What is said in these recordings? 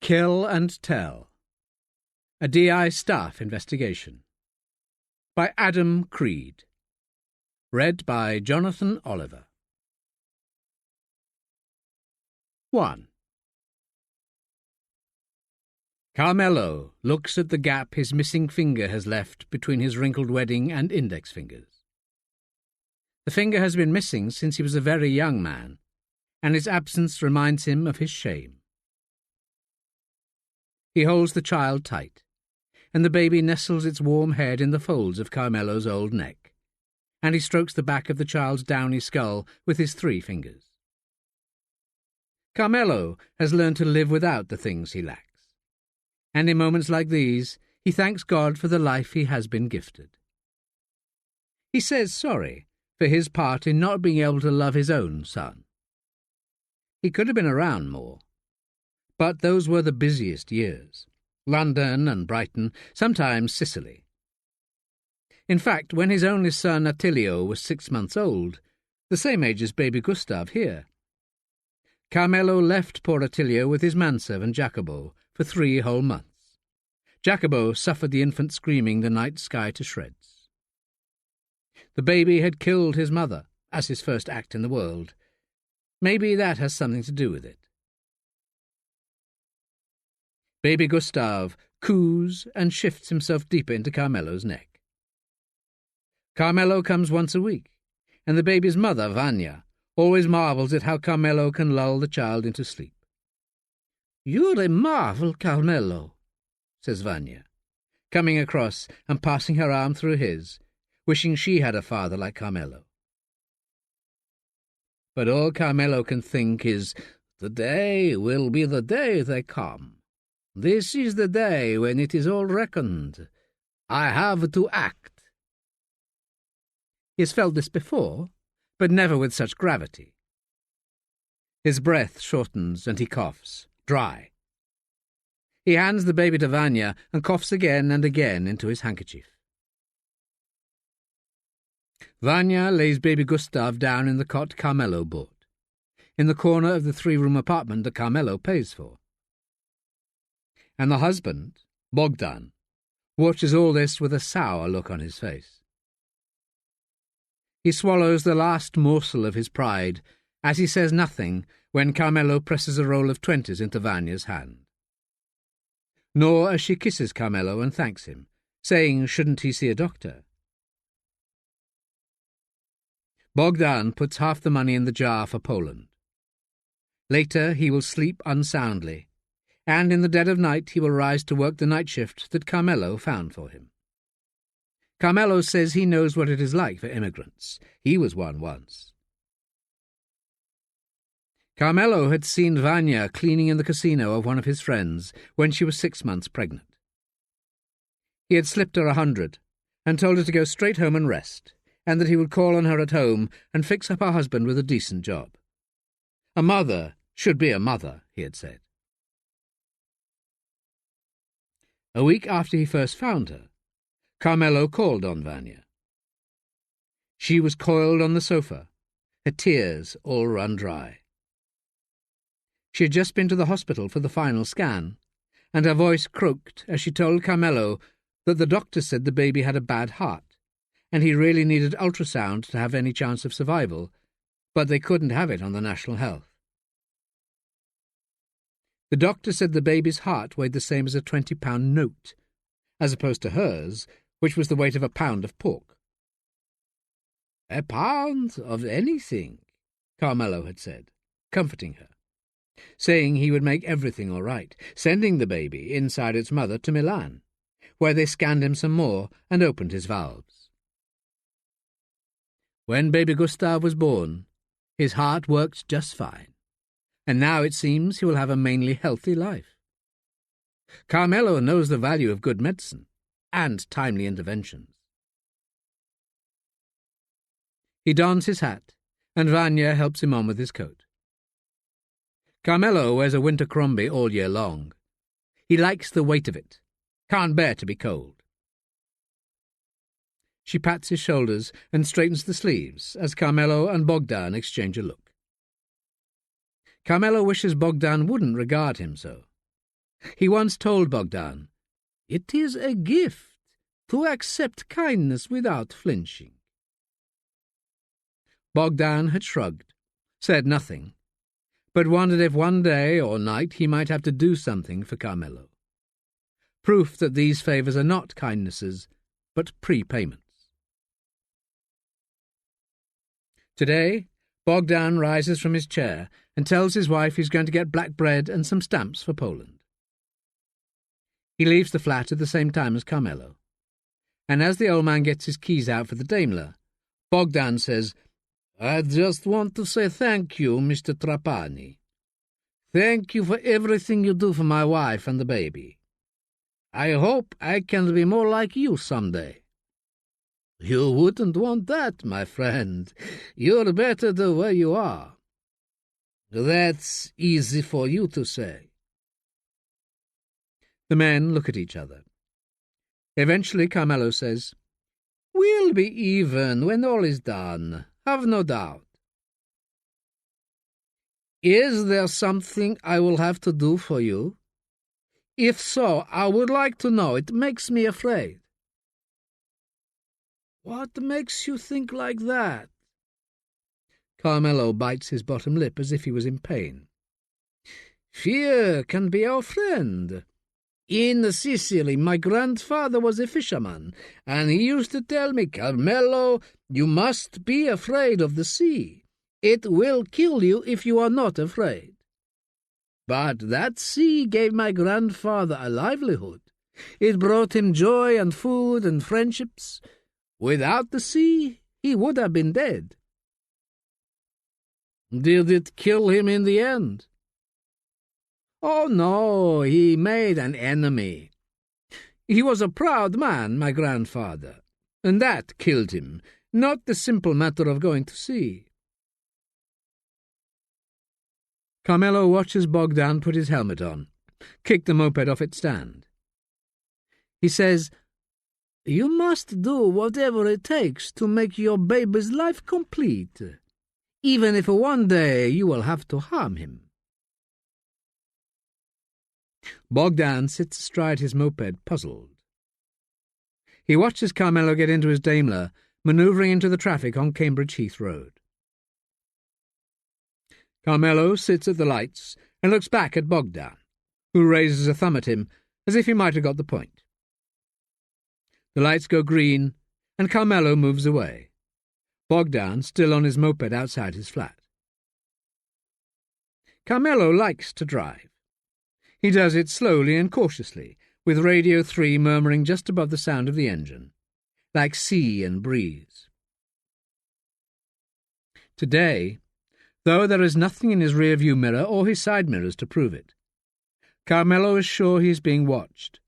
Kill and Tell, a D.I. Staffe investigation, by Adam Creed. Read by Jonathan Oliver. 1. Carmelo looks at the gap his missing finger has left between his wrinkled wedding and index fingers. The finger has been missing since he was a very young man, and its absence reminds him of his shame. He holds the child tight, and the baby nestles its warm head in the folds of Carmelo's old neck, and he strokes the back of the child's downy skull with his 3 fingers. Carmelo has learned to live without the things he lacks, and in moments like these he thanks God for the life he has been gifted. He says sorry for his part in not being able to love his own son. He could have been around more, but those were the busiest years. London and Brighton, sometimes Sicily. In fact, when his only son Attilio was 6 months old, the same age as baby Gustav here, Carmelo left poor Attilio with his manservant Jacobo for 3 whole months. Jacobo suffered the infant screaming the night sky to shreds. The baby had killed his mother, as his first act in the world. Maybe that has something to do with it. Baby Gustav coos and shifts himself deeper into Carmelo's neck. Carmelo comes once a week, and the baby's mother, Vanya, always marvels at how Carmelo can lull the child into sleep. "You're a marvel, Carmelo," says Vanya, coming across and passing her arm through his, wishing she had a father like Carmelo. But all Carmelo can think is, "The day will be the day they come. This is the day when it is all reckoned. I have to act." He has felt this before, but never with such gravity. His breath shortens and he coughs, dry. He hands the baby to Vanya and coughs again and again into his handkerchief. Vanya lays baby Gustav down in the cot Carmelo bought, in the corner of the 3-room apartment that Carmelo pays for. And the husband, Bogdan, watches all this with a sour look on his face. He swallows the last morsel of his pride as he says nothing when Carmelo presses a roll of 20s into Vanya's hand. Nor as she kisses Carmelo and thanks him, saying shouldn't he see a doctor. Bogdan puts half the money in the jar for Poland. Later he will sleep unsoundly, and in the dead of night he will rise to work the night shift that Carmelo found for him. Carmelo says he knows what it is like for immigrants. He was one once. Carmelo had seen Vanya cleaning in the casino of one of his friends when she was 6 months pregnant. He had slipped her 100 and told her to go straight home and rest, and that he would call on her at home and fix up her husband with a decent job. A mother should be a mother, he had said. A week after he first found her, Carmelo called on Vanya. She was coiled on the sofa, her tears all run dry. She had just been to the hospital for the final scan, and her voice croaked as she told Carmelo that the doctor said the baby had a bad heart, and he really needed ultrasound to have any chance of survival, but they couldn't have it on the National Health. The doctor said the baby's heart weighed the same as a 20-pound note, as opposed to hers, which was the weight of a pound of pork. "A pound of anything," Carmelo had said, comforting her, saying he would make everything all right, sending the baby inside its mother to Milan, where they scanned him some more and opened his valves. When baby Gustav was born, his heart worked just fine, and now it seems he will have a mainly healthy life. Carmelo knows the value of good medicine and timely interventions. He dons his hat, and Vanya helps him on with his coat. Carmelo wears a winter crombie all year long. He likes the weight of it, can't bear to be cold. She pats his shoulders and straightens the sleeves as Carmelo and Bogdan exchange a look. Carmelo wishes Bogdan wouldn't regard him so. He once told Bogdan, "It is a gift to accept kindness without flinching." Bogdan had shrugged, said nothing, but wondered if one day or night he might have to do something for Carmelo. Proof that these favours are not kindnesses, but prepayments. Today, Bogdan rises from his chair and tells his wife he's going to get black bread and some stamps for Poland. He leaves the flat at the same time as Carmelo, and as the old man gets his keys out for the Daimler, Bogdan says, "I just want to say thank you, Mr. Trapani. Thank you for everything you do for my wife and the baby. I hope I can be more like you someday." "You wouldn't want that, my friend. You're better the way you are." "That's easy for you to say." The men look at each other. Eventually Carmelo says, "We'll be even when all is done, have no doubt." "Is there something I will have to do for you? If so, I would like to know. It makes me afraid." "What makes you think like that?" Carmelo bites his bottom lip as if he was in pain. "Fear can be our friend. In Sicily, my grandfather was a fisherman, and he used to tell me, 'Carmelo, you must be afraid of the sea. It will kill you if you are not afraid.' But that sea gave my grandfather a livelihood. It brought him joy and food and friendships. Without the sea, he would have been dead." "Did it kill him in the end?" "Oh, no, he made an enemy. He was a proud man, my grandfather, and that killed him, not the simple matter of going to sea." Carmelo watches Bogdan put his helmet on, kick the moped off its stand. He says, "You must do whatever it takes to make your baby's life complete, even if one day you will have to harm him." Bogdan sits astride his moped, puzzled. He watches Carmelo get into his Daimler, manoeuvring into the traffic on Cambridge Heath Road. Carmelo sits at the lights and looks back at Bogdan, who raises a thumb at him as if he might have got the point. The lights go green, and Carmelo moves away, Bogdan still on his moped outside his flat. Carmelo likes to drive. He does it slowly and cautiously, with Radio 3 murmuring just above the sound of the engine, like sea and breeze. Today, though there is nothing in his rear-view mirror or his side mirrors to prove it, Carmelo is sure he is being watched,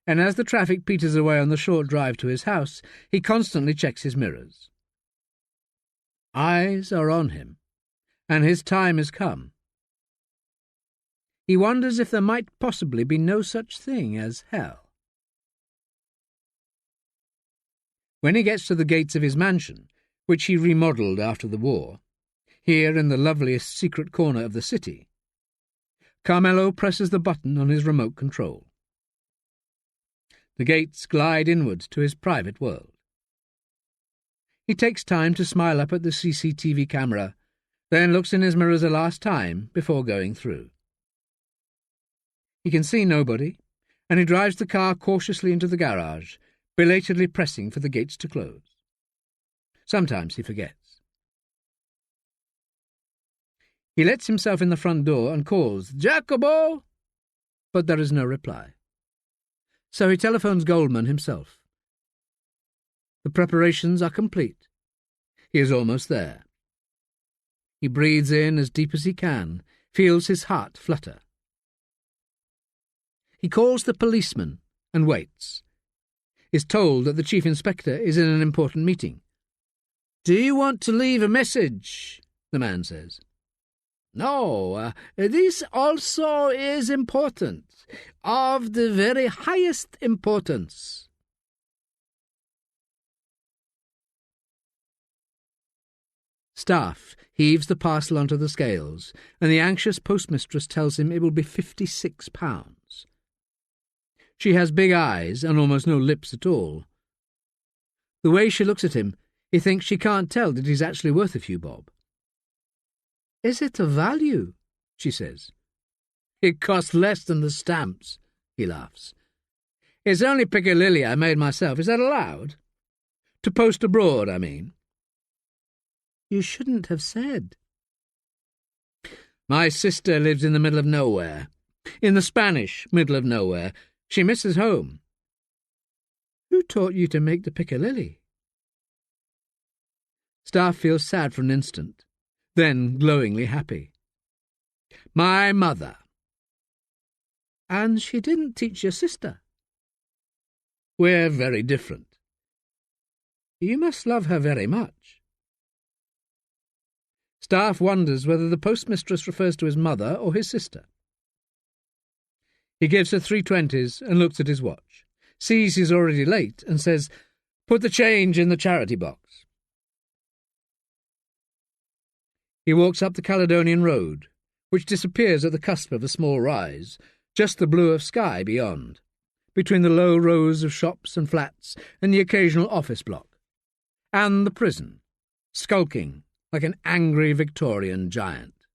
and as the traffic peters away on the short drive to his house, he constantly checks his mirrors. Eyes are on him, and his time has come. He wonders if there might possibly be no such thing as hell. When he gets to the gates of his mansion, which he remodelled after the war, here in the loveliest secret corner of the city, Carmelo presses the button on his remote control. The gates glide inwards to his private world. He takes time to smile up at the CCTV camera, then looks in his mirrors a last time before going through. He can see nobody, and he drives the car cautiously into the garage, belatedly pressing for the gates to close. Sometimes he forgets. He lets himself in the front door and calls, "Jacobo!" But there is no reply. So he telephones Goldman himself. The preparations are complete. He is almost there. He breathes in as deep as he can, feels his heart flutter. He calls the policeman and waits. Is told that the chief inspector is in an important meeting. "Do you want to leave a message?" the man says. "No, this also is important, of the very highest importance." Staffe heaves the parcel onto the scales, and the anxious postmistress tells him it will be £56. She has big eyes and almost no lips at all. The way she looks at him, he thinks she can't tell that he's actually worth a few bob. "Is it of value?" she says. "It costs less than the stamps," he laughs. "It's only Piccalilli I made myself. Is that allowed? To post abroad, I mean." "You shouldn't have said." "My sister lives in the middle of nowhere. In the Spanish middle of nowhere. She misses home." "Who taught you to make the Piccalilli?" Staffe feels sad for an instant, then glowingly happy. "My mother." "And she didn't teach your sister?" "We're very different." "You must love her very much." Staffe wonders whether the postmistress refers to his mother or his sister. He gives her 3/20 and looks at his watch, sees he's already late, and says, "Put the change in the charity box." He walks up the Caledonian Road, which disappears at the cusp of a small rise, just the blue of sky beyond, between the low rows of shops and flats and the occasional office block, and the prison, skulking like an angry Victorian giant.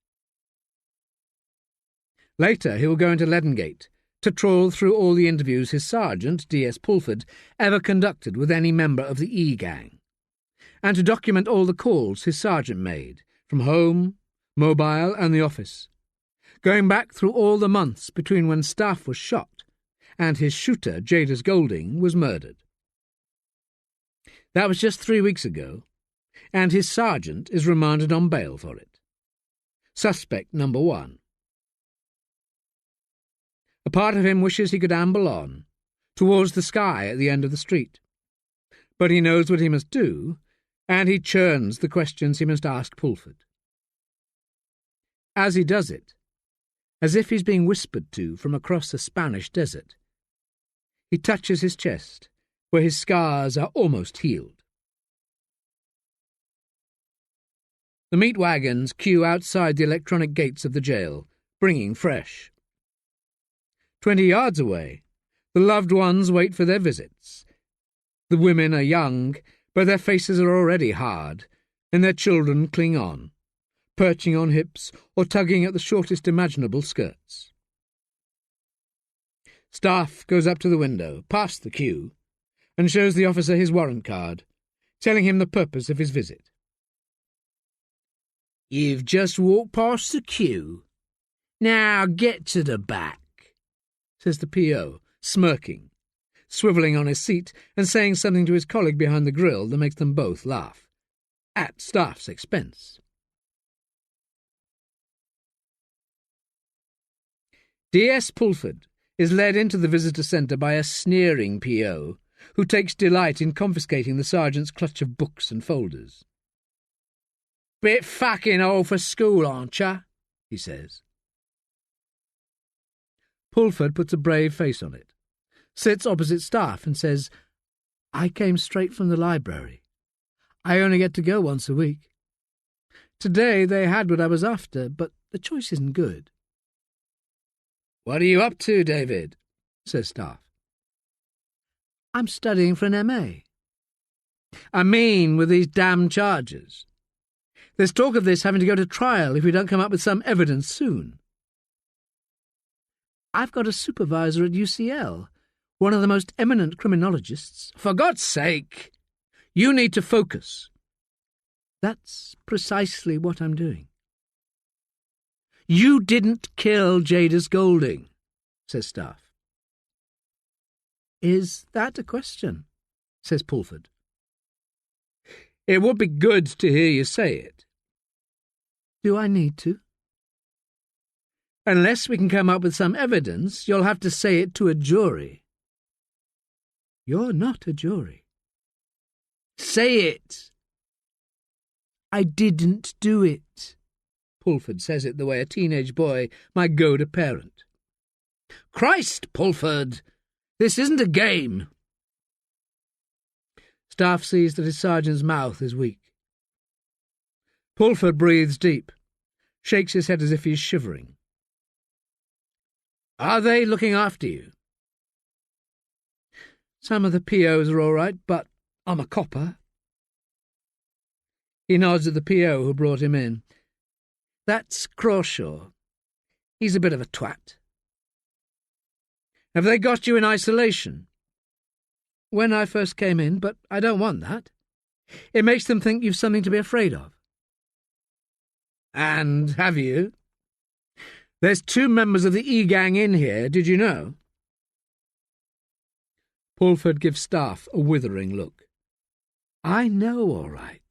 Later he will go into Ledengate to trawl through all the interviews his sergeant, D.S. Pulford, ever conducted with any member of the E-gang, and to document all the calls his sergeant made, from home, mobile, and the office, going back through all the months between when Staffe was shot and his shooter, Jadis Golding, was murdered. That was just 3 weeks ago, and his sergeant is remanded on bail for it. Suspect number 1. A part of him wishes he could amble on, towards the sky at the end of the street. But he knows what he must do, and he churns the questions he must ask Pulford. As he does it, as if he's being whispered to from across the Spanish desert, he touches his chest, where his scars are almost healed. The meat wagons queue outside the electronic gates of the jail, bringing fresh. 20 yards away, the loved ones wait for their visits. The women are young, but their faces are already hard, and their children cling on, perching on hips or tugging at the shortest imaginable skirts. Staffe goes up to the window, past the queue, and shows the officer his warrant card, telling him the purpose of his visit. "You've just walked past the queue. Now get to the back," says the P.O., smirking, swivelling on his seat and saying something to his colleague behind the grill that makes them both laugh, at Staffe's expense. D.S. Pulford is led into the visitor centre by a sneering P.O., who takes delight in confiscating the sergeant's clutch of books and folders. "Bit fucking old for school, aren't ya?" he says. Pulford puts a brave face on it, sits opposite Staffe and says, "I came straight from the library. I only get to go once a week. Today they had what I was after, but the choice isn't good." "What are you up to, David?" says Staffe. "I'm studying for an M.A. "I mean, with these damn charges. There's talk of this having to go to trial if we don't come up with some evidence soon. I've got a supervisor at UCL, one of the most eminent criminologists." "For God's sake! You need to focus." "That's precisely what I'm doing." "You didn't kill Jadis Golding," says Staffe. "Is that a question?" says Pulford. "It would be good to hear you say it." "Do I need to?" "Unless we can come up with some evidence, you'll have to say it to a jury." "You're not a jury." "Say it." "I didn't do it." Pulford says it the way a teenage boy might goad a parent. "Christ, Pulford! This isn't a game." Staffe sees that his sergeant's mouth is weak. Pulford breathes deep, shakes his head as if he's shivering. "Are they looking after you?" Some of the POs are all right, but I'm a copper. He nods at the PO who brought him in. That's Crawshaw. He's a bit of a twat. Have they got you in isolation? When I first came in, but I don't want that. It makes them think you've something to be afraid of. And have you? There's 2 members of the E-gang in here, did you know? Pulford gives Staffe a withering look. I know, all right.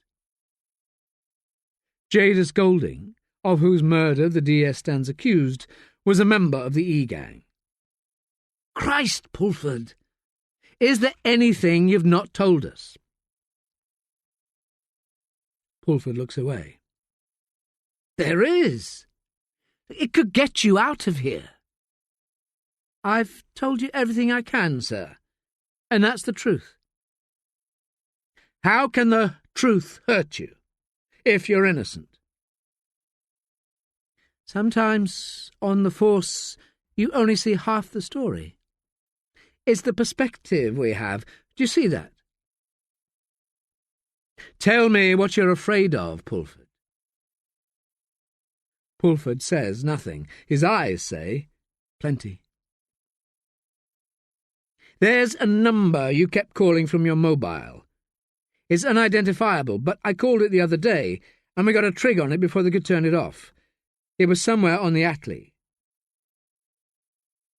Jadis Golding, of whose murder the DS stands accused, was a member of the E-gang. Christ, Pulford! Is there anything you've not told us? Pulford looks away. There is. It could get you out of here. I've told you everything I can, sir, and that's the truth. How can the truth hurt you, if you're innocent? Sometimes, on the force, you only see half the story. It's the perspective we have. Do you see that? Tell me what you're afraid of, Pulford. Pulford says nothing. His eyes say, plenty. There's a number you kept calling from your mobile. It's unidentifiable, but I called it the other day, and we got a trig on it before they could turn it off. It was somewhere on the Atlee.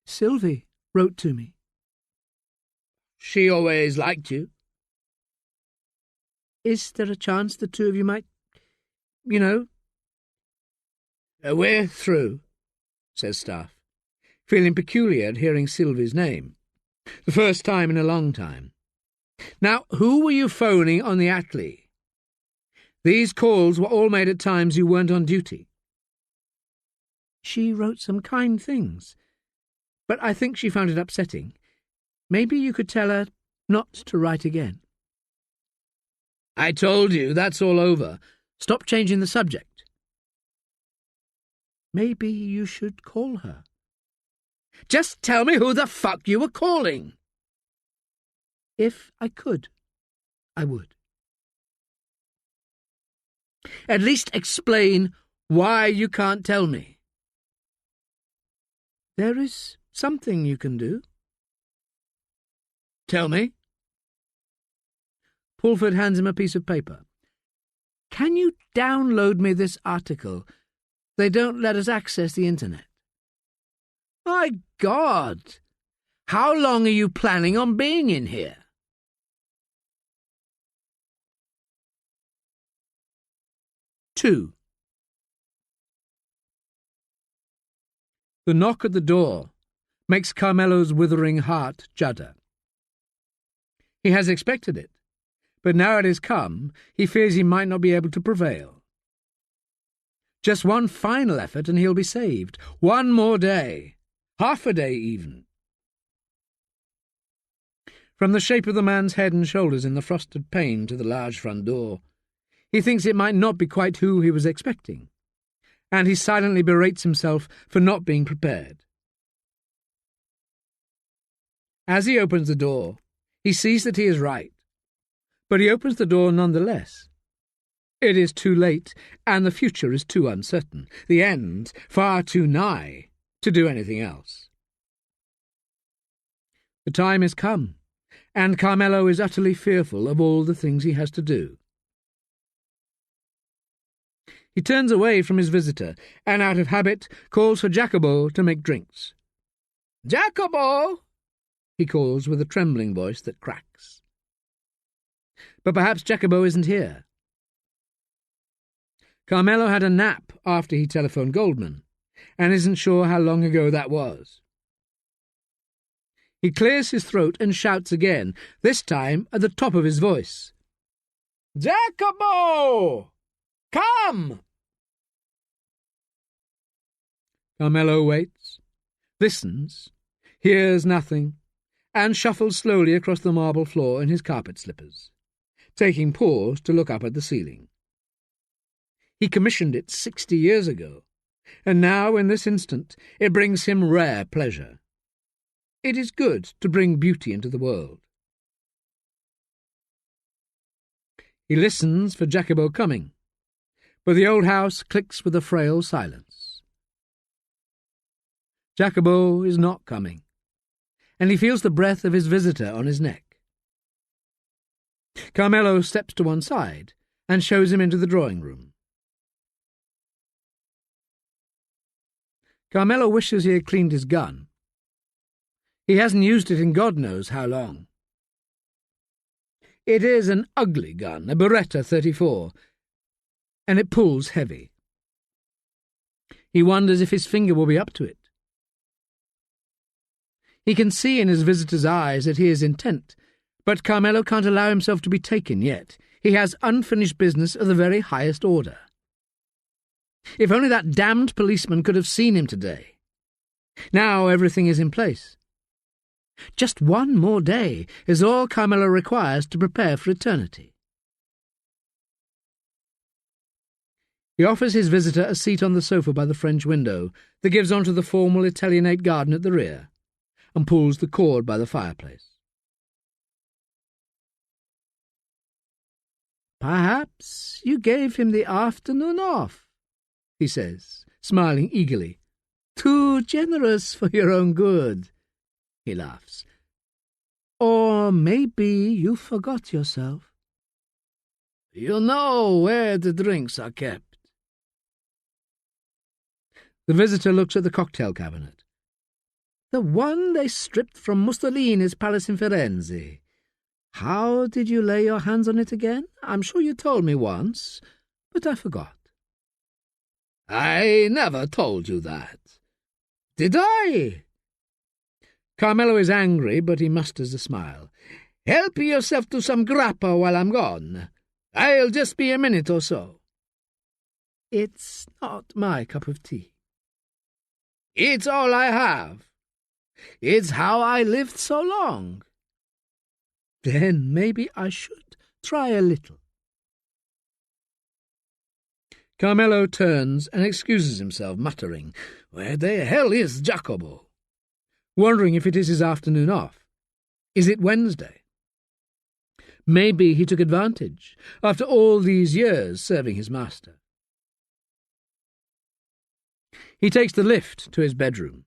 Sylvie wrote to me. She always liked you. Is there a chance the 2 of you might, you know? We're through, says Staffe, feeling peculiar at hearing Sylvie's name. The first time in a long time. Now, who were you phoning on the Atlee? These calls were all made at times you weren't on duty. She wrote some kind things, but I think she found it upsetting. Maybe you could tell her not to write again. I told you, that's all over. Stop changing the subject. Maybe you should call her. Just tell me who the fuck you were calling. If I could, I would. At least explain why you can't tell me. There is something you can do. Tell me. Pulford hands him a piece of paper. Can you download me this article? They don't let us access the internet. My God! How long are you planning on being in here? Two. The knock at the door makes Carmelo's withering heart judder. He has expected it, but now it has come, he fears he might not be able to prevail. Just one final effort and he'll be saved. One more day. Half a day even. From the shape of the man's head and shoulders in the frosted pane to the large front door, he thinks it might not be quite who he was expecting, and he silently berates himself for not being prepared. As he opens the door, he sees that he is right, but he opens the door nonetheless. It is too late, and the future is too uncertain, the end far too nigh, to do anything else. The time is come, and Carmelo is utterly fearful of all the things he has to do. He turns away from his visitor, and out of habit calls for Jacobo to make drinks. "Jacobo!" he calls with a trembling voice that cracks. But perhaps Jacobo isn't here. Carmelo had a nap after he telephoned Goldman, and isn't sure how long ago that was. He clears his throat and shouts again, this time at the top of his voice. "Jacobo! Come!" Carmelo waits, listens, hears nothing, and shuffles slowly across the marble floor in his carpet slippers, taking pause to look up at the ceiling. He commissioned it 60 years ago, and now, in this instant, it brings him rare pleasure. It is good to bring beauty into the world. He listens for Jacobo coming, but the old house clicks with a frail silence. Jacobo is not coming, and he feels the breath of his visitor on his neck. Carmelo steps to one side and shows him into the drawing-room. Carmelo wishes he had cleaned his gun. He hasn't used it in God knows how long. It is an ugly gun, a Beretta 34, and it pulls heavy. He wonders if his finger will be up to it. He can see in his visitor's eyes that he is intent, but Carmelo can't allow himself to be taken yet. He has unfinished business of the very highest order. If only that damned policeman could have seen him today. Now everything is in place. Just one more day is all Carmelo requires to prepare for eternity. He offers his visitor a seat on the sofa by the French window that gives onto the formal Italianate garden at the rear, and pulls the cord by the fireplace. "Perhaps you gave him the afternoon off," he says, smiling eagerly. "Too generous for your own good," he laughs. "Or maybe you forgot yourself. You know where the drinks are kept." The visitor looks at the cocktail cabinet. "The one they stripped from Mussolini's palace in Firenze. How did you lay your hands on it again? I'm sure you told me once, but I forgot." "I never told you that. Did I?" Carmelo is angry, but he musters a smile. "Help yourself to some grappa while I'm gone. I'll just be a minute or so." "It's not my cup of tea." "It's all I have. It's how I lived so long." "Then maybe I should try a little." Carmelo turns and excuses himself, muttering, "Where the hell is Jacobo?" wondering if it is his afternoon off. Is it Wednesday? Maybe he took advantage, after all these years serving his master. He takes the lift to his bedroom,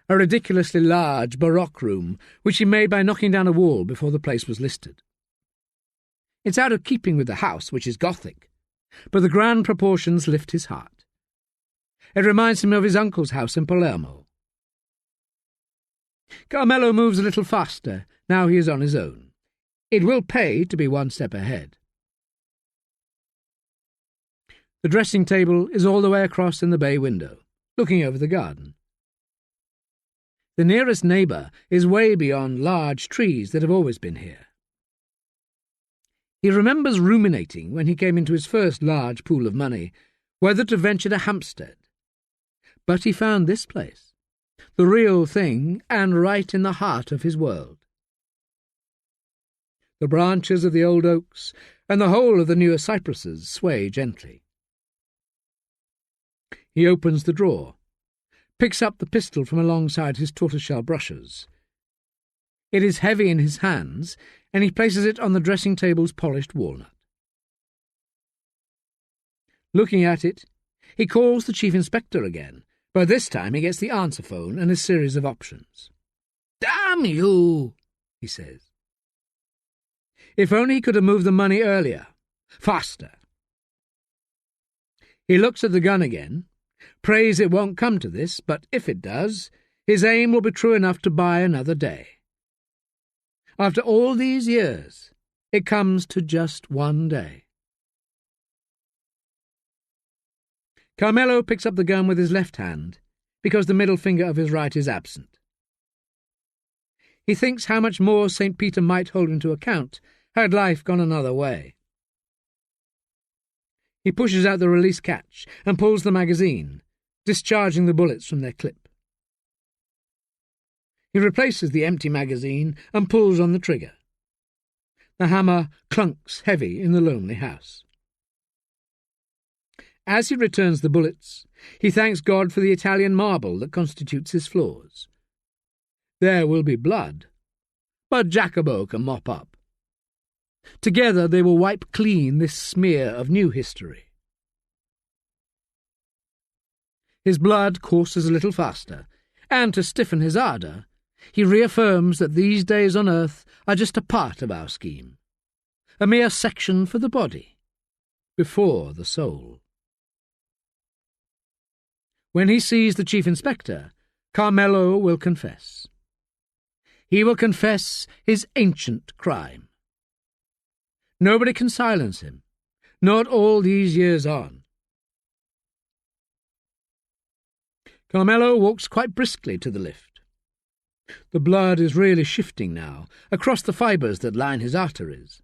a ridiculously large Baroque room which he made by knocking down a wall before the place was listed. It's out of keeping with the house, which is Gothic, but the grand proportions lift his heart. It reminds him of his uncle's house in Palermo. Carmelo moves a little faster, now he is on his own. It will pay to be one step ahead. The dressing table is all the way across in the bay window, looking over the garden. The nearest neighbour is way beyond large trees that have always been here. He remembers ruminating, when he came into his first large pool of money, whether to venture to Hampstead. But he found this place, the real thing, and right in the heart of his world. The branches of the old oaks and the whole of the newer cypresses sway gently. He opens the drawer, picks up the pistol from alongside his tortoiseshell brushes. It is heavy in his hands, and he places it on the dressing-table's polished walnut. Looking at it, he calls the chief inspector again, but this time he gets the answer phone and a series of options. "Damn you!" he says. If only he could have moved the money earlier, faster. He looks at the gun again, prays it won't come to this, but if it does, his aim will be true enough to buy another day. After all these years, it comes to just one day. Carmelo picks up the gun with his left hand, because the middle finger of his right is absent. He thinks how much more St. Peter might hold him to account had life gone another way. He pushes out the release catch and pulls the magazine, discharging the bullets from their clip. He replaces the empty magazine and pulls on the trigger. The hammer clunks heavy in the lonely house. As he returns the bullets, he thanks God for the Italian marble that constitutes his floors. There will be blood, but Jacobo can mop up. Together they will wipe clean this smear of new history. His blood courses a little faster, and to stiffen his ardour, he reaffirms that these days on earth are just a part of our scheme, a mere section for the body, before the soul. When he sees the Chief Inspector, Carmelo will confess. He will confess his ancient crime. Nobody can silence him, not all these years on. Carmelo walks quite briskly to the lift. The blood is really shifting now, across the fibres that line his arteries.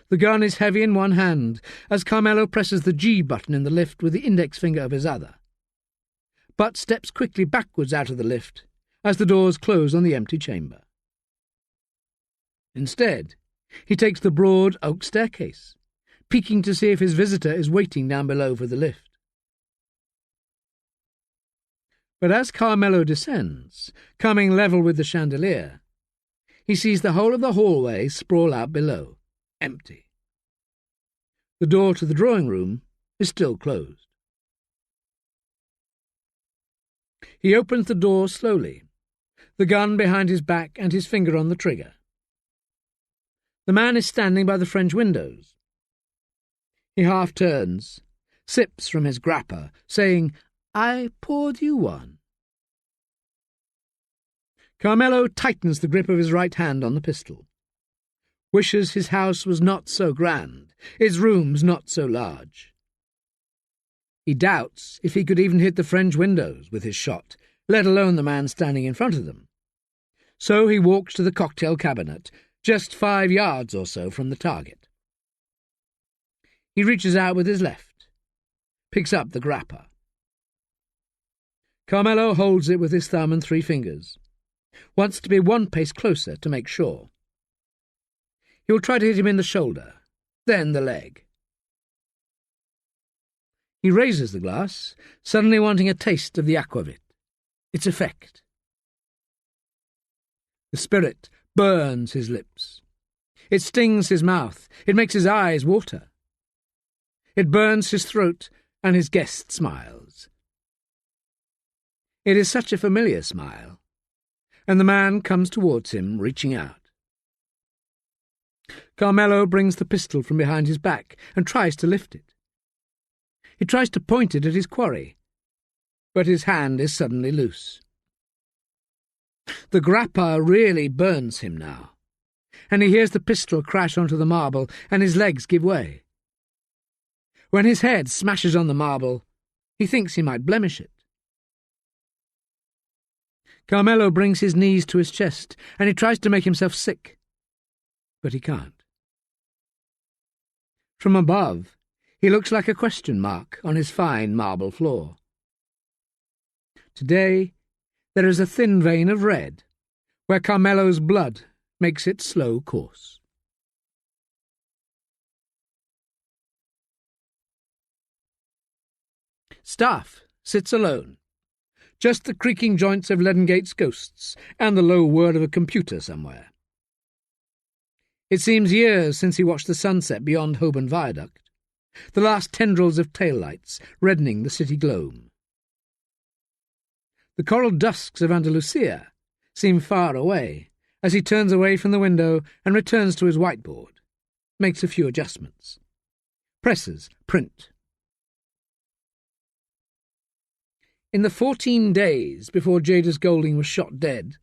The gun is heavy in one hand, as Carmelo presses the G button in the lift with the index finger of his other, but steps quickly backwards out of the lift as the doors close on the empty chamber. Instead, he takes the broad oak staircase, peeking to see if his visitor is waiting down below for the lift. But as Carmelo descends, coming level with the chandelier, he sees the whole of the hallway sprawl out below, empty. The door to the drawing-room is still closed. He opens the door slowly, the gun behind his back and his finger on the trigger. The man is standing by the French windows. He half turns, sips from his grappa, saying, "I poured you one." Carmelo tightens the grip of his right hand on the pistol, wishes his house was not so grand, its rooms not so large. He doubts if he could even hit the French windows with his shot, let alone the man standing in front of them. So he walks to the cocktail cabinet, just 5 yards or so from the target. He reaches out with his left, picks up the grappa. Carmelo holds it with his thumb and 3 fingers, wants to be 1 pace closer to make sure. He will try to hit him in the shoulder, then the leg. He raises the glass, suddenly wanting a taste of the aquavit, its effect. The spirit burns his lips. It stings his mouth. It makes his eyes water. It burns his throat, and his guest smiles. It is such a familiar smile, and the man comes towards him, reaching out. Carmelo brings the pistol from behind his back and tries to lift it. He tries to point it at his quarry, but his hand is suddenly loose. The grappa really burns him now, and he hears the pistol crash onto the marble, and his legs give way. When his head smashes on the marble, he thinks he might blemish it. Carmelo brings his knees to his chest, and he tries to make himself sick, but he can't. From above, he looks like a question mark on his fine marble floor. Today, there is a thin vein of red, where Carmelo's blood makes its slow course. Staffe sits alone, just the creaking joints of Leadengate's ghosts and the low whir of a computer somewhere. It seems years since he watched the sunset beyond Holborn Viaduct, the last tendrils of tail-lights reddening the city globe. The coral dusks of Andalusia seem far away as he turns away from the window and returns to his whiteboard, makes a few adjustments. Presses print. In the 14 days before Jadis Golding was shot dead,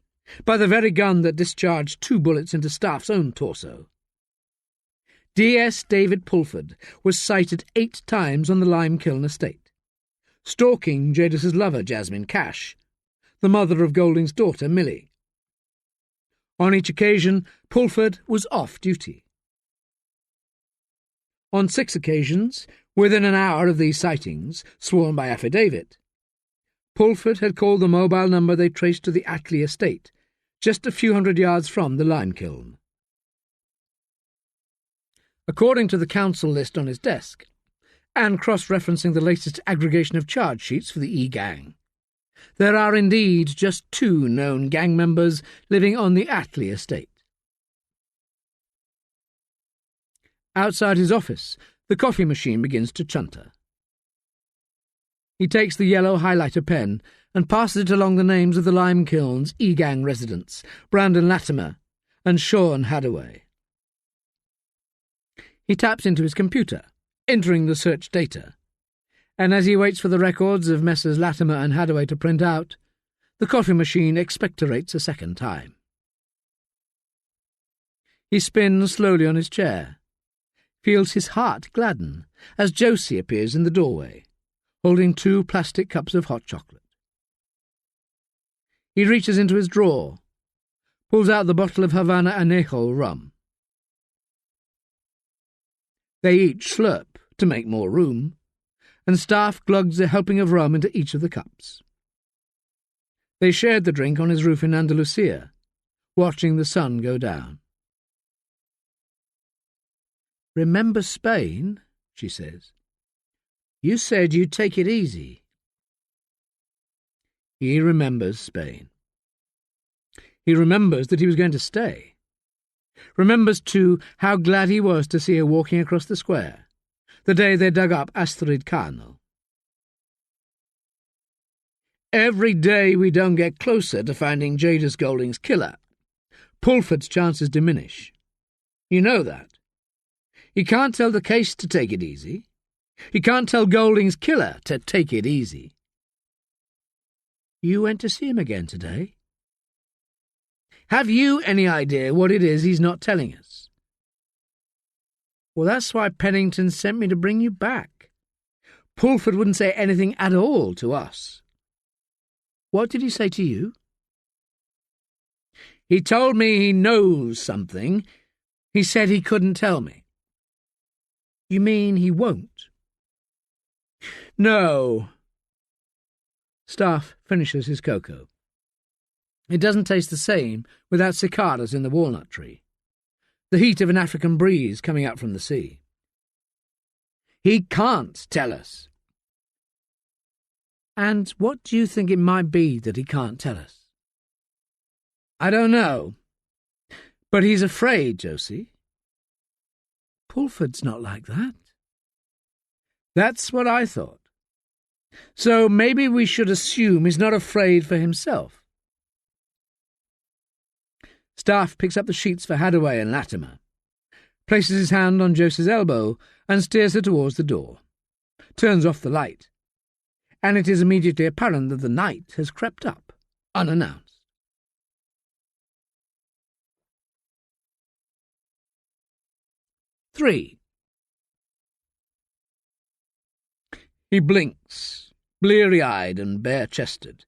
by the very gun that discharged 2 bullets into Staffe's own torso, D.S. David Pulford was sighted 8 times on the Limekiln estate, stalking Jadis's lover Jasmine Cash, the mother of Golding's daughter Millie. On each occasion, Pulford was off duty. On 6 occasions, within an hour of these sightings, sworn by affidavit, Pulford had called the mobile number they traced to the Attlee estate, just a few hundred yards from the Limekiln. According to the council list on his desk, and cross-referencing the latest aggregation of charge sheets for the E-gang, there are indeed just 2 known gang members living on the Attlee estate. Outside his office, the coffee machine begins to chunter. He takes the yellow highlighter pen and passes it along the names of the lime kiln's E-Gang residents, Brandon Latimer and Sean Hadaway. He taps into his computer, entering the search data, and as he waits for the records of Messrs. Latimer and Hadaway to print out, the coffee machine expectorates a second time. He spins slowly on his chair, feels his heart gladden as Josie appears in the doorway, holding 2 plastic cups of hot chocolate. He reaches into his drawer, pulls out the bottle of Havana Añejo rum. They each slurp to make more room, and Staffe glugs a helping of rum into each of the cups. They shared the drink on his roof in Andalusia, watching the sun go down. "Remember Spain?" she says. "You said you'd take it easy." He remembers Spain. He remembers that he was going to stay. Remembers, too, how glad he was to see her walking across the square, the day they dug up Astrid Carnel. "Every day we don't get closer to finding Jadis Golding's killer, Pulford's chances diminish. You know that. He can't tell the case to take it easy. He can't tell Golding's killer to take it easy." "You went to see him again today?" "Have you any idea what it is he's not telling us?" "Well, that's why Pennington sent me to bring you back. Pulford wouldn't say anything at all to us." "What did he say to you?" "He told me he knows something. He said he couldn't tell me." "You mean he won't?" "No." Staffe finishes his cocoa. It doesn't taste the same without cicadas in the walnut tree, the heat of an African breeze coming up from the sea. "He can't tell us." "And what do you think it might be that he can't tell us?" "I don't know. But he's afraid, Josie." "Pulford's not like that." "That's what I thought. So maybe we should assume he's not afraid for himself." Staffe picks up the sheets for Hadaway and Latimer, places his hand on Josie's elbow and steers her towards the door, turns off the light, and it is immediately apparent that the night has crept up, unannounced. Three. He blinks, bleary-eyed and bare-chested.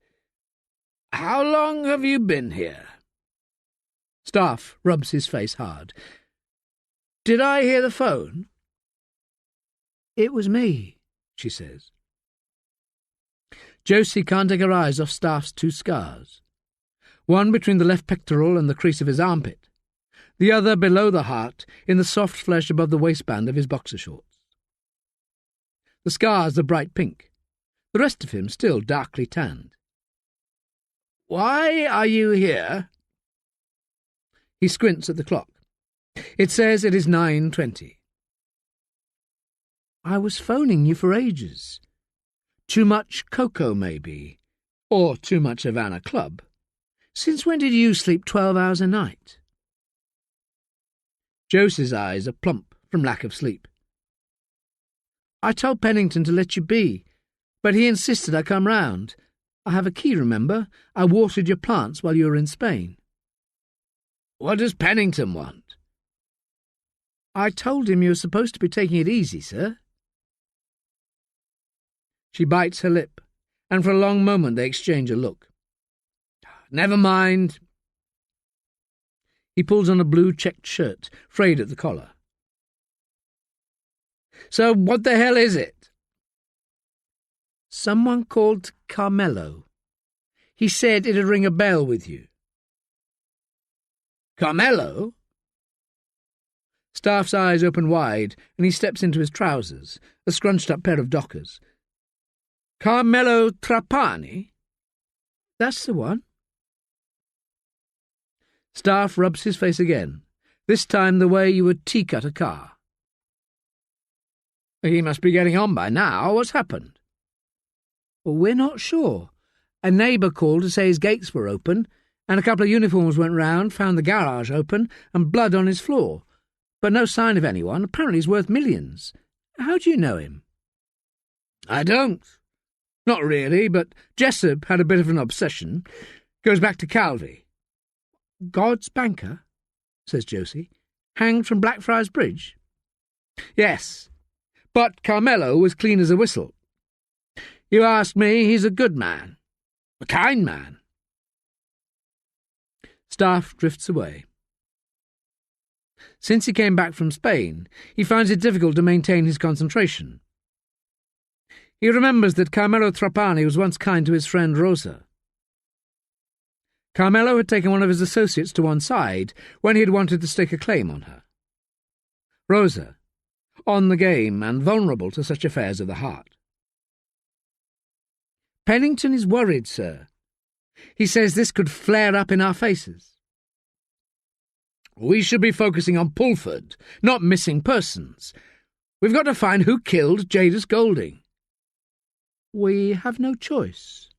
"How long have you been here?" Staffe rubs his face hard. "Did I hear the phone?" "It was me," she says. Josie can't take her eyes off Staffe's 2 scars, one between the left pectoral and the crease of his armpit, the other below the heart in the soft flesh above the waistband of his boxer shorts. The scars are bright pink, the rest of him still darkly tanned. "Why are you here?" He squints at the clock. It says it is 9:20. "I was phoning you for ages. Too much cocoa, maybe, or too much Havana Club. Since when did you sleep 12 hours a night?" Josie's eyes are plump from lack of sleep. "I told Pennington to let you be, but he insisted I come round. I have a key, remember? I watered your plants while you were in Spain." "What does Pennington want?" "I told him you were supposed to be taking it easy, sir." She bites her lip, and for a long moment they exchange a look. "Never mind." He pulls on a blue checked shirt, frayed at the collar. "So what the hell is it?" "Someone called Carmelo. He said it'd ring a bell with you." "Carmelo?" Staffe's eyes open wide, and he steps into his trousers, a scrunched-up pair of dockers. "Carmelo Trapani?" "That's the one." Staffe rubs his face again, this time the way you would tea-cut a car. He must be getting on by now. What's happened? Well, we're not sure. A neighbour called to say his gates were open, and a couple of uniforms went round, found the garage open, and blood on his floor. But no sign of anyone. Apparently he's worth millions. How do you know him? I don't. Not really, but Jessup had a bit of an obsession. Goes back to Calvi. God's banker, says Josie. Hanged from Blackfriars Bridge? Yes, but Carmelo was clean as a whistle. You ask me, he's a good man. A kind man. Staffe drifts away. Since he came back from Spain, he finds it difficult to maintain his concentration. He remembers that Carmelo Trapani was once kind to his friend Rosa. Carmelo had taken one of his associates to one side when he had wanted to stake a claim on her. Rosa, on the game and vulnerable to such affairs of the heart. Pennington is worried, sir. He says this could flare up in our faces. We should be focusing on Pulford, not missing persons. We've got to find who killed Jadis Golding. We have no choice,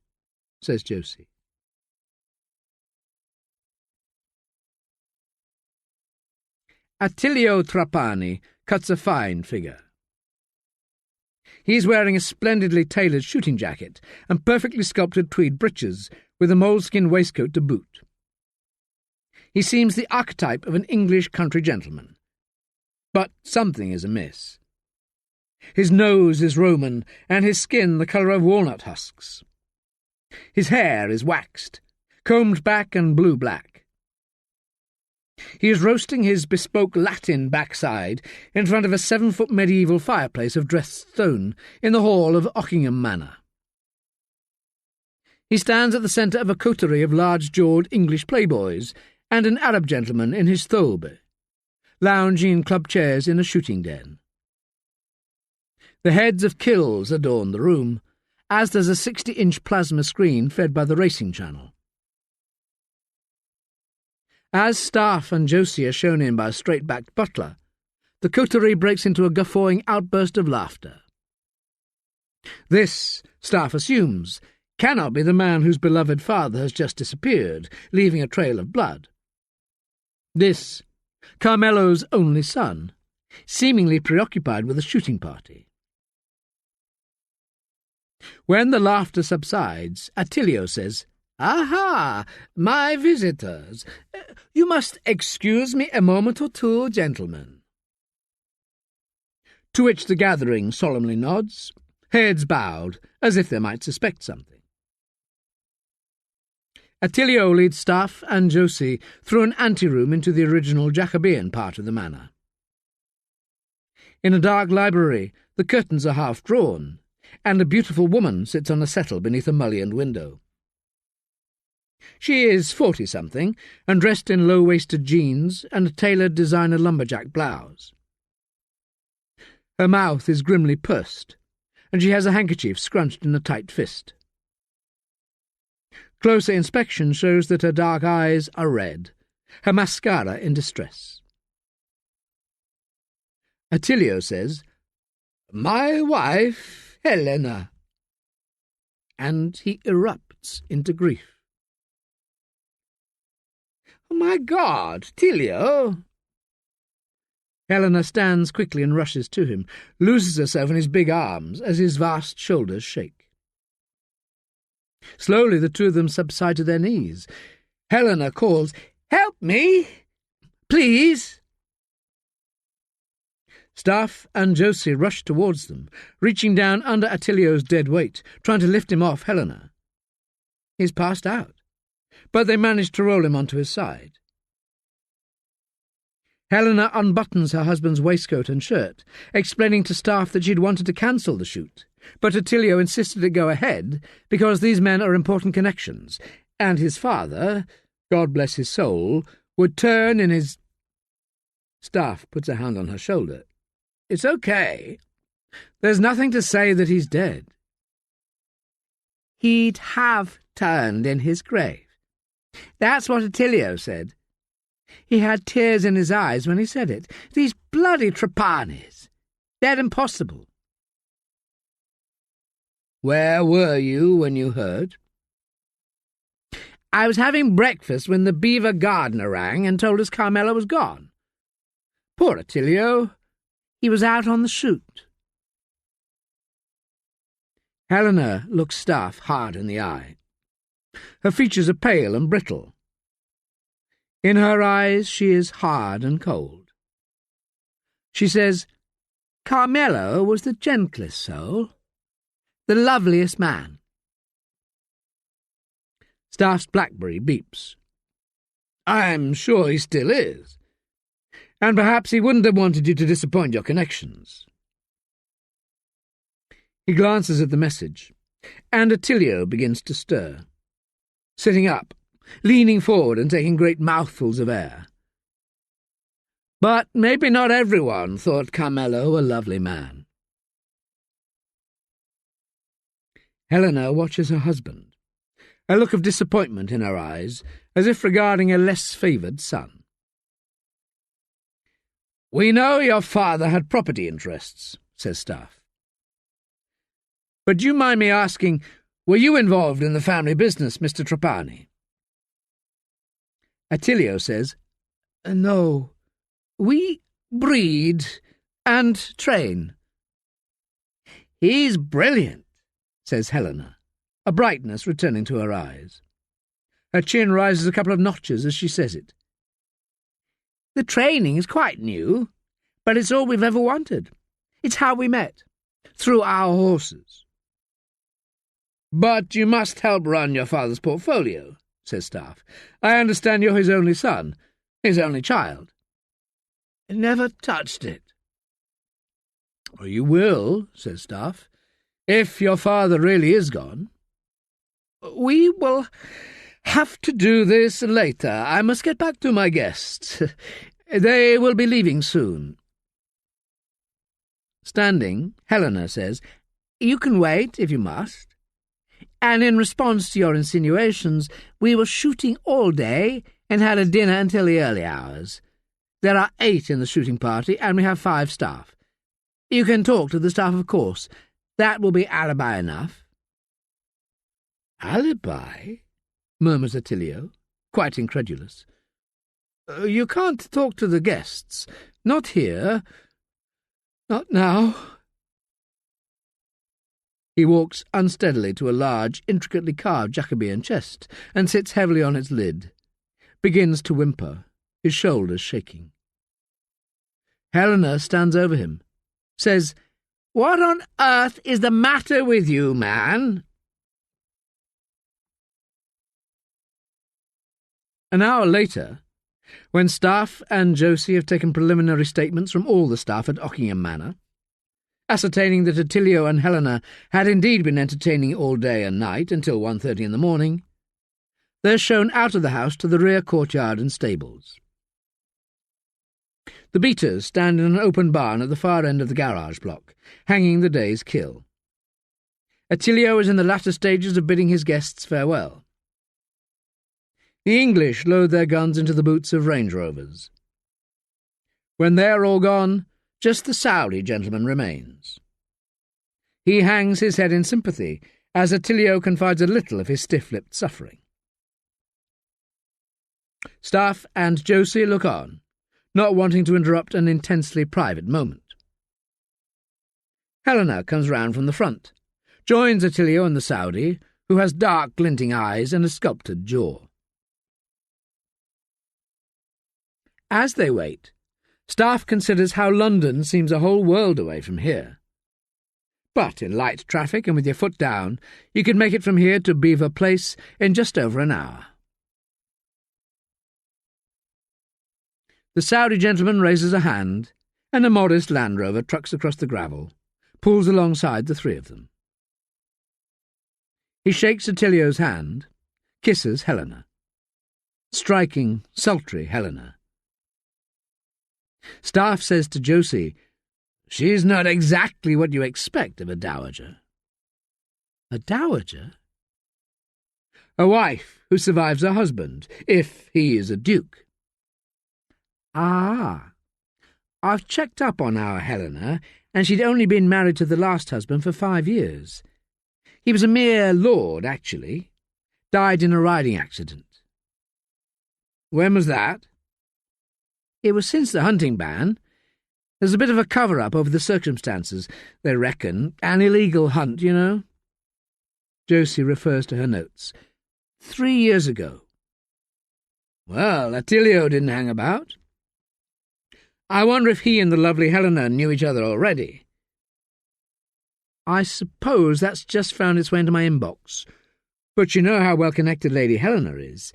says Josie. Attilio Trapani cuts a fine figure. He is wearing a splendidly tailored shooting jacket and perfectly sculpted tweed breeches with a moleskin waistcoat to boot. He seems the archetype of an English country gentleman. But something is amiss. His nose is Roman, and his skin the colour of walnut husks. His hair is waxed, combed back and blue-black. He is roasting his bespoke Latin backside in front of a 7-foot medieval fireplace of dressed stone in the hall of Ockingham Manor. He stands at the centre of a coterie of large-jawed English playboys and an Arab gentleman in his thobe, lounging in club chairs in a shooting den. The heads of kills adorn the room, as does a 60-inch plasma screen fed by the racing channel. As Staffe and Josie are shown in by a straight-backed butler, the coterie breaks into a guffawing outburst of laughter. This, Staffe assumes, cannot be the man whose beloved father has just disappeared, leaving a trail of blood. This, Carmelo's only son, seemingly preoccupied with a shooting party. When the laughter subsides, Attilio says, "Aha, my visitors. You must excuse me a moment or two, gentlemen." To which the gathering solemnly nods, heads bowed, as if they might suspect something. Attilio leads Staffe and Josie through an anteroom into the original Jacobean part of the manor. In a dark library, the curtains are half drawn, and a beautiful woman sits on a settle beneath a mullioned window. She is 40-something, and dressed in low-waisted jeans and a tailored designer lumberjack blouse. Her mouth is grimly pursed, and she has a handkerchief scrunched in a tight fist. Closer inspection shows that her dark eyes are red, her mascara in distress. Attilio says, "My wife, Helena," and he erupts into grief. "Oh, my God, Attilio!" Helena stands quickly and rushes to him, loses herself in his big arms as his vast shoulders shake. Slowly the two of them subside to their knees. Helena calls, "Help me! Please!" Staffe and Josie rush towards them, reaching down under Attilio's dead weight, trying to lift him off Helena. He's passed out, but they manage to roll him onto his side. Helena unbuttons her husband's waistcoat and shirt, explaining to Staffe that she'd wanted to cancel the shoot, but Attilio insisted to go ahead because these men are important connections, and his father, God bless his soul, would turn in his... Staffe puts a hand on her shoulder. "It's okay. There's nothing to say that he's dead." "He'd have turned in his grave. That's what Attilio said. He had tears in his eyes when he said it. These bloody Trapanis. They're impossible. Where were you when you heard?" "I was having breakfast when the beaver gardener rang and told us Carmela was gone. Poor Attilio. He was out on the shoot." Helena looks Staffe hard in the eye. Her features are pale and brittle. In her eyes she is hard and cold. She says, "Carmelo was the gentlest soul, the loveliest man." Staffe's BlackBerry beeps. "I'm sure he still is. And perhaps he wouldn't have wanted you to disappoint your connections." He glances at the message, and Attilio begins to stir, sitting up, leaning forward and taking great mouthfuls of air. But maybe not everyone thought Carmelo a lovely man. Helena watches her husband, a look of disappointment in her eyes, as if regarding a less favoured son. "We know your father had property interests," says Staffe. "But do you mind me asking, were you involved in the family business, Mr. Trapani?" Attilio says, "No. We breed and train." "He's brilliant," says Helena, a brightness returning to her eyes. Her chin rises a couple of notches as she says it. "The training is quite new, but it's all we've ever wanted. It's how we met, through our horses." "But you must help run your father's portfolio," says Staffe. "I understand you're his only son, his only child." "Never touched it." "You will," says Staffe, "if your father really is gone." "We will have to do this later. I must get back to my guests. They will be leaving soon." Standing, Helena says, "You can wait, if you must. And in response to your insinuations, we were shooting all day and had a dinner until the early hours. There are 8 in the shooting party, and we have 5 staff. You can talk to the staff, of course. That will be alibi enough." "Alibi?" murmurs Attilio, quite incredulous. "You can't talk to the guests. Not here. Not now." He walks unsteadily to a large, intricately carved Jacobean chest and sits heavily on its lid, begins to whimper, his shoulders shaking. Helena stands over him, says, "What on earth is the matter with you, man?" An hour later, when Staffe and Josie have taken preliminary statements from all the staff at Ockingham Manor, ascertaining that Attilio and Helena had indeed been entertaining all day and night until 1:30 in the morning, they're shown out of the house to the rear courtyard and stables. The beaters stand in an open barn at the far end of the garage block, hanging the day's kill. Attilio is in the latter stages of bidding his guests farewell. The English load their guns into the boots of Range Rovers. When they are all gone, just the Saudi gentleman remains. He hangs his head in sympathy as Attilio confides a little of his stiff-lipped suffering. Staffe and Josie look on, not wanting to interrupt an intensely private moment. Helena comes round from the front, joins Attilio and the Saudi, who has dark, glinting eyes and a sculpted jaw. As they wait, Staffe considers how London seems a whole world away from here. But in light traffic and with your foot down, you can make it from here to Beaver Place in just over an hour. The Saudi gentleman raises a hand, and a modest Land Rover trucks across the gravel, pulls alongside the 3 of them. He shakes Attilio's hand, kisses Helena. Striking, sultry Helena. Staffe says to Josie, "She's not exactly what you expect of a dowager." "A dowager?" "A wife who survives her husband, if he is a duke." "Ah, I've checked up on our Helena, and she'd only been married to the last husband for 5 years. He was a mere lord, actually. Died in a riding accident. When was that? It was since the hunting ban. There's a bit of a cover-up over the circumstances, they reckon. An illegal hunt, you know. Josie refers to her notes. 3 years ago. Well, Attilio didn't hang about. I wonder if he and the lovely Helena knew each other already. I suppose that's just found its way into my inbox. But you know how well-connected Lady Helena is.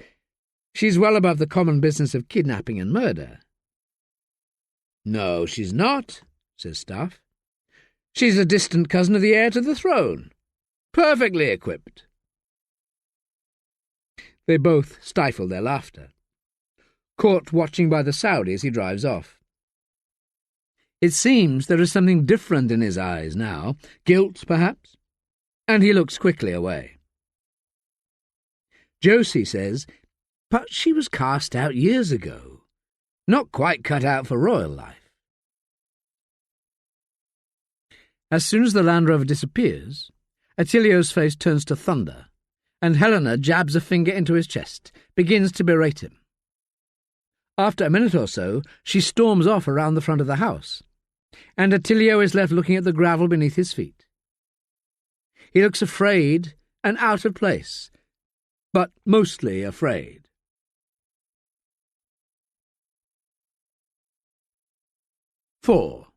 She's well above the common business of kidnapping and murder. No, she's not, says Staffe. She's a distant cousin of the heir to the throne. Perfectly equipped. They both stifle their laughter, caught watching by the Saudi as he drives off. It seems there is something different in his eyes now, guilt, perhaps, and he looks quickly away. Josie says, but she was cast out years ago, not quite cut out for royal life. As soon as the Land Rover disappears, Attilio's face turns to thunder, and Helena jabs a finger into his chest, begins to berate him. After a minute or so, she storms off around the front of the house, and Attilio is left looking at the gravel beneath his feet. He looks afraid and out of place, but mostly afraid. "4.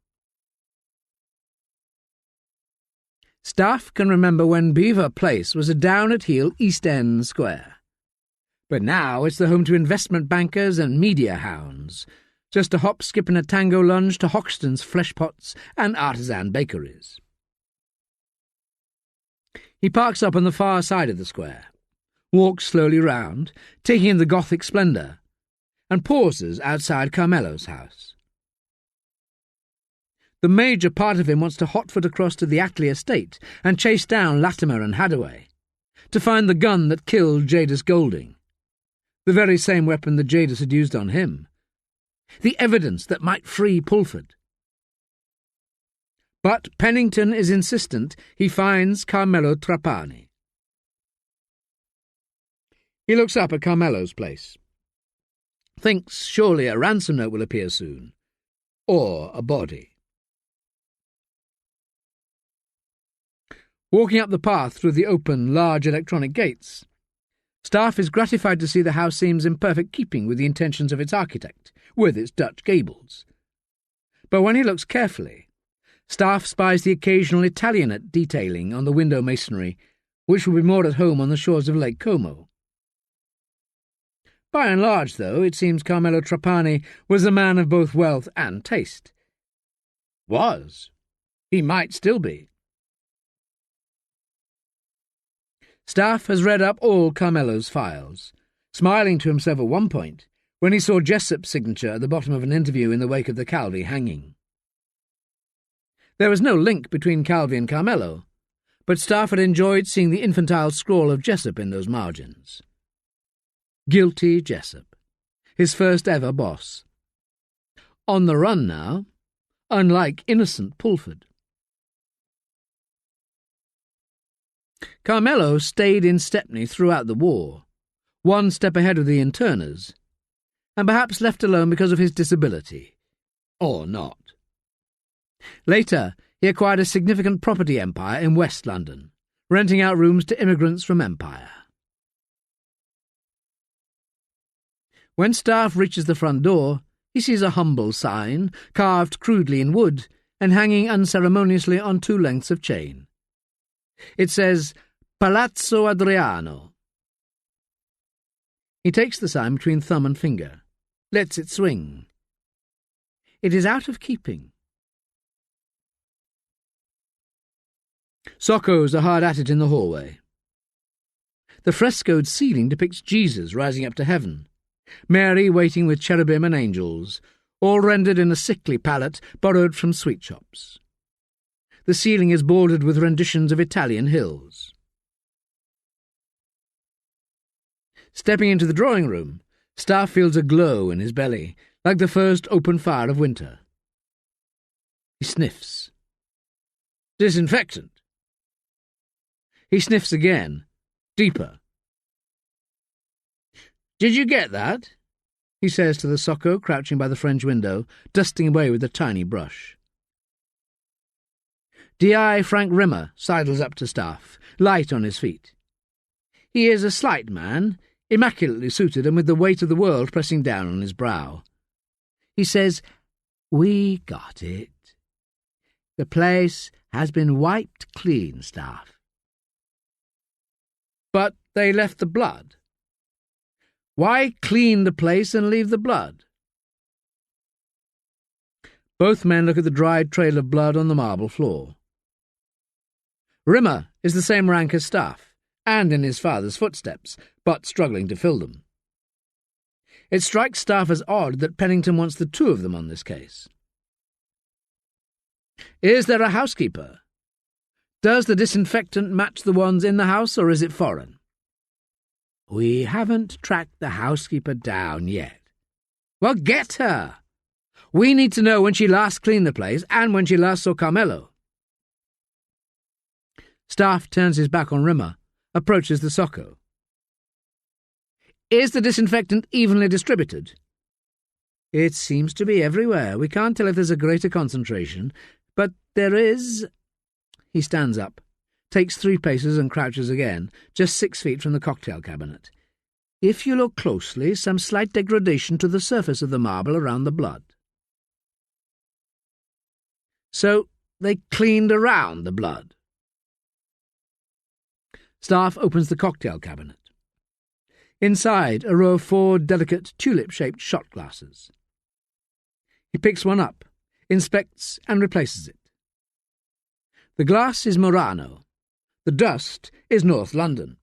Staffe can remember when Belvoir Place was a down-at-heel East End square. But now it's the home to investment bankers and media hounds, just a hop, skip and a tango lunge to Hoxton's flesh pots and artisan bakeries. He parks up on the far side of the square, walks slowly round, taking in the Gothic splendour, and pauses outside Carmelo's house. The major part of him wants to hotfoot across to the Ackley estate and chase down Latimer and Hadaway, to find the gun that killed Jadis Golding, the very same weapon that Jadis had used on him, the evidence that might free Pulford. But Pennington is insistent he finds Carmelo Trapani. He looks up at Carmelo's place, thinks surely a ransom note will appear soon, or a body. Walking up the path through the open, large electronic gates, Staffe is gratified to see the house seems in perfect keeping with the intentions of its architect, with its Dutch gables. But when he looks carefully, Staffe spies the occasional Italianate detailing on the window masonry, which would be more at home on the shores of Lake Como. By and large, though, it seems Carmelo Trapani was a man of both wealth and taste. Was. He might still be. Staffe has read up all Carmelo's files, smiling to himself at one point when he saw Jessop's signature at the bottom of an interview in the wake of the Calvi hanging. There was no link between Calvi and Carmelo, but Staffe had enjoyed seeing the infantile scrawl of Jessop in those margins. Guilty Jessop, his first ever boss. On the run now, unlike innocent Pulford. Carmelo stayed in Stepney throughout the war, one step ahead of the interners, and perhaps left alone because of his disability. Or not. Later, he acquired a significant property empire in West London, renting out rooms to immigrants from Empire. When Staffe reaches the front door, he sees a humble sign, carved crudely in wood and hanging unceremoniously on 2 lengths of chain. It says, Palazzo Adriano. He takes the sign between thumb and finger, lets it swing. It is out of keeping. Soccos are hard at it in the hallway. The frescoed ceiling depicts Jesus rising up to heaven, Mary waiting with cherubim and angels, all rendered in a sickly palette borrowed from sweet shops. The ceiling is bordered with renditions of Italian hills. Stepping into the drawing-room, Staffe feels a glow in his belly, like the first open fire of winter. He sniffs. Disinfectant. He sniffs again, deeper. "Did you get that?" he says to the Socko crouching by the French window, dusting away with a tiny brush. D.I. Frank Rimmer sidles up to Staffe, light on his feet. He is a slight man, immaculately suited and with the weight of the world pressing down on his brow. He says, "We got it. The place has been wiped clean, Staffe." "But they left the blood. Why clean the place and leave the blood?" Both men look at the dried trail of blood on the marble floor. Rimmer is the same rank as Staffe, and in his father's footsteps, but struggling to fill them. It strikes Staffe as odd that Pennington wants the two of them on this case. "Is there a housekeeper? Does the disinfectant match the ones in the house, or is it foreign?" "We haven't tracked the housekeeper down yet." "Well, get her! We need to know when she last cleaned the place and when she last saw Carmelo." Staffe turns his back on Rimmer, approaches the Socko. "Is the disinfectant evenly distributed?" "It seems to be everywhere. We can't tell if there's a greater concentration, but there is." He stands up, takes 3 paces and crouches again, just 6 feet from the cocktail cabinet. "If you look closely, some slight degradation to the surface of the marble around the blood." "So they cleaned around the blood?" Staffe opens the cocktail cabinet. Inside, a row of 4 delicate tulip-shaped shot glasses. He picks one up, inspects and replaces it. The glass is Murano. The dust is North London,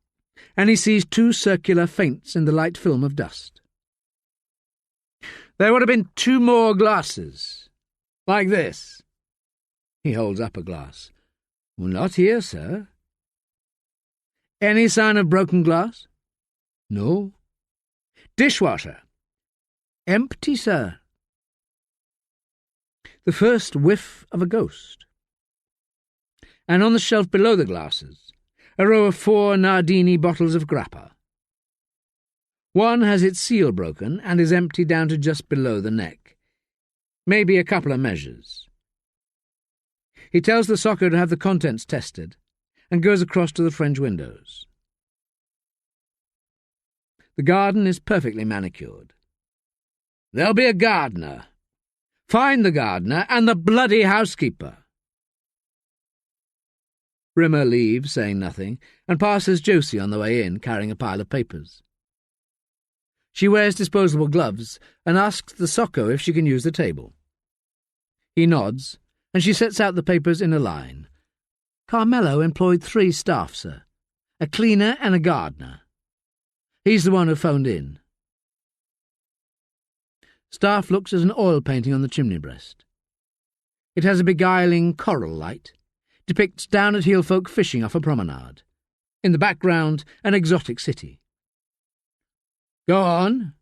and he sees 2 circular faints in the light film of dust. "There would have been 2 more glasses. Like this." He holds up a glass. "Not here, sir." "Any sign of broken glass?" "No." "Dishwasher?" "Empty, sir." The first whiff of a ghost. And on the shelf below the glasses, a row of 4 Nardini bottles of grappa. One has its seal broken and is empty down to just below the neck. Maybe a couple of measures. He tells the Socko to have the contents tested, and goes across to the French windows. The garden is perfectly manicured. "There'll be a gardener. Find the gardener and the bloody housekeeper." Rimmer leaves, saying nothing, and passes Josie on the way in, carrying a pile of papers. She wears disposable gloves and asks the Socko if she can use the table. He nods, and she sets out the papers in a line. "Carmelo employed 3 staff, sir. A cleaner and a gardener. He's the one who phoned in." Staffe looks at an oil painting on the chimney breast. It has a beguiling coral light, depicts down-at-heel folk fishing off a promenade. In the background, an exotic city. "Go on."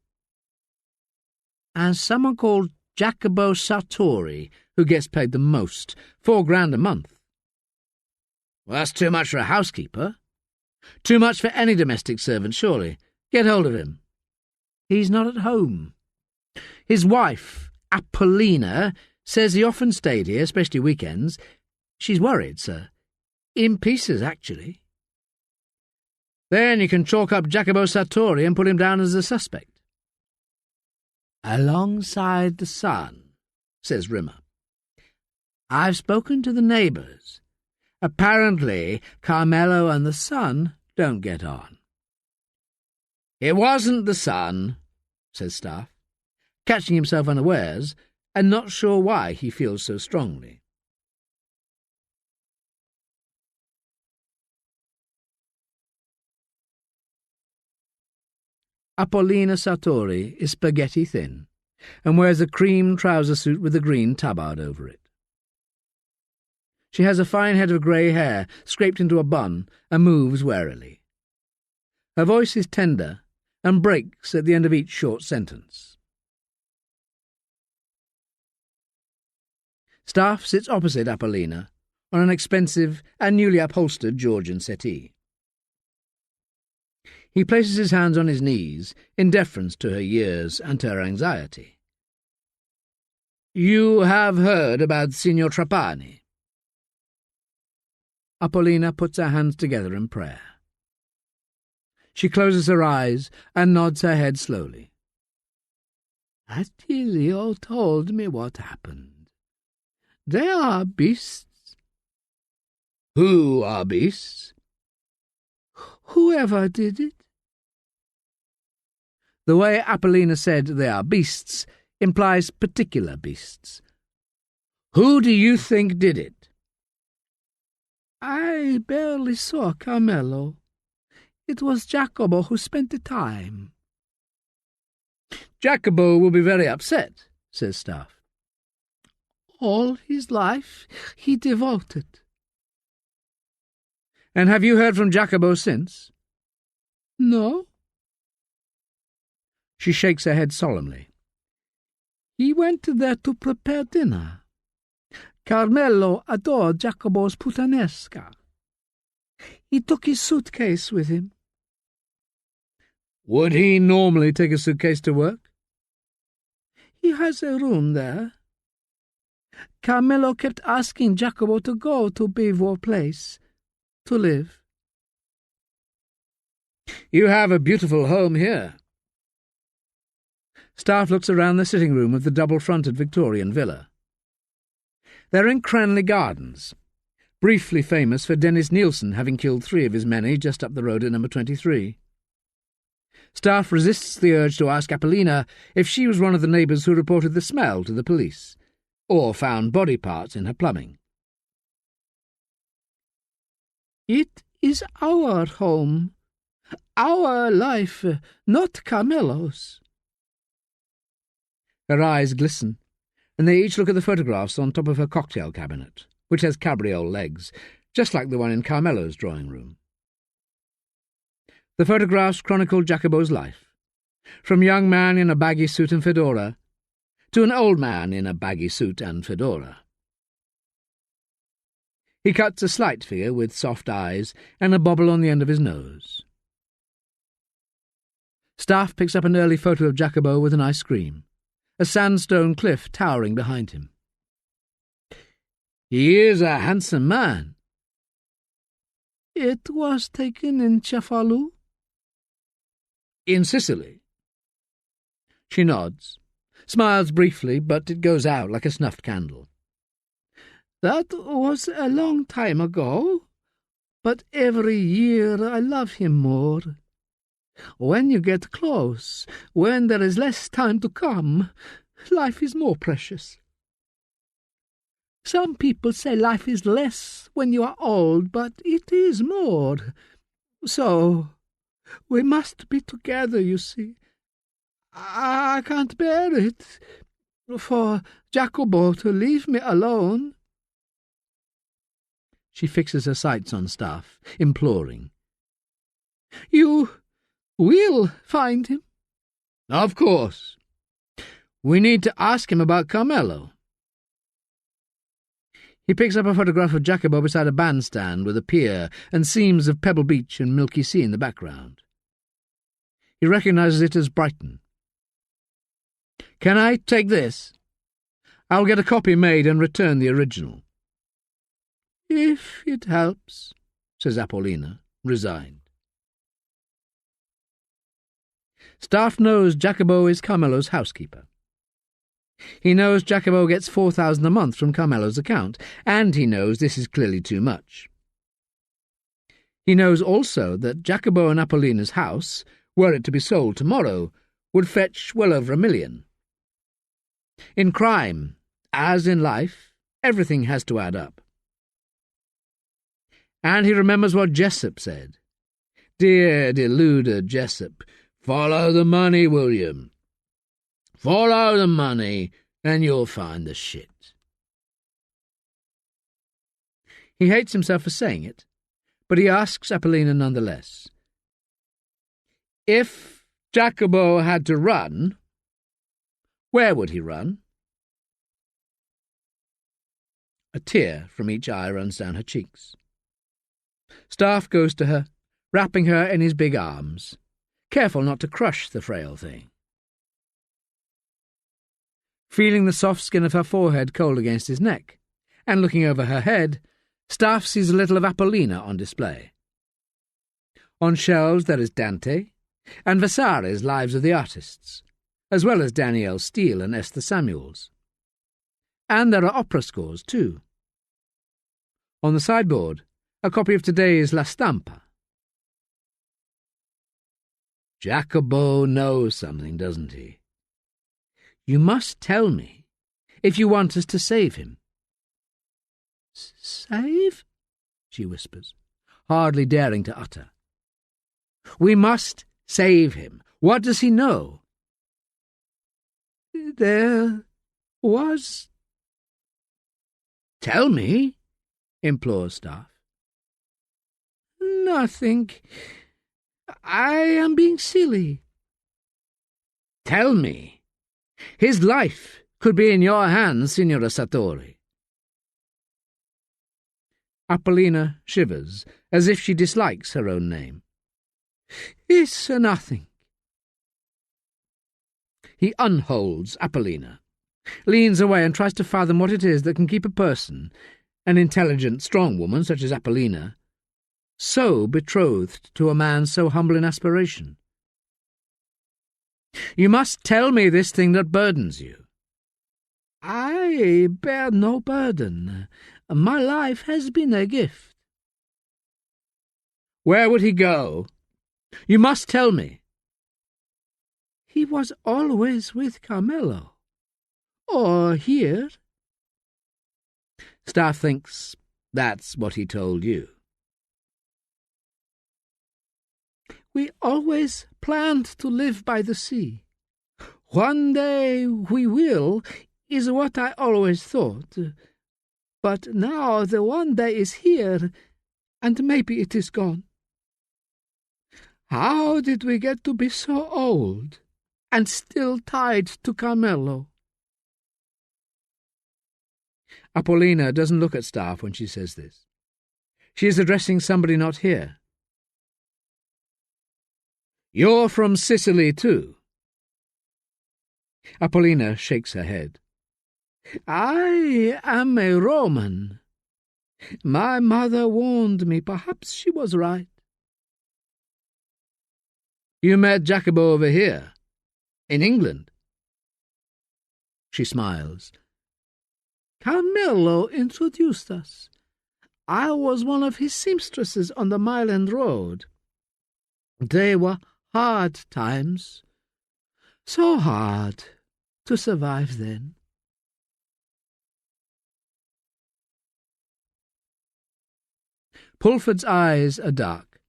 "And someone called Jacopo Sartori, who gets paid the most, $4,000 a month." "Well, that's too much for a housekeeper. Too much for any domestic servant, surely. Get hold of him." "He's not at home. His wife, Apollina, says he often stayed here, especially weekends. She's worried, sir. In pieces, actually." "Then you can chalk up Jacopo Sartori and put him down as a suspect." "Alongside the son," says Rimmer. "I've spoken to the neighbours. Apparently, Carmelo and the son don't get on." "It wasn't the son," says Staffe, catching himself unawares and not sure why he feels so strongly. Apollina Sartori is spaghetti thin and wears a cream trouser suit with a green tabard over it. She has a fine head of grey hair scraped into a bun and moves warily. Her voice is tender and breaks at the end of each short sentence. Staffe sits opposite Apollina on an expensive and newly upholstered Georgian settee. He places his hands on his knees, in deference to her years and her anxiety. "You have heard about Signor Trapani?" Apollina puts her hands together in prayer. She closes her eyes and nods her head slowly. "Attilio told me what happened. They are beasts." "Who are beasts?" "Whoever did it." The way Apollina said they are beasts implies particular beasts. "Who do you think did it?" "I barely saw Carmelo. It was Jacobo who spent the time." "Jacobo will be very upset," says Staffe. "All his life he devoted." "And have you heard from Jacobo since?" "No." She shakes her head solemnly. "He went there to prepare dinner. Carmelo adored Jacobo's puttanesca. He took his suitcase with him." "Would he normally take a suitcase to work?" "He has a room there. Carmelo kept asking Jacobo to go to P.1 Place to live." "You have a beautiful home here." Staffe looks around the sitting room of the double-fronted Victorian villa. They're in Cranley Gardens, briefly famous for Dennis Nielsen having killed 3 of his many just up the road at number 23. Staffe resists the urge to ask Apollina if she was one of the neighbours who reported the smell to the police, or found body parts in her plumbing. "It is our home, our life, not Carmelo's." Her eyes glisten, and they each look at the photographs on top of her cocktail cabinet, which has cabriole legs, just like the one in Carmelo's drawing room. The photographs chronicle Jacobo's life, from young man in a baggy suit and fedora to an old man in a baggy suit and fedora. He cuts a slight figure with soft eyes and a bobble on the end of his nose. Staffe picks up an early photo of Jacobo with an ice cream, a sandstone cliff towering behind him. "He is a handsome man." "It was taken in Cefalù?" "In Sicily." She nods, smiles briefly, but it goes out like a snuffed candle. "That was a long time ago, but every year I love him more. When you get close, when there is less time to come, life is more precious. Some people say life is less when you are old, but it is more. So we must be together, you see. I can't bear it, for Jacobo to leave me alone." She fixes her sights on Staffe, imploring. "You will find him?" "Of course. We need to ask him about Carmelo." He picks up a photograph of Jacobo beside a bandstand with a pier and seams of Pebble Beach and Milky Sea in the background. He recognises it as Brighton. "Can I take this? I'll get a copy made and return the original." "If it helps," says Apollina, resigned. Staffe knows Jacobo is Carmelo's housekeeper. He knows Jacobo gets 4,000 a month from Carmelo's account, and he knows this is clearly too much. He knows also that Jacobo and Apollina's house, were it to be sold tomorrow, would fetch well over $1 million. In crime, as in life, everything has to add up. And he remembers what Jessup said. Dear deluded Jessup, follow the money, William. Follow the money, and you'll find the shit. He hates himself for saying it, but he asks Apollina nonetheless. If Jacobo had to run, where would he run? A tear from each eye runs down her cheeks. Staffe goes to her, wrapping her in his big arms, careful not to crush the frail thing. Feeling the soft skin of her forehead cold against his neck, and looking over her head, Staffe sees a little of Apollina on display. On shelves there is Dante, and Vasari's Lives of the Artists, as well as Danielle Steele and Esther Samuels. And there are opera scores, too. On the sideboard, a copy of today's La Stampa. Jacobo knows something, doesn't he? You must tell me, if you want us to save him. Save? She whispers, hardly daring to utter. We must save him. What does he know? There was... Tell me, implores Staffe. Nothing. I am being silly. Tell me. His life could be in your hands, Signora Sartori. Apollina shivers, as if she dislikes her own name. It's nothing. He unholds Apollina, leans away and tries to fathom what it is that can keep a person, an intelligent, strong woman such as Apollina, so betrothed to a man so humble in aspiration. You must tell me this thing that burdens you. I bear no burden. My life has been a gift. Where would he go? You must tell me. He was always with Carmelo. Or here. Staffe thinks that's what he told you. We always planned to live by the sea. One day we will, is what I always thought. But now the one day is here, and maybe it is gone. How did we get to be so old, and still tied to Carmelo? Apollina doesn't look at Staffe when she says this. She is addressing somebody not here. You're from Sicily, too. Apollina shakes her head. I am a Roman. My mother warned me. Perhaps she was right. You met Jacobo over here, in England? She smiles. Carmelo introduced us. I was one of his seamstresses on the Mile End Road. They were hard times. So hard to survive then. Pulford's eyes are dark,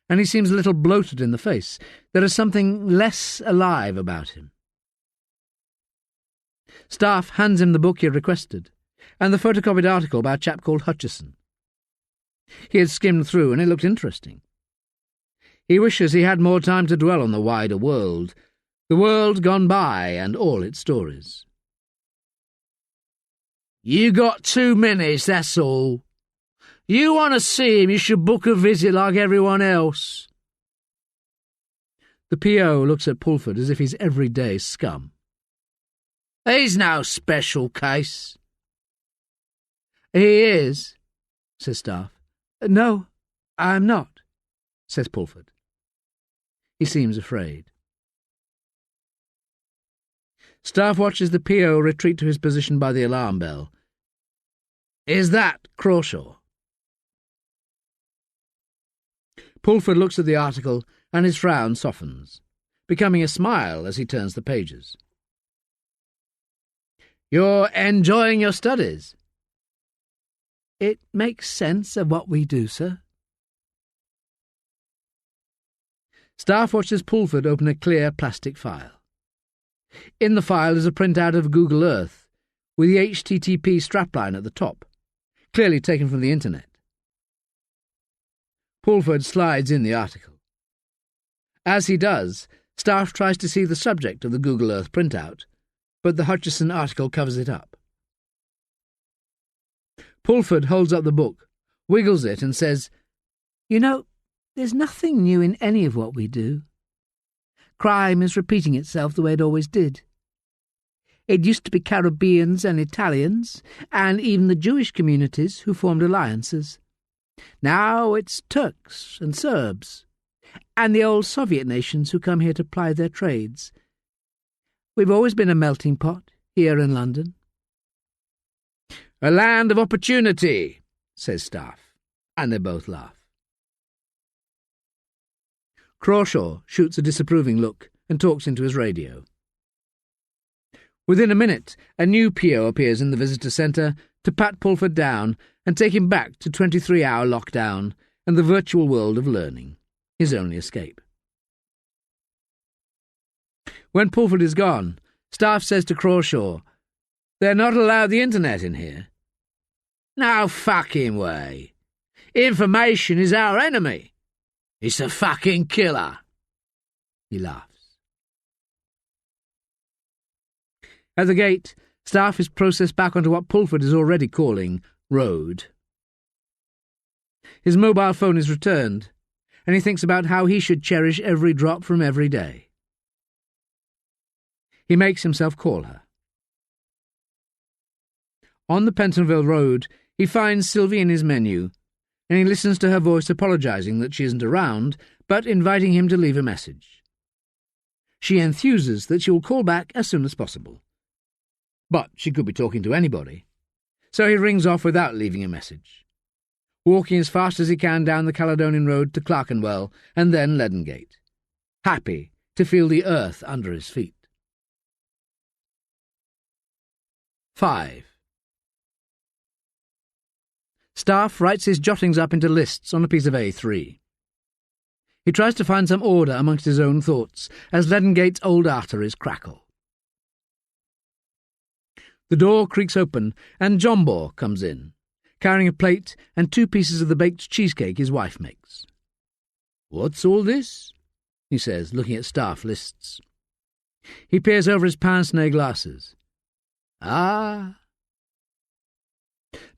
and he seems a little bloated in the face. There is something less alive about him. Staffe hands him the book he had requested, and the photocopied article by a chap called Hutchison. He had skimmed through, and it looked interesting. He wishes he had more time to dwell on the wider world, the world gone by and all its stories. You got 2 minutes, that's all. You want to see him, you should book a visit like everyone else. The P.O. looks at Pulford as if he's everyday scum. He's no special case. He is, says Staffe. No, I'm not, says Pulford. He seems afraid. Staffe watches the P.O. retreat to his position by the alarm bell. Is that Crawshaw? Pulford looks at the article, and his frown softens, becoming a smile as he turns the pages. You're enjoying your studies? It makes sense of what we do, sir. Staffe watches Pulford open a clear plastic file. In the file is a printout of Google Earth, with the HTTP strapline at the top, clearly taken from the internet. Pulford slides in the article. As he does, Staffe tries to see the subject of the Google Earth printout, but the Hutchison article covers it up. Pulford holds up the book, wiggles it and says, You know, there's nothing new in any of what we do. crime is repeating itself the way it always did. It used to be Caribbeans and Italians, and even the Jewish communities who formed alliances. Now it's Turks and Serbs, and the old Soviet nations who come here to ply their trades. We've always been a melting pot, here in London. "A land of opportunity," says Staffe, and they both laugh. Crawshaw shoots a disapproving look and talks into his radio. Within a minute, a new PO appears in the visitor centre to pat Pulford down and take him back to 23-hour lockdown and the virtual world of learning, his only escape. When Pulford is gone, Staffe says to Crawshaw, "They're not allowed the internet in here." "No fucking way. Information is our enemy. It's a fucking killer." He laughs. At the gate, Staffe is processed back onto what Pulford is already calling road. His mobile phone is returned, and he thinks about how he should cherish every drop from every day. He makes himself call her. On the Pentonville Road, he finds Sylvie in his menu, and he listens to her voice apologising that she isn't around, but inviting him to leave a message. She enthuses that she will call back as soon as possible. But she could be talking to anybody, so he rings off without leaving a message, walking as fast as he can down the Caledonian Road to Clerkenwell and then Ledengate, happy to feel the earth under his feet. 5. Staffe writes his jottings up into lists on a piece of A3. He tries to find some order amongst his own thoughts as Ledengate's old arteries crackle. The door creaks open, and Johnbore comes in, carrying a plate and 2 pieces of the baked cheesecake his wife makes. "What's all this?" he says, looking at staff lists. He peers over his pince-nez glasses. "Ah."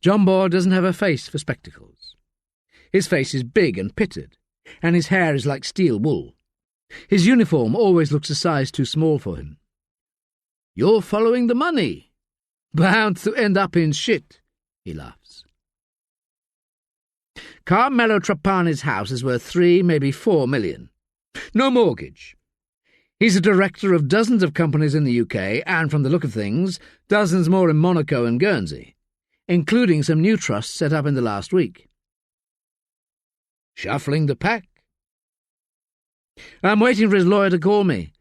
Johnbore doesn't have a face for spectacles. His face is big and pitted, and his hair is like steel wool. His uniform always looks a size too small for him. "You're following the money. Bound to end up in shit," he laughs. "Carmelo Trapani's house is worth 3, maybe 4 million. No mortgage. He's a director of dozens of companies in the UK, and from the look of things, dozens more in Monaco and Guernsey, including some new trusts set up in the last week." "Shuffling the pack?" "I'm waiting for his lawyer to call me,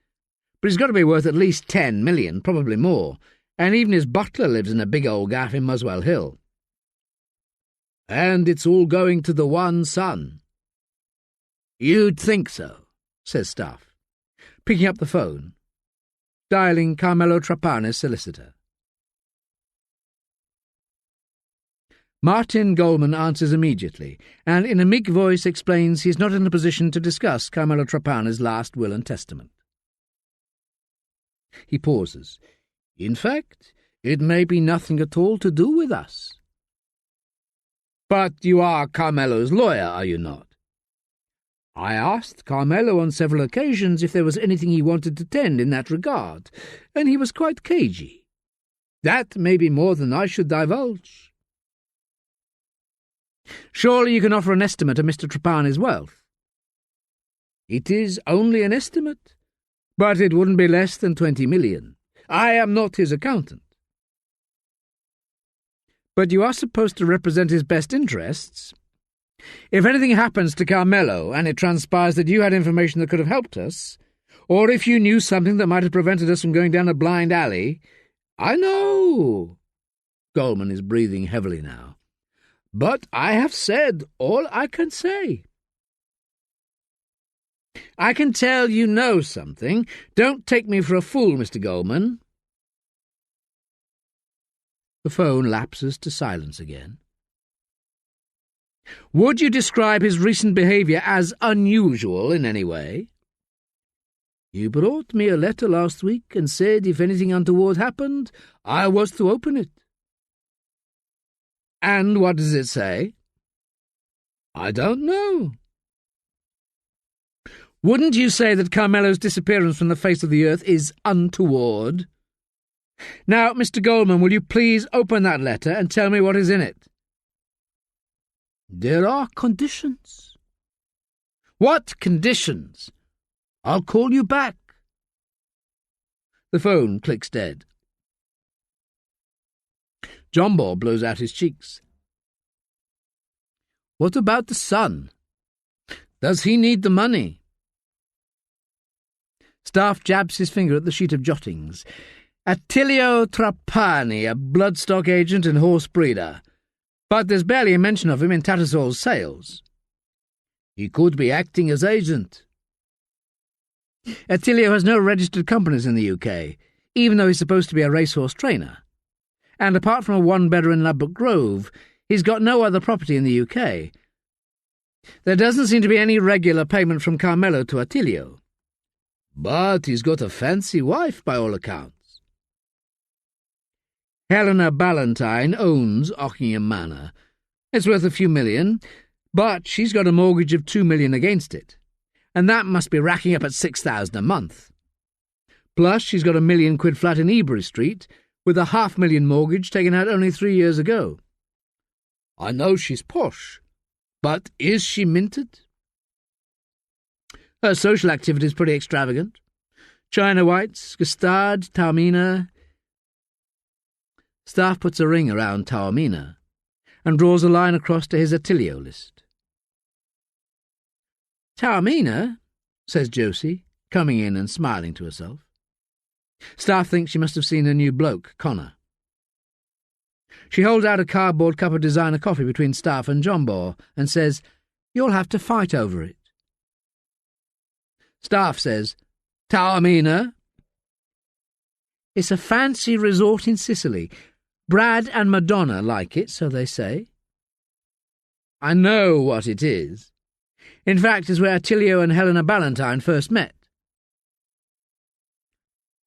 but he's got to be worth at least 10 million, probably more, and even his butler lives in a big old gaff in Muswell Hill." "And it's all going to the one son?" "You'd think so," says Staffe, picking up the phone, dialing Carmelo Trapani's solicitor. Martin Goldman answers immediately, and in a meek voice explains he is not in a position to discuss Carmelo Trapani's last will and testament. He pauses. "In fact, it may be nothing at all to do with us." "But you are Carmelo's lawyer, are you not?" "I asked Carmelo on several occasions if there was anything he wanted to tend in that regard, and he was quite cagey. That may be more than I should divulge." "Surely you can offer an estimate of Mr. Trapani's wealth?" "It is only an estimate, but it wouldn't be less than 20 million. I am not his accountant." "But you are supposed to represent his best interests. If anything happens to Carmelo and it transpires that you had information that could have helped us, or if you knew something that might have prevented us from going down a blind alley—" "I know." Goldman is breathing heavily now. "But I have said all I can say." "I can tell you know something. Don't take me for a fool, Mr. Goldman." The phone lapses to silence again. "Would you describe his recent behaviour as unusual in any way?" "He brought me a letter last week and said if anything untoward happened, I was to open it." "And what does it say?" "I don't know." Wouldn't you say that Carmelo's disappearance from the face of the earth is untoward? Now, Mr. Goldman, will you please open that letter and tell me what is in it? There are conditions. What conditions? I'll call you back. The phone clicks dead. John Ball blows out his cheeks. What about the son? Does he need the money? Staffe jabs his finger at the sheet of jottings. Attilio Trapani, a bloodstock agent and horse breeder. But there's barely a mention of him in Tattersall's sales. He could be acting as agent. Attilio has no registered companies in the UK, even though he's supposed to be a racehorse trainer. And apart from a one-bedder in Ladbroke Grove, he's got no other property in the UK. There doesn't seem to be any regular payment from Carmelo to Attilio. But he's got a fancy wife, by all accounts. Helena Ballantyne owns Ockingham Manor. It's worth a few million, but she's got a mortgage of £2 million against it, and that must be racking up at £6,000 a month. Plus, she's got a £1 million flat in Ebury Street, with a £500,000 mortgage taken out only 3 years ago. I know she's posh, but is she minted? Her social activity is pretty extravagant. China Whites, Gustard, Taormina. Staffe puts a ring around Taormina and draws a line across to his Attilio list. Taormina, says Josie, coming in and smiling to herself. Staffe thinks she must have seen a new bloke, Connor. She holds out a cardboard cup of designer coffee between Staffe and John Ball and says, "You'll have to fight over it." Staffe says, "Taormina? It's a fancy resort in Sicily. Brad and Madonna like it, so they say." "I know what it is. In fact, it's where Attilio and Helena Ballantyne first met."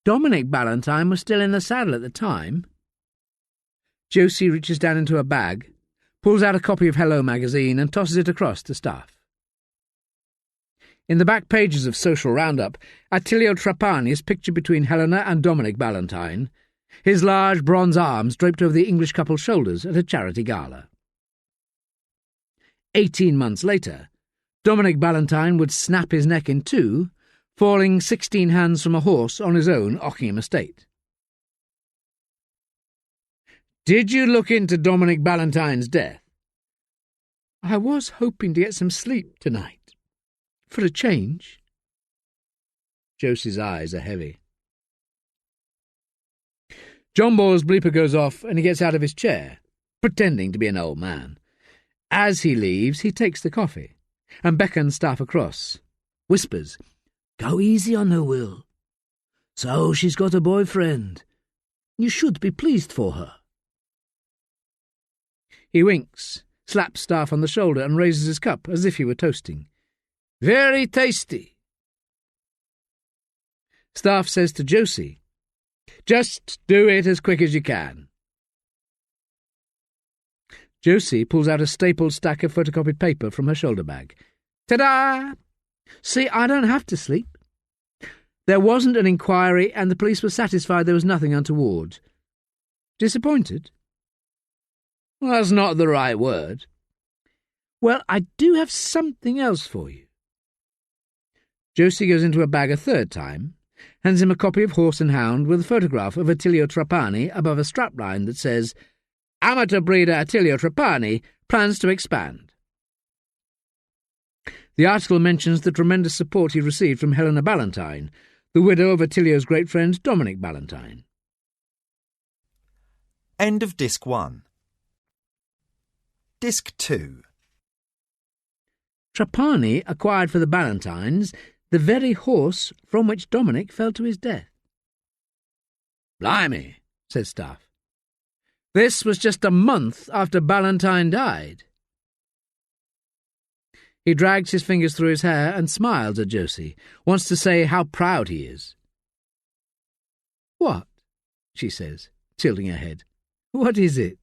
Dominic Ballantyne was still in the saddle at the time. Josie reaches down into her bag, pulls out a copy of Hello magazine and tosses it across to Staffe. In the back pages of Social Roundup, Attilio Trapani is pictured between Helena and Dominic Ballantyne, his large bronze arms draped over the English couple's shoulders at a charity gala. 18 months later, Dominic Ballantyne would snap his neck in two, falling 16 hands from a horse on his own Ockingham estate. Did you look into Dominic Ballantyne's death? I was hoping to get some sleep tonight. For a change. Josie's eyes are heavy. John Ball's bleeper goes off and he gets out of his chair, pretending to be an old man. As he leaves, he takes the coffee and beckons Staffe across. Whispers, "Go easy on her, Will. So she's got a boyfriend. You should be pleased for her." He winks, slaps Staffe on the shoulder and raises his cup as if he were toasting. "Very tasty." Staffe says to Josie, "Just do it as quick as you can." Josie pulls out a stapled stack of photocopied paper from her shoulder bag. "Ta-da! See, I don't have to sleep. There wasn't an inquiry, and the police were satisfied there was nothing untoward. Disappointed?" "Well, that's not the right word." "Well, I do have something else for you." Josie goes into her bag a third time, hands him a copy of Horse and Hound with a photograph of Attilio Trapani above a strapline that says, "Amateur breeder Attilio Trapani plans to expand." The article mentions the tremendous support he received from Helena Ballantyne, the widow of Attilio's great friend Dominic Ballantyne. End of Disc 1. Disc 2. Trapani acquired for the Ballantynes the very horse from which Dominic fell to his death. "Blimey," said Staffe. "This was just a month after Ballantyne died." He drags his fingers through his hair and smiles at Josie, wants to say how proud he is. "What?" she says, tilting her head. "What is it?"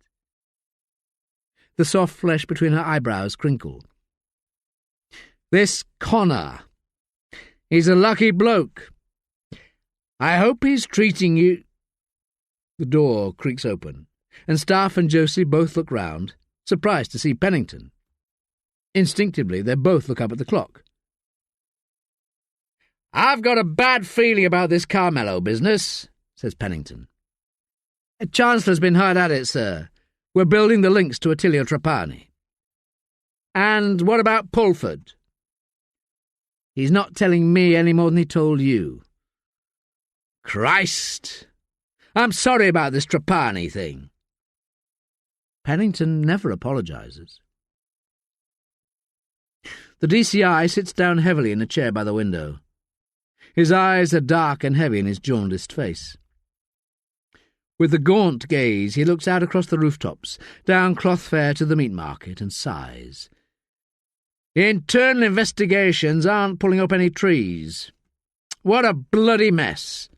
The soft flesh between her eyebrows crinkled. "This Connor. He's a lucky bloke. I hope he's treating you—" The door creaks open, and Staffe and Josie both look round, surprised to see Pennington. Instinctively, they both look up at the clock. "I've got a bad feeling about this Carmelo business," says Pennington. "A Chancellor's been hard at it, sir. We're building the links to Attilio Trapani." "And what about Pulford?" "He's not telling me any more than he told you." "Christ! I'm sorry about this Trapani thing." Pennington never apologises. The DCI sits down heavily in a chair by the window. His eyes are dark and heavy in his jaundiced face. With a gaunt gaze, he looks out across the rooftops, down Cloth Fair to the meat market, and sighs. "Internal investigations aren't pulling up any trees. What a bloody mess.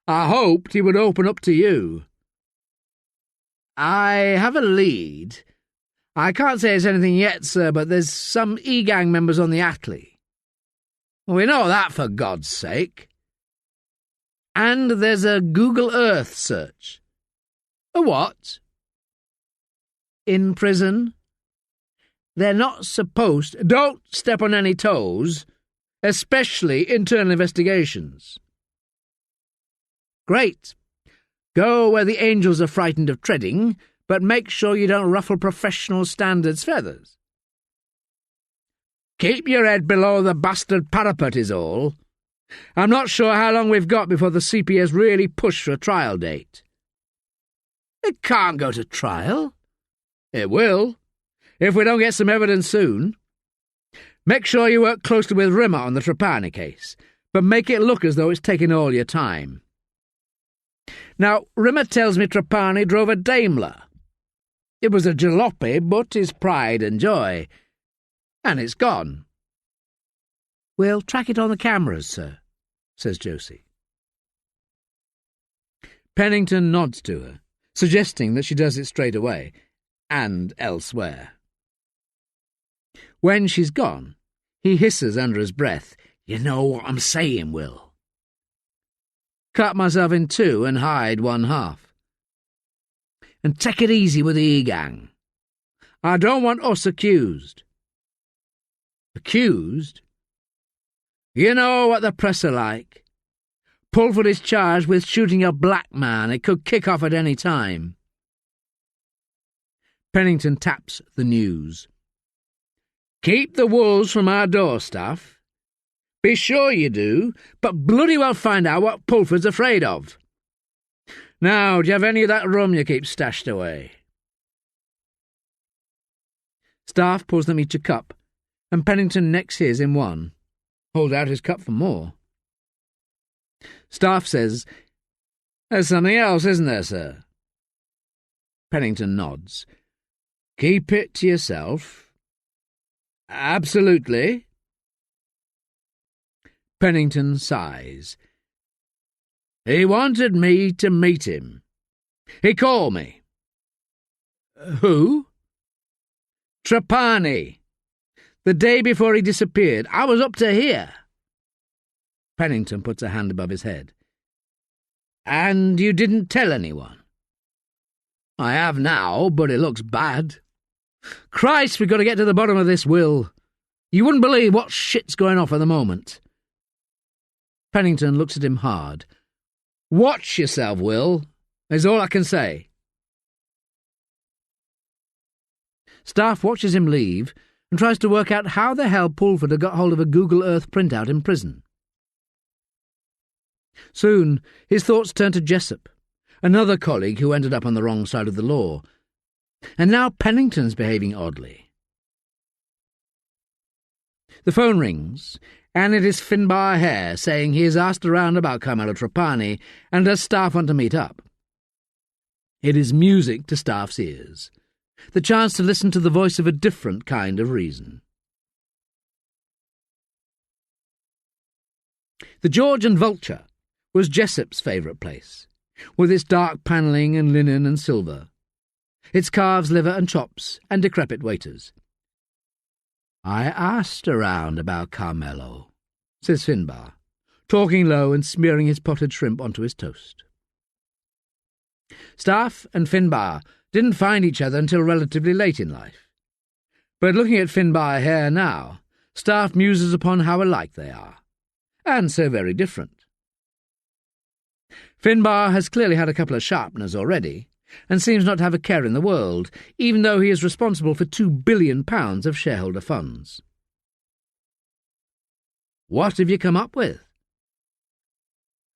I hoped he would open up to you." "I have a lead. I can't say it's anything yet, sir, but there's some E-gang members on the Attley." "We know that, for God's sake." "And there's a Google Earth search." "A what?" "In prison. They're not supposed—" "Don't step on any toes, especially internal investigations." "Great. Go where the angels are frightened of treading, but make sure you don't ruffle professional standards' feathers." "Keep your head below the bastard parapet is all. I'm not sure how long we've got before the CPS really push for a trial date." "It can't go to trial." "It will, if we don't get some evidence soon. Make sure you work closely with Rimmer on the Trapani case, but make it look as though it's taking all your time. Now, Rimmer tells me Trapani drove a Daimler. It was a jalopy, but his pride and joy. And it's gone." "We'll track it on the cameras, sir," says Josie. Pennington nods to her, suggesting that she does it straight away, and elsewhere. When she's gone, he hisses under his breath, "You know what I'm saying, Will." "Cut myself in two and hide one half." "And take it easy with the E-gang. I don't want us accused." "Accused?" "You know what the press are like. Pulford is charged with shooting a black man. It could kick off at any time." Pennington taps the news. "Keep the wolves from our door, Staffe. Be sure you do, but bloody well find out what Pulford's afraid of. Now, do you have any of that rum you keep stashed away?" Staffe pours them each a cup, and Pennington necks his in one. Hold out his cup for more. Staffe says, "There's something else, isn't there, sir?" Pennington nods. "Keep it to yourself." "Absolutely." Pennington sighs. "He wanted me to meet him. He called me." "Who?" "Trapani. The day before he disappeared. I was up to here." Pennington puts a hand above his head. "And you didn't tell anyone?" "I have now, but it looks bad. Christ, we've got to get to the bottom of this, Will. You wouldn't believe what shit's going off at the moment." Pennington looks at him hard. "Watch yourself, Will, is all I can say." Staffe watches him leave and tries to work out how the hell Pulford had got hold of a Google Earth printout in prison. Soon his thoughts turn to Jessup, another colleague who ended up on the wrong side of the law. And now Pennington's behaving oddly. The phone rings, and it is Finbar Hare saying he has asked around about Carmelo Trapani and does Staffe want to meet up. It is music to Staffe's ears, the chance to listen to the voice of a different kind of reason. The George and Vulture was Jessup's favourite place, with its dark panelling and linen and silver, its calves' liver and chops and decrepit waiters. "I asked around about Carmelo," says Finbar, talking low and smearing his potted shrimp onto his toast. Staffe and Finbar didn't find each other until relatively late in life. But looking at Finbar here now, Staffe muses upon how alike they are, and so very different. Finbar has clearly had a couple of sharpeners already, and seems not to have a care in the world, even though he is responsible for £2 billion of shareholder funds. What have you come up with?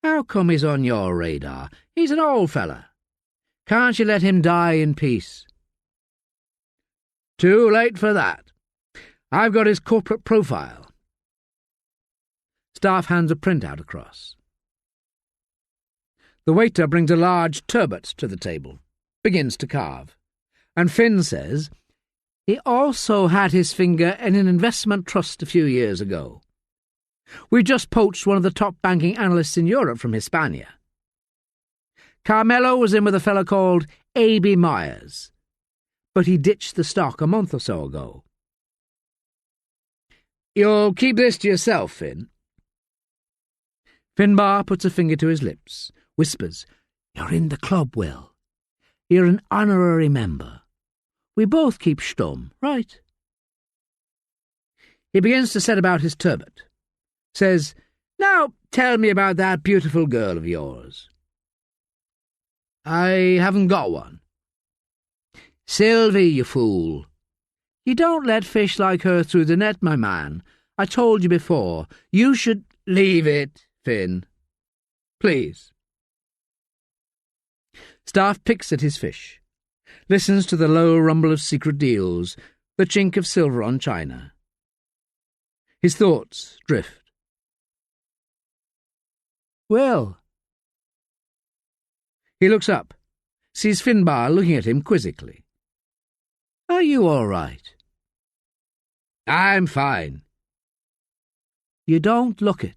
How come he's on your radar? He's an old fella. Can't you let him die in peace? Too late for that. I've got his corporate profile. Staffe hands a printout across. The waiter brings a large turbot to the table, begins to carve, and Finn says, he also had his finger in an investment trust a few years ago. We just poached one of the top banking analysts in Europe from Hispania. Carmelo was in with a fellow called A.B. Myers, but he ditched the stock a month or so ago. You'll keep this to yourself, Finn. Finbar puts a finger to his lips, whispers, You're in the club, Will. You're an honorary member. We both keep stum, right? He begins to set about his turbot. Says, Now tell me about that beautiful girl of yours. I haven't got one. Sylvie, you fool. You don't let fish like her through the net, my man. I told you before. You should... Leave it, Finn. Please. Staffe picks at his fish, listens to the low rumble of secret deals, the chink of silver on china. His thoughts drift. Well. He looks up, sees Finbar looking at him quizzically. Are you all right? I'm fine. You don't look it.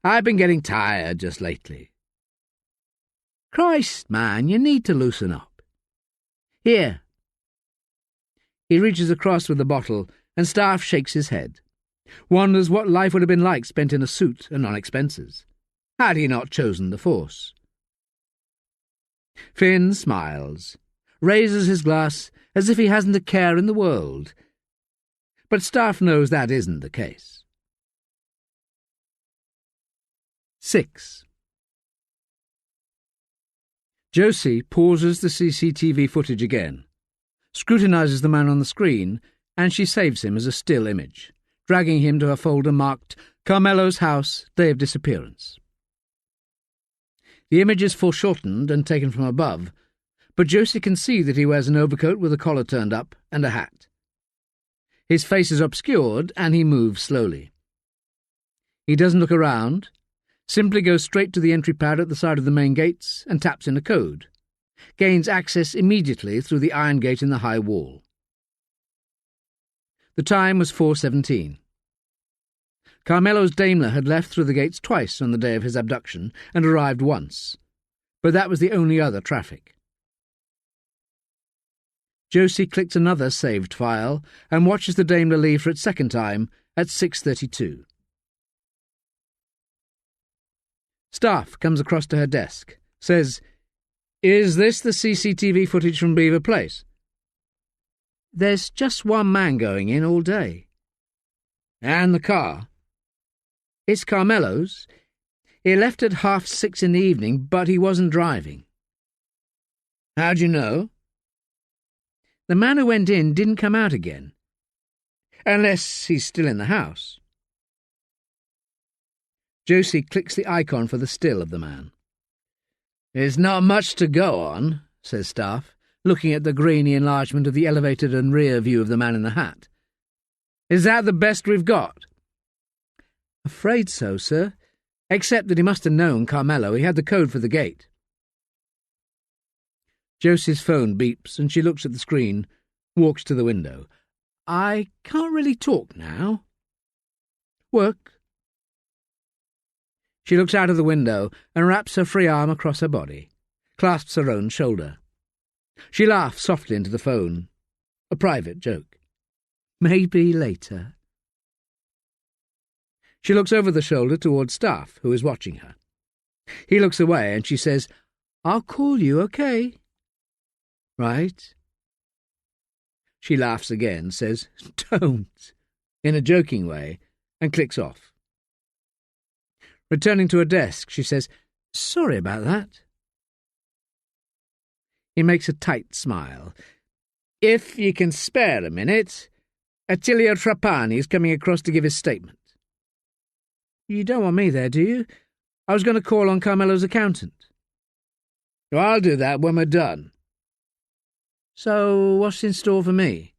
I've been getting tired just lately. Christ, man, you need to loosen up. Here. He reaches across with the bottle, and Staffe shakes his head. Wonders what life would have been like spent in a suit and on expenses, had he not chosen the force. Finn smiles, raises his glass as if he hasn't a care in the world. But Staffe knows that isn't the case. 6. Josie pauses the CCTV footage again, scrutinises the man on the screen, and she saves him as a still image, dragging him to a folder marked Carmelo's House, Day of Disappearance. The image is foreshortened and taken from above, but Josie can see that he wears an overcoat with a collar turned up and a hat. His face is obscured, and he moves slowly. He doesn't look around, simply goes straight to the entry pad at the side of the main gates and taps in a code, gains access immediately through the iron gate in the high wall. The time was 4:17. Carmelo's Daimler had left through the gates twice on the day of his abduction and arrived once, but that was the only other traffic. Josie clicks another saved file and watches the Daimler leave for its second time at 6:32. Staffe comes across to her desk, says, Is this the CCTV footage from Beaver Place? There's just one man going in all day. And the car? It's Carmelo's. He left at 6:30 in the evening, but he wasn't driving. How'd you know? The man who went in didn't come out again. Unless he's still in the house. Josie clicks the icon for the still of the man. There's not much to go on, says Staffe, looking at the grainy enlargement of the elevated and rear view of the man in the hat. Is that the best we've got? Afraid so, sir. Except that he must have known Carmelo. He had the code for the gate. Josie's phone beeps, and she looks at the screen, walks to the window. I can't really talk now. Work. She looks out of the window and wraps her free arm across her body, clasps her own shoulder. She laughs softly into the phone. A private joke. Maybe later. She looks over the shoulder towards Staffe, who is watching her. He looks away, and she says, "I'll call you, okay?" "Right." She laughs again, says, "Don't," in a joking way, and clicks off. Returning to her desk, she says, "Sorry about that." He makes a tight smile. "If you can spare a minute, Attilio Trapani's coming across to give his statement." "You don't want me there, do you? I was going to call on Carmelo's accountant." "Well, I'll do that when we're done." "So what's in store for me?"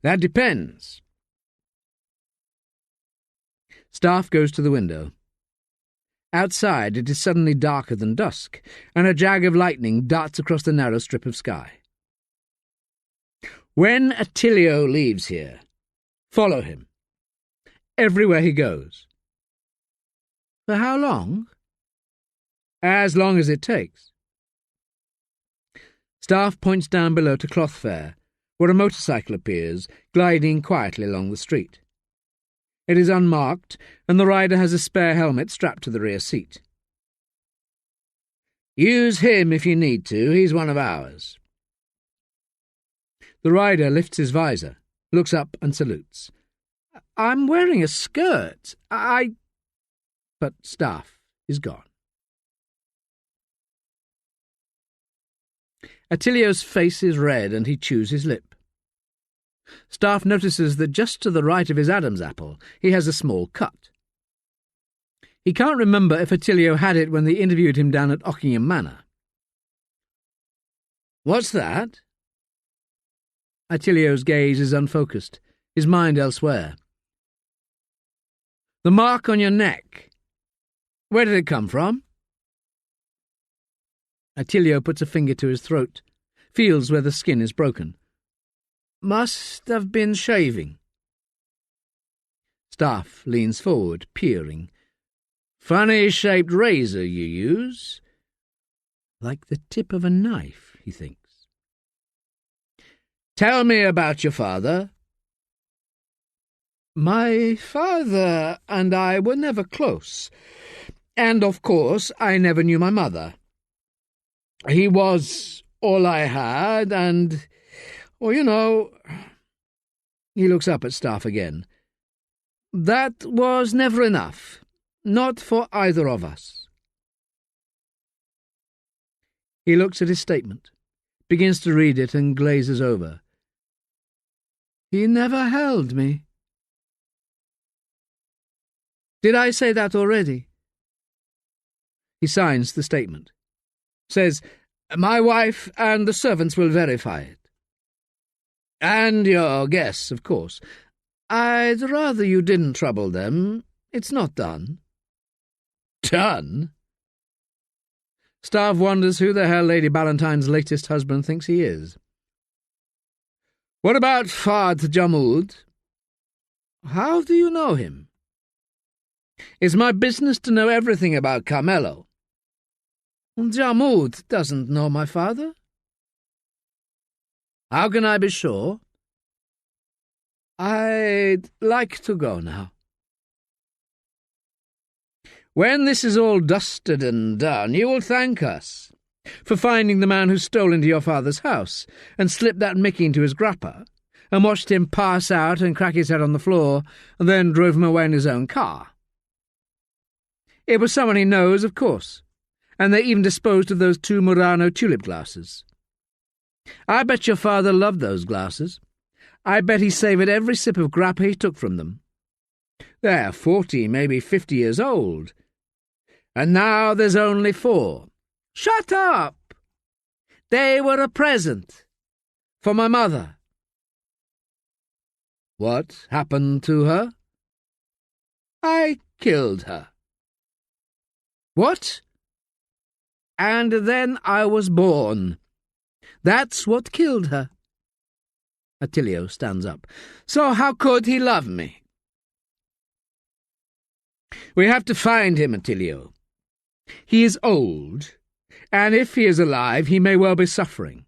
"That depends." Staffe goes to the window. Outside it is suddenly darker than dusk, and a jag of lightning darts across the narrow strip of sky. "When Attilio leaves here, follow him. Everywhere he goes." "For how long?" "As long as it takes." Staffe points down below to Clothfair, where a motorcycle appears, gliding quietly along the street. It is unmarked, and the rider has a spare helmet strapped to the rear seat. "Use him if you need to. He's one of ours." The rider lifts his visor, looks up and salutes. "I'm wearing a skirt. But Staffe is gone. Attilio's face is red, and he chews his lip. Staffe notices that just to the right of his Adam's apple he has a small cut. He can't remember if Attilio had it when they interviewed him down at Ockingham Manor. "What's that?" Attilio's gaze is unfocused, his mind elsewhere. "The mark on your neck. Where did it come from?" Attilio puts a finger to his throat, feels where the skin is broken. "Must have been shaving." Staffe leans forward, peering. "Funny-shaped razor you use." "Like the tip of a knife," he thinks. "Tell me about your father." "My father and I were never close, and, of course, I never knew my mother. He was all I had, and, you know—" He looks up at Staffe again. "That was never enough, not for either of us." He looks at his statement, begins to read it, and glazes over. "He never held me." "Did I say that already?" He signs the statement. Says, "My wife and the servants will verify it." "And your guests, of course." "I'd rather you didn't trouble them. It's not done." "Done?" Staffe wonders who the hell Lady Ballantyne's latest husband thinks he is. "What about Fard Jamud?" "How do you know him?" "It's my business to know everything about Carmelo." "Jamud doesn't know my father." "How can I be sure?" "I'd like to go now." "When this is all dusted and done, you will thank us for finding the man who stole into your father's house and slipped that Mickey into his grappa and watched him pass out and crack his head on the floor and then drove him away in his own car. It was someone he knows, of course, and they even disposed of those 2 Murano tulip glasses. I bet your father loved those glasses. I bet he savoured every sip of grappa he took from them. They're 40, maybe 50 years old. And now there's only 4. Shut up! They were a present. For my mother." "What happened to her?" "I killed her." "What?" "And then I was born. That's what killed her." Attilio stands up. "So how could he love me?" "We have to find him, Attilio. He is old, and if he is alive, he may well be suffering."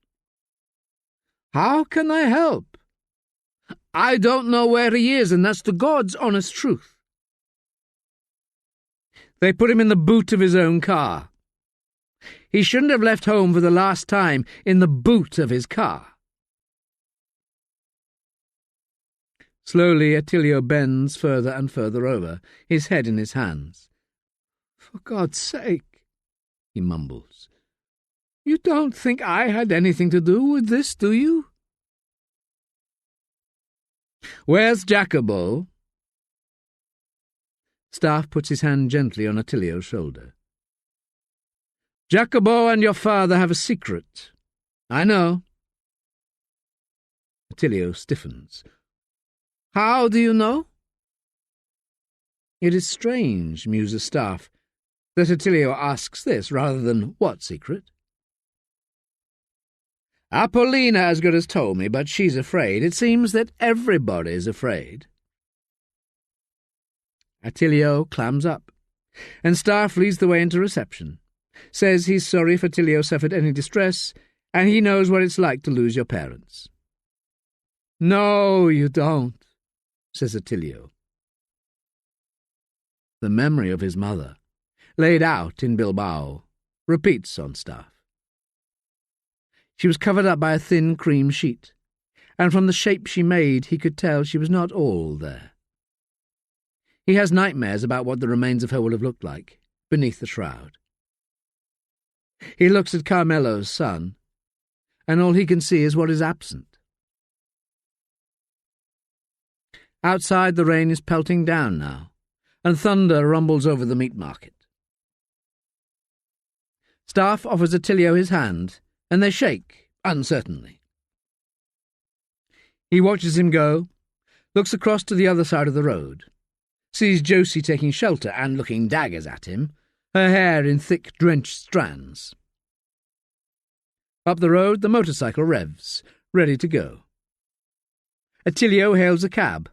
"How can I help?" "I don't know where he is, and that's the God's honest truth. They put him in the boot of his own car. He shouldn't have left home for the last time in the boot of his car. Slowly Attilio bends further and further over, his head in his hands. "For God's sake," he mumbles. "You don't think I had anything to do with this, do you?" "Where's Jacobo?" Staffe puts his hand gently on Attilio's shoulder. "Jacobo and your father have a secret. I know." Attilio stiffens. "How do you know?" It is strange, muses Staffe, that Attilio asks this rather than what secret. "Apollina as good as told me, but she's afraid. It seems that everybody's afraid." Attilio clams up, and Staffe leads the way into reception, says he's sorry if Attilio suffered any distress, and he knows what it's like to lose your parents. "No, you don't," says Attilio. The memory of his mother, laid out in Bilbao, repeats on Staffe. She was covered up by a thin cream sheet, and from the shape she made he could tell she was not all there. He has nightmares about what the remains of her will have looked like, beneath the shroud. He looks at Carmelo's son, and all he can see is what is absent. Outside the rain is pelting down now, and thunder rumbles over the meat market. Staffe offers Attilio his hand, and they shake, uncertainly. He watches him go, looks across to the other side of the road, sees Josie taking shelter and looking daggers at him, her hair in thick, drenched strands. Up the road the motorcycle revs, ready to go. Attilio hails a cab.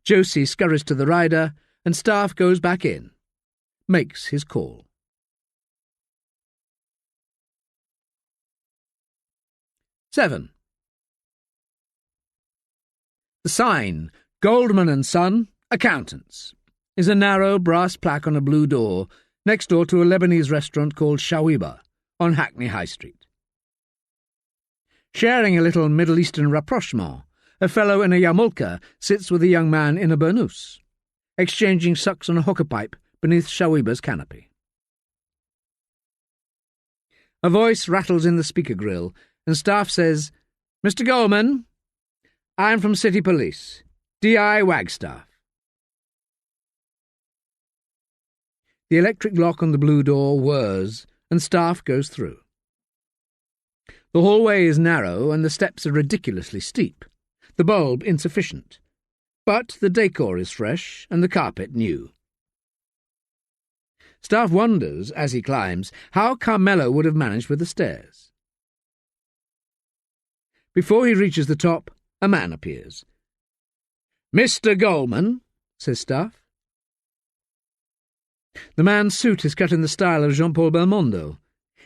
Josie scurries to the rider, and Staffe goes back in, makes his call. "7. The sign, Goldman and Son, Accountants, is a narrow brass plaque on a blue door next door to a Lebanese restaurant called Shawiba on Hackney High Street. Sharing a little Middle Eastern rapprochement, a fellow in a yarmulke sits with a young man in a burnous, exchanging sucks on a hookah pipe beneath Shawiba's canopy. A voice rattles in the speaker grill, and Staffe says, "Mr. Goldman, I'm from City Police, D.I. Wagstaff." The electric lock on the blue door whirs, and Staffe goes through. The hallway is narrow, and the steps are ridiculously steep, the bulb insufficient, but the decor is fresh and the carpet new. Staffe wonders, as he climbs, how Carmelo would have managed with the stairs. Before he reaches the top, a man appears. "Mr. Goldman," says Staffe. The man's suit is cut in the style of Jean-Paul Belmondo,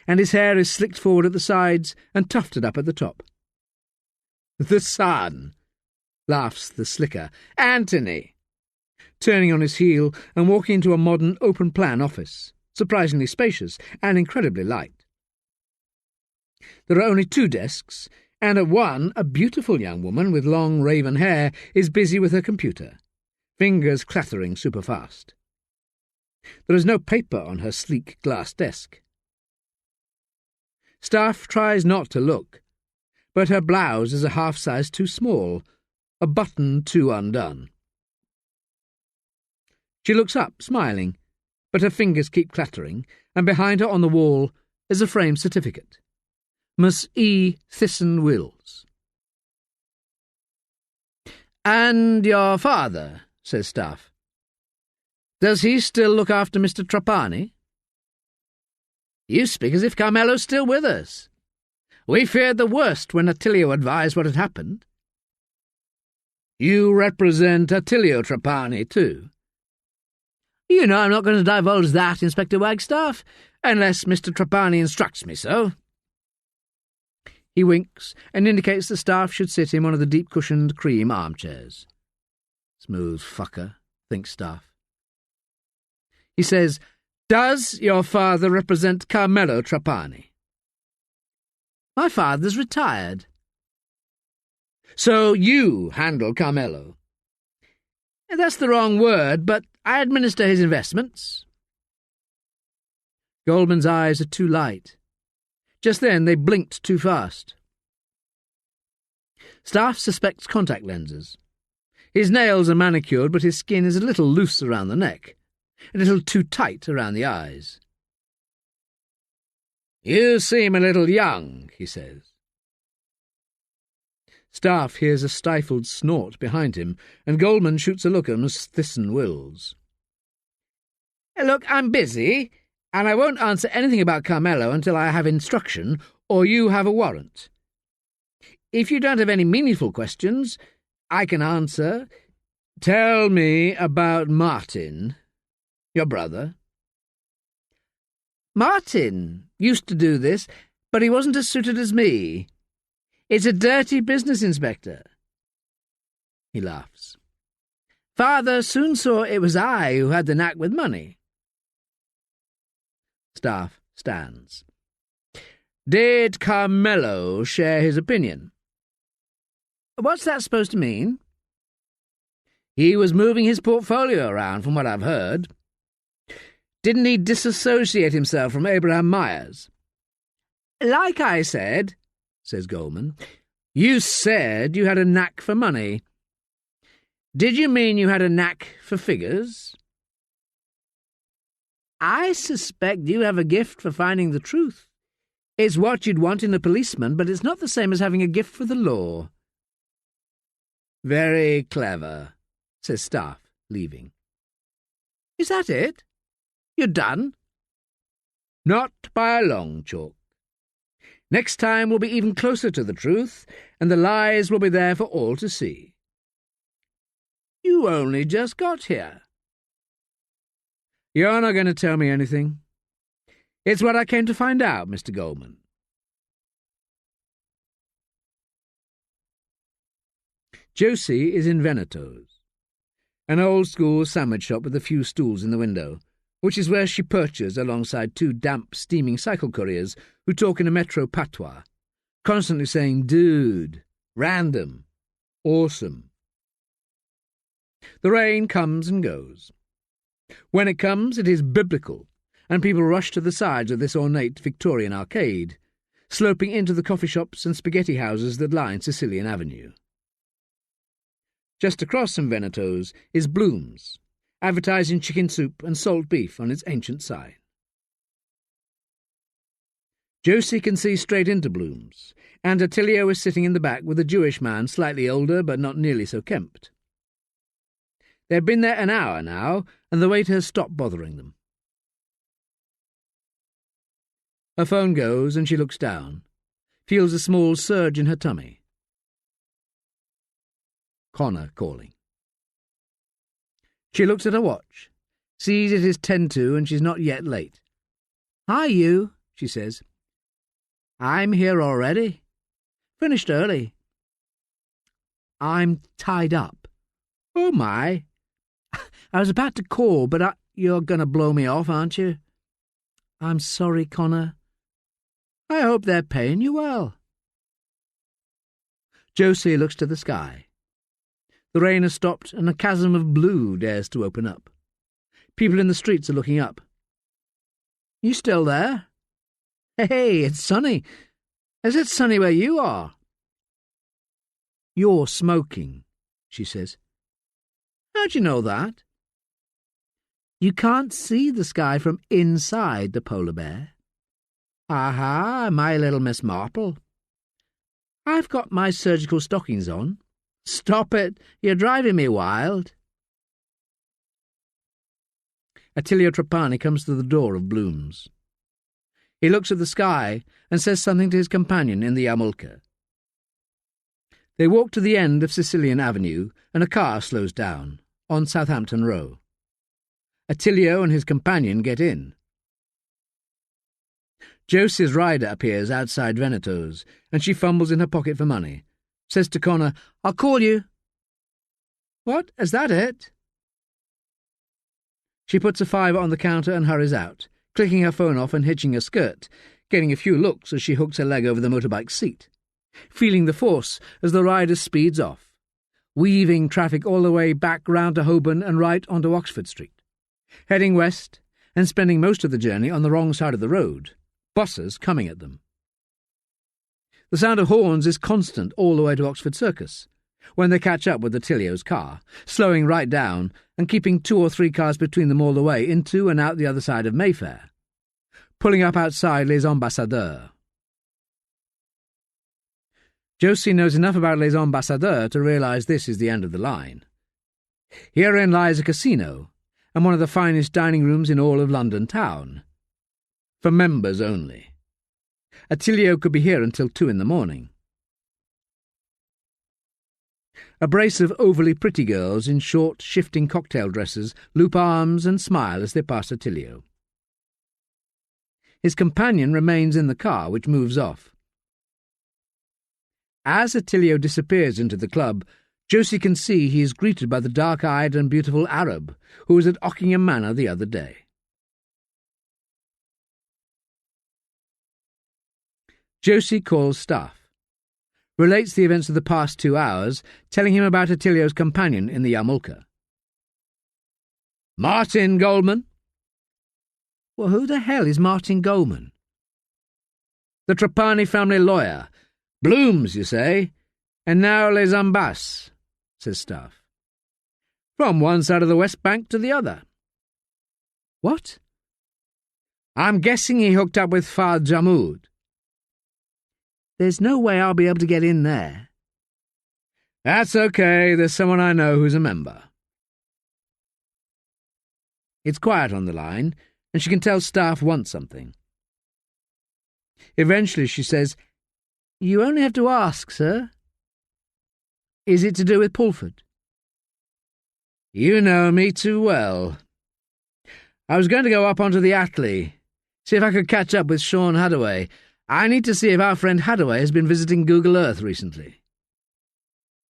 and his hair is slicked forward at the sides and tufted up at the top. "The Sun," laughs the slicker. "Anthony," turning on his heel and walking into a modern open-plan office, surprisingly spacious and incredibly light. There are only 2 desks, and at one a beautiful young woman with long raven hair is busy with her computer, fingers clattering super-fast. There is no paper on her sleek glass desk. Staffe tries not to look, but her blouse is a half-size too small, a button too undone. She looks up, smiling, but her fingers keep clattering, and behind her on the wall is a framed certificate. Miss E. Thyssen Wills. "And your father," says Staffe. "Does he still look after Mr. Trapani?" "You speak as if Carmelo's still with us. We feared the worst when Attilio advised what had happened." "You represent Attilio Trapani, too?" "You know I'm not going to divulge that, Inspector Wagstaff, unless Mr. Trapani instructs me so." He winks and indicates the Staffe should sit in one of the deep-cushioned cream armchairs. "Smooth fucker," thinks Staffe. He says, Does your father represent Carmelo Trapani? My father's retired. So you handle Carmelo? That's the wrong word, but I administer his investments. Goldman's eyes are too light. Just then they blinked too fast. Staffe suspects contact lenses. His nails are manicured, but his skin is a little loose around the neck, a little too tight around the eyes. "You seem a little young," he says. Staffe hears a stifled snort behind him, and Goldman shoots a look at Miss Thyssen-Wills. "Look, I'm busy, and I won't answer anything about Carmelo until I have instruction, or you have a warrant. If you don't have any meaningful questions, I can answer. Tell me about Martin, your brother." "Martin used to do this, but he wasn't as suited as me. It's a dirty business, Inspector." He laughs. "Father soon saw it was I who had the knack with money." Staffe stands. "Did Carmelo share his opinion?" "What's that supposed to mean?" "He was moving his portfolio around, from what I've heard. Didn't he disassociate himself from Abraham Myers?" "Like I said," says Goldman, "you said you had a knack for money. Did you mean you had a knack for figures?" "I suspect you have a gift for finding the truth. It's what you'd want in a policeman, but it's not the same as having a gift for the law." "Very clever," says Staffe, leaving. "Is that it? You're done?" "Not by a long chalk. Next time we'll be even closer to the truth, and the lies will be there for all to see." "You only just got here." "You're not going to tell me anything. It's what I came to find out, Mr. Goldman." Josie is in Veneto's, an old-school sandwich shop with a few stools in the window, which is where she perches alongside two damp, steaming cycle couriers who talk in a metro patois, constantly saying dude, random, awesome. The rain comes and goes. When it comes, it is biblical, and people rush to the sides of this ornate Victorian arcade, sloping into the coffee shops and spaghetti houses that line Sicilian Avenue. Just across from Veneto's is Bloom's, advertising chicken soup and salt beef on its ancient sign. Josie can see straight into Bloom's, and Attilio is sitting in the back with a Jewish man slightly older but not nearly so kempt. They've been there an hour now, and the waiter has stopped bothering them. Her phone goes, and she looks down, feels a small surge in her tummy. Connor calling. She looks at her watch, sees it is 10 to, and she's not yet late. "Hi, you," she says. "I'm here already. Finished early." "I'm tied up." "Oh, my. I was about to call, but you're going to blow me off, aren't you?" "I'm sorry, Connor. I hope they're paying you well." Josie looks to the sky. The rain has stopped, and a chasm of blue dares to open up. People in the streets are looking up. "You still there?" "Hey, it's sunny. Is it sunny where you are?" "You're smoking," she says. "How'd you know that?" "You can't see the sky from inside the polar bear." "Aha, my little Miss Marple." "I've got my surgical stockings on." "Stop it, you're driving me wild." Attilio Trapani comes to the door of Bloom's. He looks at the sky and says something to his companion in the yarmulke. They walk to the end of Sicilian Avenue, and a car slows down, on Southampton Row. Attilio and his companion get in. Josie's rider appears outside Veneto's, and she fumbles in her pocket for money. Says to Connor, "I'll call you." "What, is that it?" She puts a fiver on the counter and hurries out, clicking her phone off and hitching her skirt, getting a few looks as she hooks her leg over the motorbike's seat, feeling the force as the rider speeds off, weaving traffic all the way back round to Holborn and right onto Oxford Street, heading west and spending most of the journey on the wrong side of the road, buses coming at them. The sound of horns is constant all the way to Oxford Circus, when they catch up with the Tillio's car, slowing right down and keeping 2 or 3 cars between them all the way into and out the other side of Mayfair, pulling up outside Les Ambassadeurs. Josie knows enough about Les Ambassadeurs to realise this is the end of the line. Herein lies a casino, and one of the finest dining rooms in all of London town. For members only. Attilio could be here until 2 in the morning. A brace of overly pretty girls in short, shifting cocktail dresses loop arms and smile as they pass Attilio. His companion remains in the car, which moves off. As Attilio disappears into the club, Josie can see he is greeted by the dark-eyed and beautiful Arab who was at Ockingham Manor the other day. Josie calls Staffe, relates the events of the past 2 hours, telling him about Attilio's companion in the Yarmulke. Martin Goldman? Well, who the hell is Martin Goldman? The Trapani family lawyer. Blooms, you say? And now les Ambasses, says Staffe. From one side of the West Bank to the other. What? I'm guessing he hooked up with Fard Jammoud. There's no way I'll be able to get in there. That's okay, there's someone I know who's a member. It's quiet on the line, and she can tell Staffe wants something. Eventually she says, "You only have to ask, sir. Is it to do with Pulford?" You know me too well. I was going to go up onto the Attley, see if I could catch up with Sean Hadaway. I need to see if our friend Hadaway has been visiting Google Earth recently.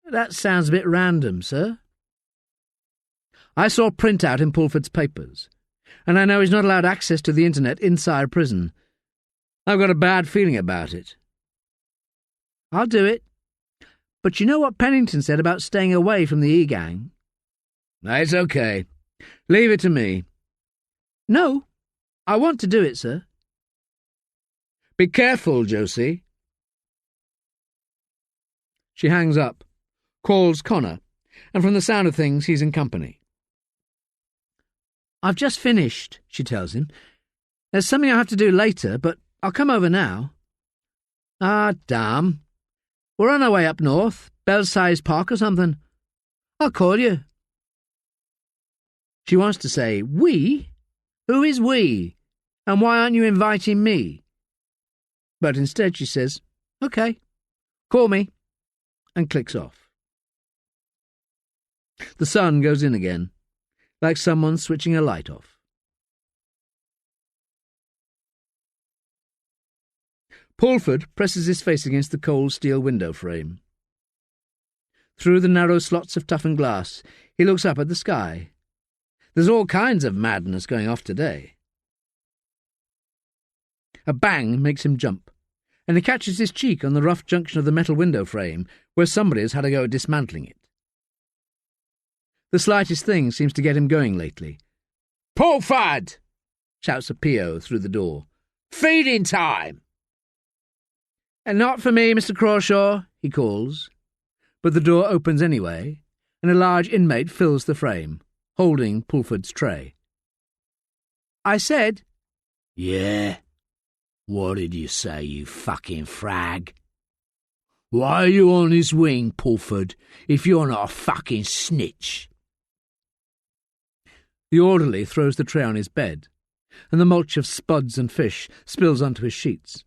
That sounds a bit random, sir. I saw a printout in Pulford's papers, and I know he's not allowed access to the internet inside prison. I've got a bad feeling about it. I'll do it. But you know what Pennington said about staying away from the E-gang? It's okay. Leave it to me. No, I want to do it, sir. Be careful, Josie. She hangs up, calls Connor, and from the sound of things he's in company. "I've just finished," she tells him. "There's something I have to do later, but I'll come over now." Ah, damn. We're on our way up north, Belsize Park or something. I'll call you. She wants to say, "We? Who is we? And why aren't you inviting me?" But instead she says, "OK, call me," and clicks off. The sun goes in again, like someone switching a light off. Pulford presses his face against the cold steel window frame. Through the narrow slots of toughened glass, he looks up at the sky. There's all kinds of madness going off today. A bang makes him jump, and he catches his cheek on the rough junction of the metal window frame where somebody has had a go at dismantling it. The slightest thing seems to get him going lately. "Pulford!" shouts a P.O. through the door. "Feeding time!" "And not for me, Mr. Crawshaw," he calls. But the door opens anyway, and a large inmate fills the frame, holding Pulford's tray. "I said—" "Yeah? What did you say, you fucking frag? Why are you on his wing, Pulford, if you're not a fucking snitch?" The orderly throws the tray on his bed, and the mulch of spuds and fish spills onto his sheets.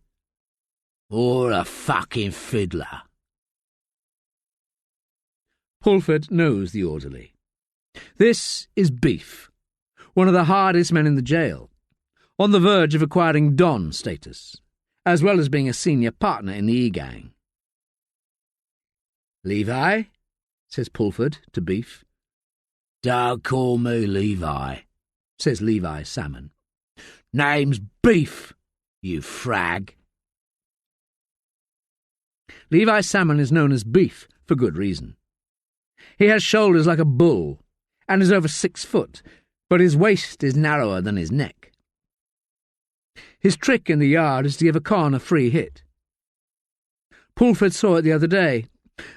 Or a fucking fiddler. Pulford knows the orderly. This is Beef, one of the hardest men in the jail, on the verge of acquiring Don status, as well as being a senior partner in the E-gang. "Levi," says Pulford to Beef. "Don't call me Levi," says Levi Salmon. "Name's Beef, you frag." Levi Salmon is known as Beef for good reason. He has shoulders like a bull and is over 6 foot, but his waist is narrower than his neck. His trick in the yard is to give a con a free hit. Pulford saw it the other day,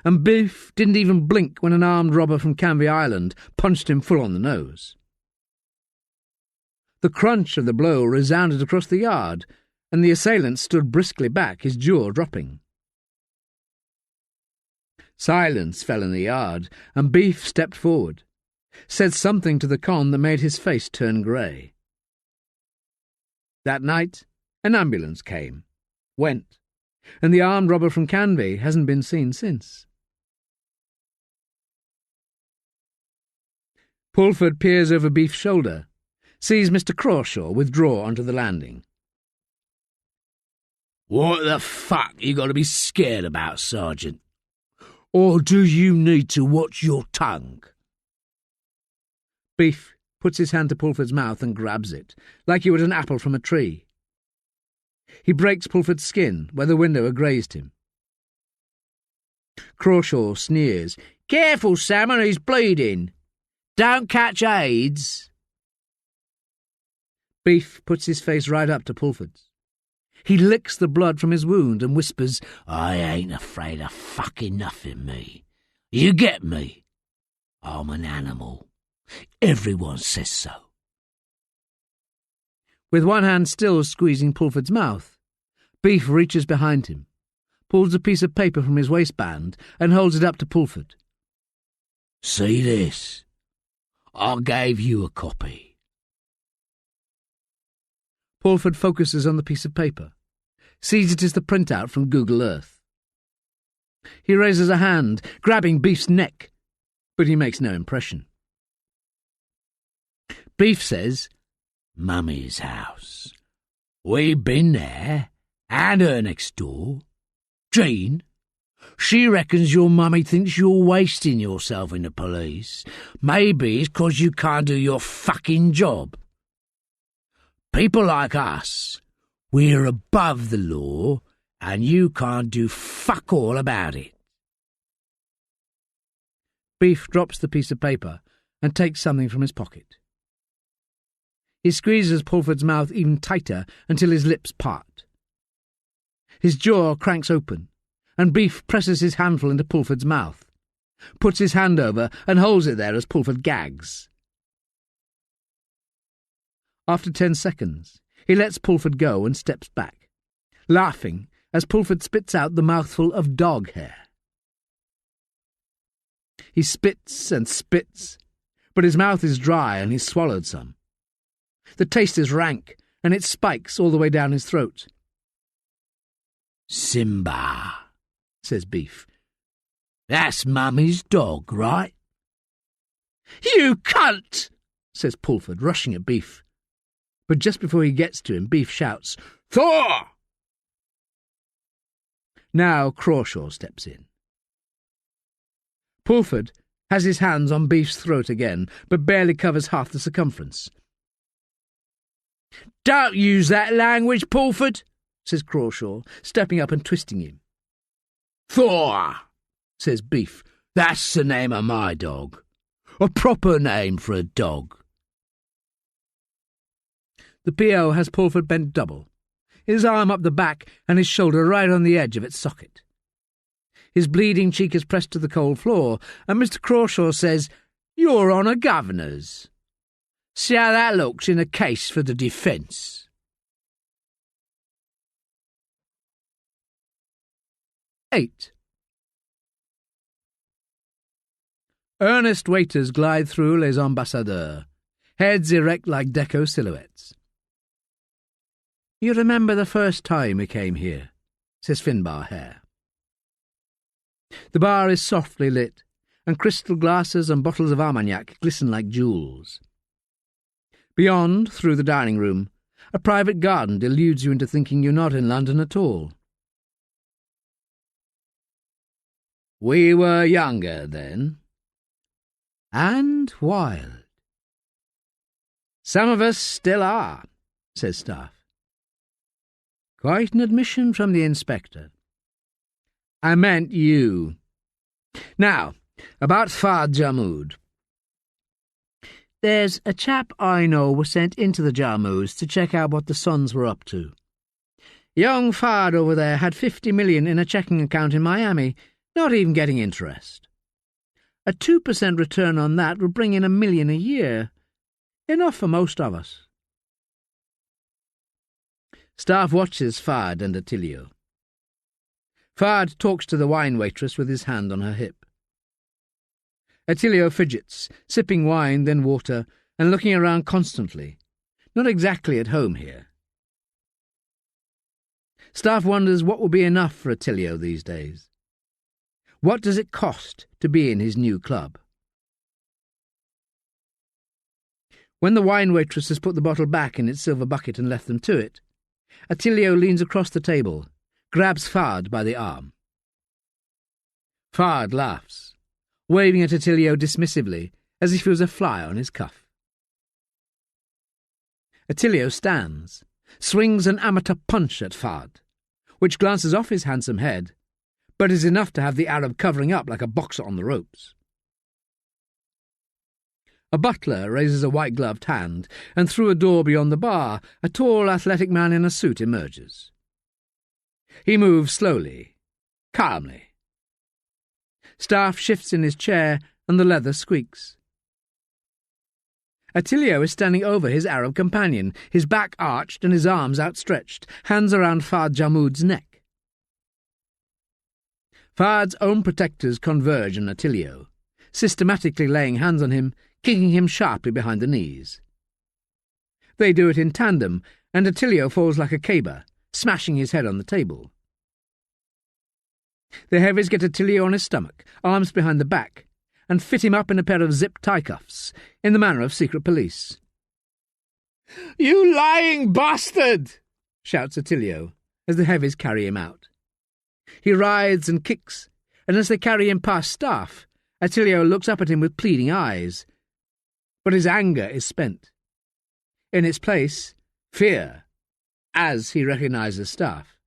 and Beef didn't even blink when an armed robber from Canvey Island punched him full on the nose. The crunch of the blow resounded across the yard, and the assailant stood briskly back, his jaw dropping. Silence fell in the yard, and Beef stepped forward, said something to the con that made his face turn grey. That night, an ambulance came, went, and the armed robber from Canvey hasn't been seen since. Pulford peers over Beef's shoulder, sees Mr. Crawshaw withdraw onto the landing. "What the fuck you got to be scared about, Sergeant? Or do you need to watch your tongue?" Beef puts his hand to Pulford's mouth and grabs it, like he would an apple from a tree. He breaks Pulford's skin where the window had grazed him. Crawshaw sneers. "Careful, Salmon, he's bleeding. Don't catch AIDS." Beef puts his face right up to Pulford's. He licks the blood from his wound and whispers, "I ain't afraid of fucking nothing, me. You get me? I'm an animal. Everyone says so." With one hand still squeezing Pulford's mouth, Beef reaches behind him, pulls a piece of paper from his waistband and holds it up to Pulford. "See this? I gave you a copy." Pulford focuses on the piece of paper, sees it is the printout from Google Earth. He raises a hand, grabbing Beef's neck, but he makes no impression. Beef says, "Mummy's house. We've been there, and her next door. Jean, she reckons your mummy thinks you're wasting yourself in the police. Maybe it's 'cause you can't do your fucking job. People like us, we're above the law, and you can't do fuck all about it." Beef drops the piece of paper and takes something from his pocket. He squeezes Pulford's mouth even tighter until his lips part. His jaw cranks open, and Beef presses his handful into Pulford's mouth, puts his hand over and holds it there as Pulford gags. After 10 seconds, he lets Pulford go and steps back, laughing as Pulford spits out the mouthful of dog hair. He spits and spits, but his mouth is dry and he's swallowed some. The taste is rank, and it spikes all the way down his throat. "Simba," says Beef. "That's Mummy's dog, right?" "You cunt!" says Pulford, rushing at Beef. But just before he gets to him, Beef shouts, "Thor!" Now Crawshaw steps in. Pulford has his hands on Beef's throat again, but barely covers half the circumference. "Don't use that language, Pulford," says Crawshaw, stepping up and twisting him. "Thor," says Beef. "That's the name of my dog. A proper name for a dog." The P.O. has Pulford bent double, his arm up the back and his shoulder right on the edge of its socket. His bleeding cheek is pressed to the cold floor, and Mr. Crawshaw says, "You're on a governor's. See how that looks in a case for the defence." 8. Earnest waiters glide through Les Ambassadeurs, heads erect like deco silhouettes. "You remember the first time we came here?" says Finbar Hare. The bar is softly lit, and crystal glasses and bottles of Armagnac glisten like jewels. Beyond, through the dining room, a private garden deludes you into thinking you're not in London at all. "We were younger then, and wild," "Some of us still are," says Staffe. Quite an admission from the inspector. "I meant you. Now, about Fard Jarmood. There's a chap I know was sent into the Jarmoods to check out what the sons were up to. Young Fard over there had 50 million in a checking account in Miami, not even getting interest. A 2% return on that would bring in $1 million a year. Enough for most of us." Staffe watches Fard and Attilio. Fard talks to the wine waitress with his hand on her hip. Attilio fidgets, sipping wine, then water, and looking around constantly, not exactly at home here. Staffe wonders what will be enough for Attilio these days. What does it cost to be in his new club? When the wine waitress has put the bottle back in its silver bucket and left them to it, Attilio leans across the table, grabs Fard by the arm. Fard laughs, waving at Attilio dismissively, as if he was a fly on his cuff. Attilio stands, swings an amateur punch at Fard, which glances off his handsome head, but is enough to have the Arab covering up like a boxer on the ropes. A butler raises a white-gloved hand, and through a door beyond the bar, a tall, athletic man in a suit emerges. He moves slowly, calmly. Staffe shifts in his chair, and the leather squeaks. Attilio is standing over his Arab companion, his back arched and his arms outstretched, hands around Fard Jarmood's neck. Fard's own protectors converge on Attilio, systematically laying hands on him, kicking him sharply behind the knees. They do it in tandem, and Attilio falls like a caber, smashing his head on the table. The heavies get Attilio on his stomach, arms behind the back, and fit him up in a pair of zip tie cuffs, in the manner of secret police. "You lying bastard!" shouts Attilio, as the heavies carry him out. He writhes and kicks, and as they carry him past Staffe, Attilio looks up at him with pleading eyes. But his anger is spent. In its place, fear, as he recognises Staffe.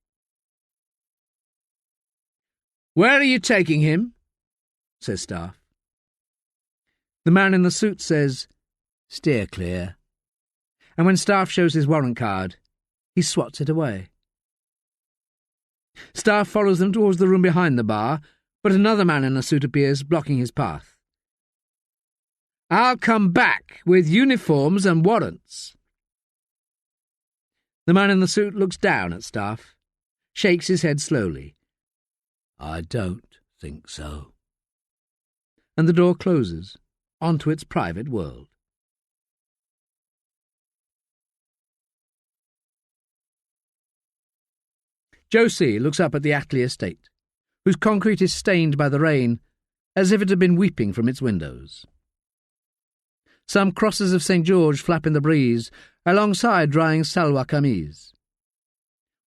"Where are you taking him?" says Staffe. The man in the suit says, "Steer clear," and when Staffe shows his warrant card, he swats it away. Staffe follows them towards the room behind the bar, but another man in a suit appears, blocking his path. "I'll come back with uniforms and warrants." The man in the suit looks down at Staffe, shakes his head slowly. "I don't think so." And the door closes onto its private world. Josie looks up at the Attley estate, whose concrete is stained by the rain, as if it had been weeping from its windows. Some crosses of St. George flap in the breeze, alongside drying salwa kameez.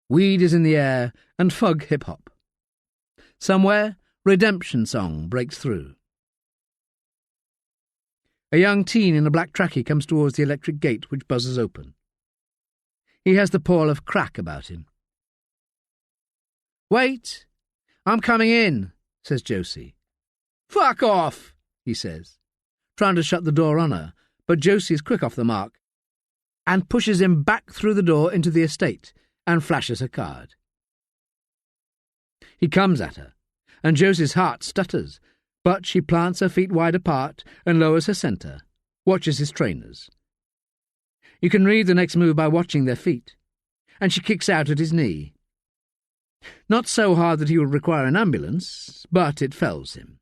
Weed is in the air, and fug hip-hop. Somewhere, redemption song breaks through. A young teen in a black trackie comes towards the electric gate, which buzzes open. He has the pall of crack about him. "Wait! I'm coming in," says Josie. "Fuck off!" he says, trying to shut the door on her, but Josie is quick off the mark and pushes him back through the door into the estate and flashes her card. He comes at her, and Josie's heart stutters, but she plants her feet wide apart and lowers her centre, watches his trainers. You can read the next move by watching their feet, and she kicks out at his knee. Not so hard that he will require an ambulance, but it fells him.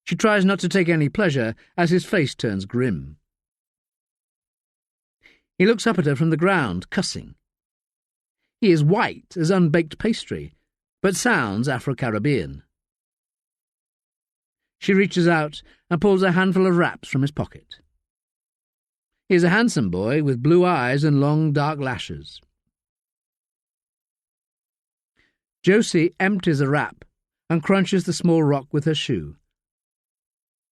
She tries not to take any pleasure as his face turns grim. He looks up at her from the ground, cussing. He is white as unbaked pastry, but sounds Afro-Caribbean. She reaches out and pulls a handful of wraps from his pocket. He is a handsome boy with blue eyes and long dark lashes. Josie empties a wrap and crunches the small rock with her shoe.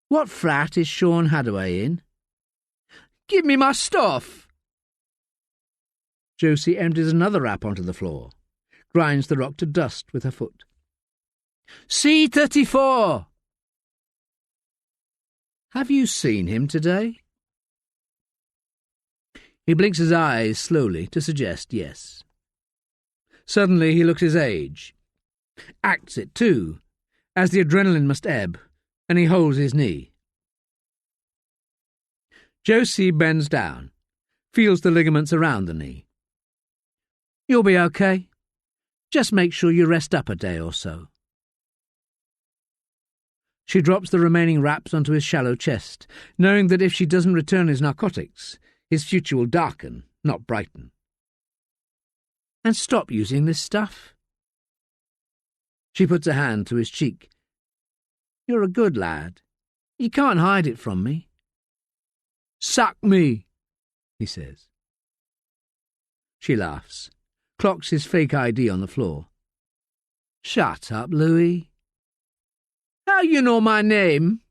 "What frat is Sean Hadaway in?" Give me my stuff! Josie empties another wrap onto the floor, grinds the rock to dust with her foot. C-34! Have you seen him today? He blinks his eyes slowly to suggest yes. Suddenly he looks his age. Acts it, too, as the adrenaline must ebb, and he holds his knee. Josie bends down, feels the ligaments around the knee. You'll be okay. Just make sure you rest up a day or so. She drops the remaining wraps onto his shallow chest, knowing that if she doesn't return his narcotics, his future will darken, not brighten. And stop using this stuff. She puts a hand to his cheek. You're a good lad. You can't hide it from me. Suck me, he says. She laughs, clocks his fake ID on the floor. Shut up, Louis. How you know my name?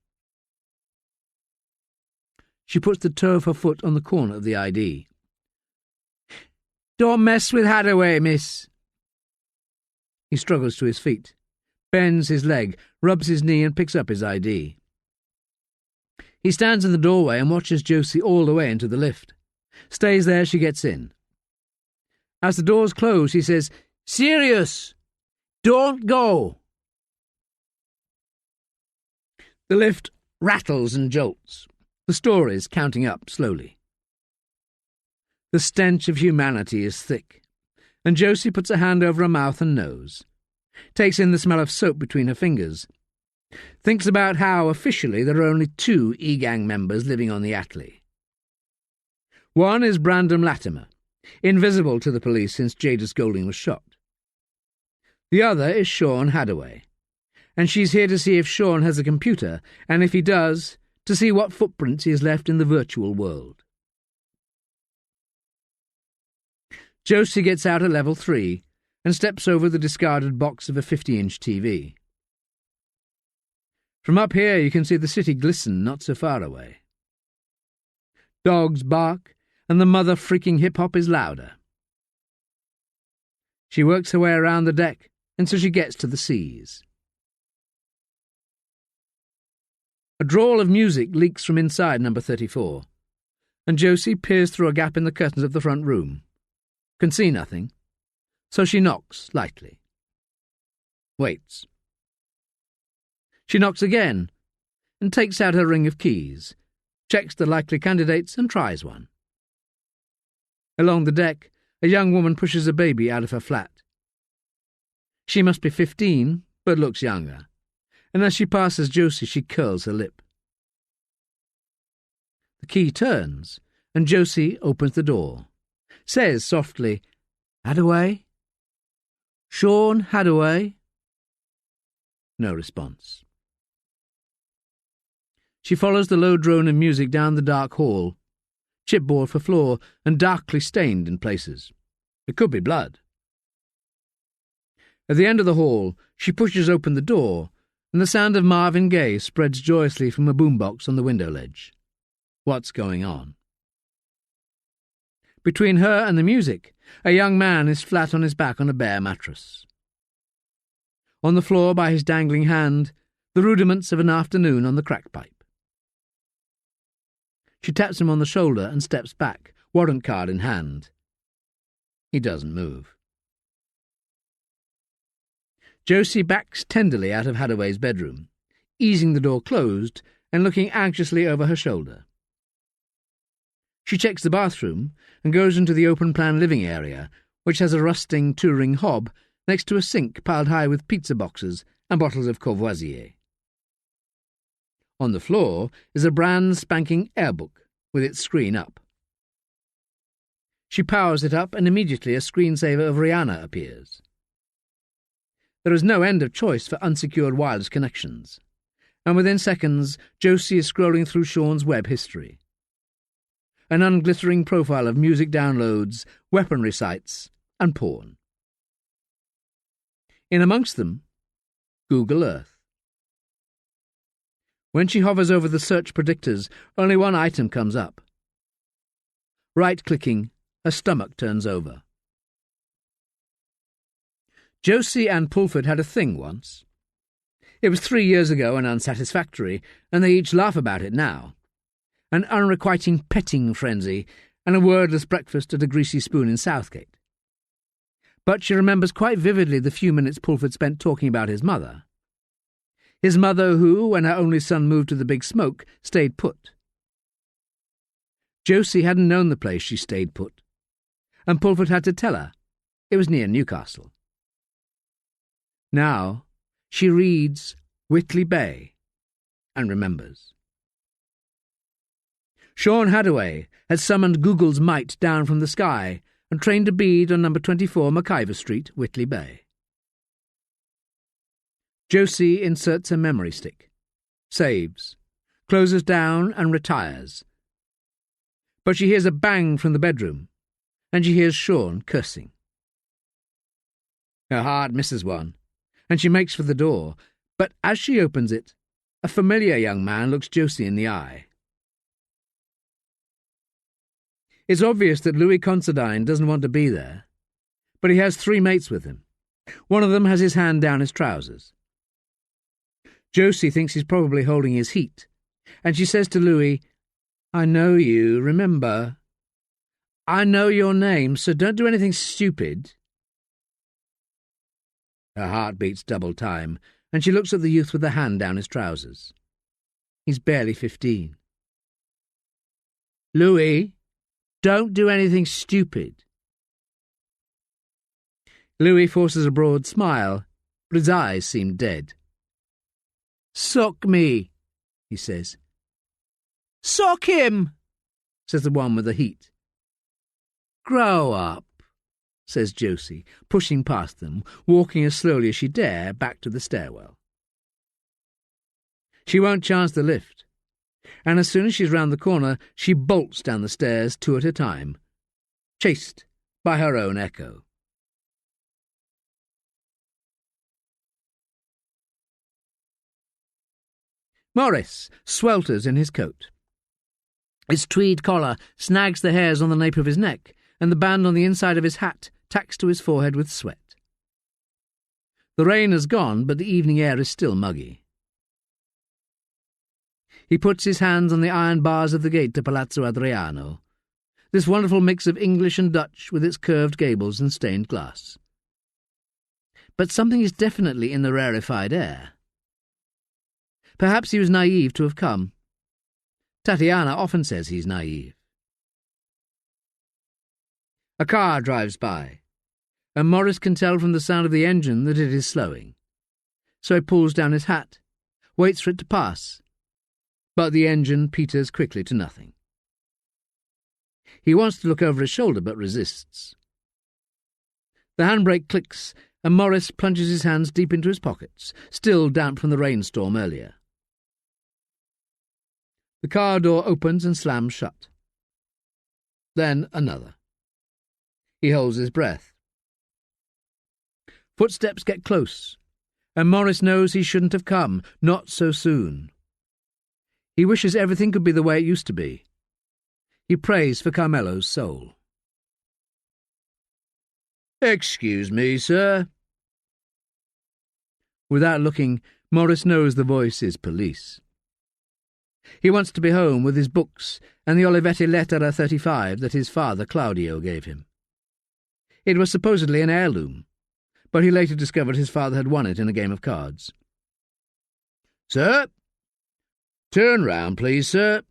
She puts the toe of her foot on the corner of the ID. Don't mess with Hadaway, miss. He struggles to his feet, bends his leg, rubs his knee and picks up his ID. He stands in the doorway and watches Josie all the way into the lift. Stays there, she gets in. As the doors close, he says, Serious! Don't go! The lift rattles and jolts, the stories counting up slowly. The stench of humanity is thick, and Josie puts a hand over her mouth and nose, takes in the smell of soap between her fingers, thinks about how, officially, there are only 2 E-Gang members living on the Atlee. One is Brandon Latimer, invisible to the police since Jadis Golding was shot. The other is Sean Hadaway, and she's here to see if Sean has a computer, and if he does, to see what footprints he has left in the virtual world. Josie gets out at level 3 and steps over the discarded box of a 50-inch TV. From up here you can see the city glisten not so far away. Dogs bark, and the mother-freaking hip-hop is louder. She works her way around the deck until she gets to the seas. A drawl of music leaks from inside number 34, and Josie peers through a gap in the curtains of the front room. Can see nothing, so she knocks lightly. Waits. She knocks again, and takes out her ring of keys, checks the likely candidates and tries one. Along the deck, a young woman pushes a baby out of her flat. She must be 15, but looks younger, and as she passes Josie she curls her lip. The key turns, and Josie opens the door, says softly, Hadaway? Sean Hadaway? No response. She follows the low drone of music down the dark hall, chipboard for floor and darkly stained in places. It could be blood. At the end of the hall, she pushes open the door, and the sound of Marvin Gaye spreads joyously from a boombox on the window ledge. What's going on? Between her and the music, a young man is flat on his back on a bare mattress. On the floor by his dangling hand, the rudiments of an afternoon on the crack pipe. She taps him on the shoulder and steps back, warrant card in hand. He doesn't move. Josie backs tenderly out of Hadaway's bedroom, easing the door closed and looking anxiously over her shoulder. She checks the bathroom and goes into the open-plan living area, which has a rusting touring hob next to a sink piled high with pizza boxes and bottles of Courvoisier. On the floor is a brand spanking Audiobook with its screen up. She powers it up and immediately a screensaver of Rihanna appears. There is no end of choice for unsecured wireless connections, and within seconds Josie is scrolling through Sean's web history. An unglittering profile of music downloads, weaponry sites, and porn. In amongst them, Google Earth. When she hovers over the search predictors, only one item comes up. Right-clicking, her stomach turns over. Josie and Pulford had a thing once. It was 3 years ago and unsatisfactory, and they each laugh about it now. An unrequiting petting frenzy, and a wordless breakfast at a greasy spoon in Southgate. But she remembers quite vividly the few minutes Pulford spent talking about his mother. His mother who, when her only son moved to the Big Smoke, stayed put. Josie hadn't known the place she stayed put, and Pulford had to tell her. It was near Newcastle. Now she reads Whitley Bay and remembers. Sean Hadaway had summoned Google's might down from the sky and trained a bead on number 24 McIver Street, Whitley Bay. Josie inserts a memory stick, saves, closes down and retires. But she hears a bang from the bedroom, and she hears Sean cursing. Her heart misses one, and she makes for the door, but as she opens it, a familiar young man looks Josie in the eye. It's obvious that Louis Considine doesn't want to be there, but he has 3 mates with him. One of them has his hand down his trousers. Josie thinks he's probably holding his heat, and she says to Louis, "I know you, remember. I know your name, so don't do anything stupid." Her heart beats double time, and she looks at the youth with the hand down his trousers. He's barely 15. "Louis, don't do anything stupid." Louis forces a broad smile, but his eyes seem dead. "Suck me," he says. "Suck him," says the one with the heat. "Grow up," says Josie, pushing past them, walking as slowly as she dare back to the stairwell. She won't chance the lift, and as soon as she's round the corner, she bolts down the stairs 2 at a time, chased by her own echo. Morris swelters in his coat. His tweed collar snags the hairs on the nape of his neck, and the band on the inside of his hat tacks to his forehead with sweat. The rain has gone, but the evening air is still muggy. He puts his hands on the iron bars of the gate to Palazzo Adriano, this wonderful mix of English and Dutch with its curved gables and stained glass. But something is definitely in the rarefied air. Perhaps he was naive to have come. Tatiana often says he's naive. A car drives by, and Morris can tell from the sound of the engine that it is slowing. So he pulls down his hat, waits for it to pass, but the engine peters quickly to nothing. He wants to look over his shoulder, but resists. The handbrake clicks, and Morris plunges his hands deep into his pockets, still damp from the rainstorm earlier. The car door opens and slams shut. Then another. He holds his breath. Footsteps get close, and Morris knows he shouldn't have come, not so soon. He wishes everything could be the way it used to be. He prays for Carmelo's soul. "Excuse me, sir." Without looking, Morris knows the voice is police. He wants to be home with his books and the Olivetti Lettera 35 that his father Claudio gave him. It was supposedly an heirloom, but he later discovered his father had won it in a game of cards. "Sir? Turn round, please, sir."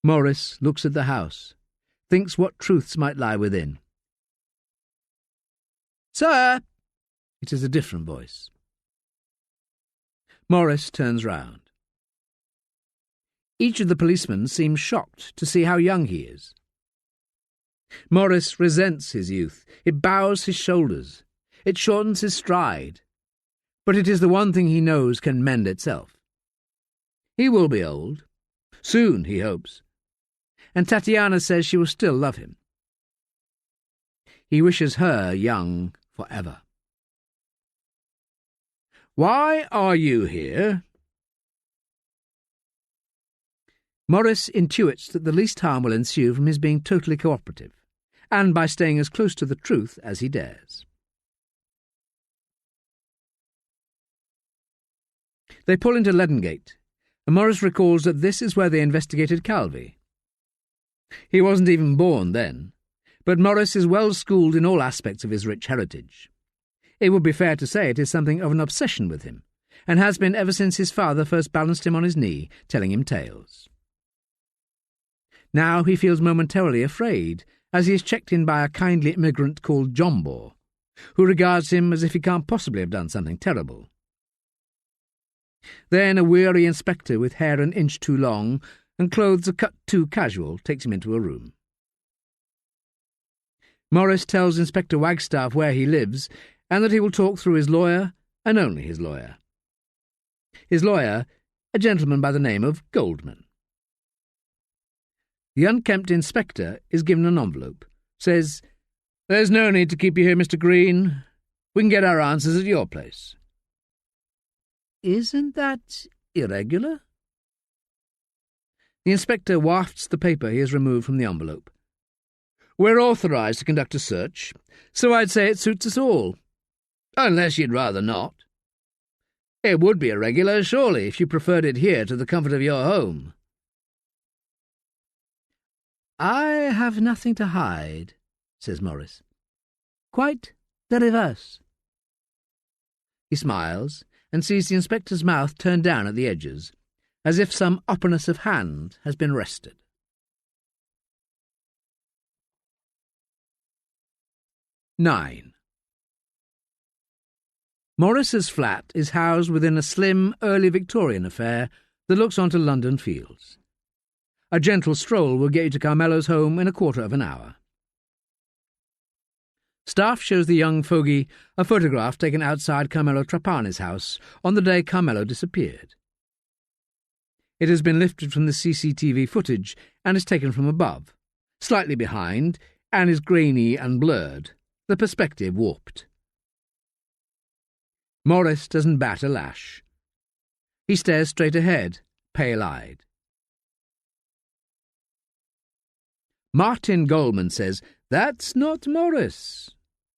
Morris looks at the house, thinks what truths might lie within. "Sir!" It is a different voice. Morris turns round. Each of the policemen seems shocked to see how young he is. Morris resents his youth. It bows his shoulders. It shortens his stride. But it is the one thing he knows can mend itself. He will be old. Soon, he hopes. And Tatiana says she will still love him. He wishes her young forever. "Why are you here?" Morris intuits that the least harm will ensue from his being totally cooperative, and by staying as close to the truth as he dares. They pull into Ledengate, and Morris recalls that this is where they investigated Calvi. He wasn't even born then, but Morris is well schooled in all aspects of his rich heritage. It would be fair to say it is something of an obsession with him, and has been ever since his father first balanced him on his knee, telling him tales. Now he feels momentarily afraid, as he is checked in by a kindly immigrant called Jombo, who regards him as if he can't possibly have done something terrible. Then a weary inspector with hair an inch too long and clothes a cut too casual takes him into a room. Morris tells Inspector Wagstaff where he lives and that he will talk through his lawyer and only his lawyer. His lawyer, a gentleman by the name of Goldman. The unkempt inspector is given an envelope, says, "There's no need to keep you here, Mr. Green. We can get our answers at your place." "Isn't that irregular?" The inspector wafts the paper he has removed from the envelope. "We're authorised to conduct a search, so I'd say it suits us all. Unless you'd rather not. It would be irregular, surely, if you preferred it here to the comfort of your home." "I have nothing to hide," says Morris. "Quite the reverse." He smiles and sees the inspector's mouth turned down at the edges, as if some upperness of hand has been rested. 9. Morris's flat is housed within a slim, early Victorian affair that looks onto London fields. A gentle stroll will get you to Carmelo's home in a quarter of an hour. Staffe shows the young fogey a photograph taken outside Carmelo Trapani's house on the day Carmelo disappeared. It has been lifted from the CCTV footage and is taken from above, slightly behind, and is grainy and blurred, the perspective warped. Morris doesn't bat a lash. He stares straight ahead, pale-eyed. Martin Goldman says, "That's not Morris.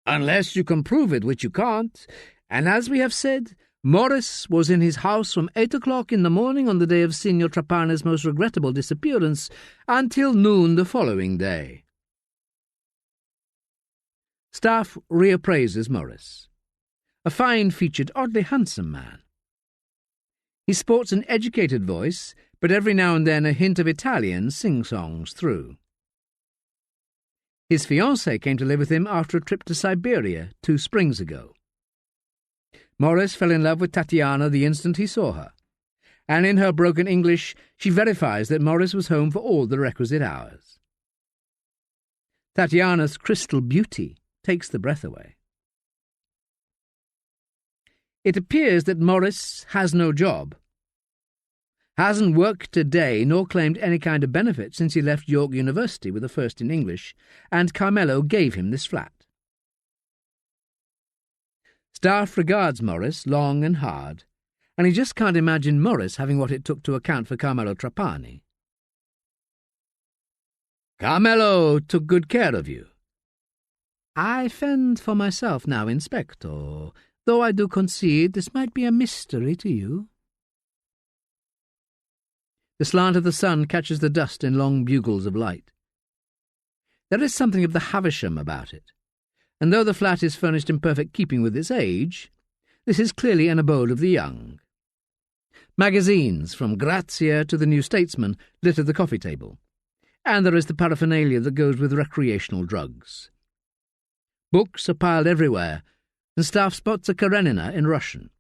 Unless you can prove it, which you can't. And as we have said, Morris was in his house from 8 o'clock in the morning on the day of Signor Trapani's most regrettable disappearance until noon the following day." Staffe reappraises Morris. A fine-featured, oddly handsome man. He sports an educated voice, but every now and then a hint of Italian sing-songs through. His fiancée came to live with him after a trip to Siberia 2 springs ago. Morris fell in love with Tatiana the instant he saw her, and in her broken English she verifies that Morris was home for all the requisite hours. Tatiana's crystal beauty takes the breath away. It appears that Morris has no job, hasn't worked a day nor claimed any kind of benefit since he left York University with a first in English, and Carmelo gave him this flat. Staffe regards Morris long and hard, and he just can't imagine Morris having what it took to account for Carmelo Trapani. "Carmelo took good care of you." "I fend for myself now, Inspector, though I do concede this might be a mystery to you." The slant of the sun catches the dust in long bugles of light. There is something of the Havisham about it, and though the flat is furnished in perfect keeping with its age, this is clearly an abode of the young. Magazines, from Grazia to the New Statesman, litter the coffee table, and there is the paraphernalia that goes with recreational drugs. Books are piled everywhere, and Staffe spots a Karenina in Russian.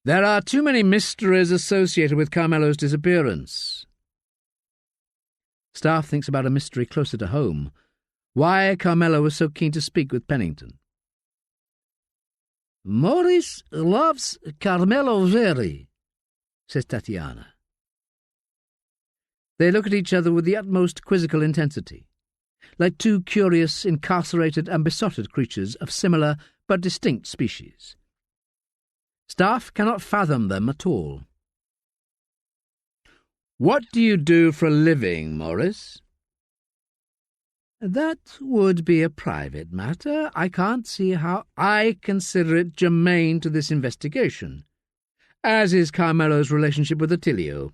"There are too many mysteries associated with Carmelo's disappearance." Staffe thinks about a mystery closer to home. Why Carmelo was so keen to speak with Pennington. "Morris loves Carmelo very," says Tatiana. They look at each other with the utmost quizzical intensity, like two curious, incarcerated and besotted creatures of similar but distinct species. Staffe cannot fathom them at all. "What do you do for a living, Morris?" That would be a private matter. I can't see how... "I consider it germane to this investigation, as is Carmelo's relationship with Attilio.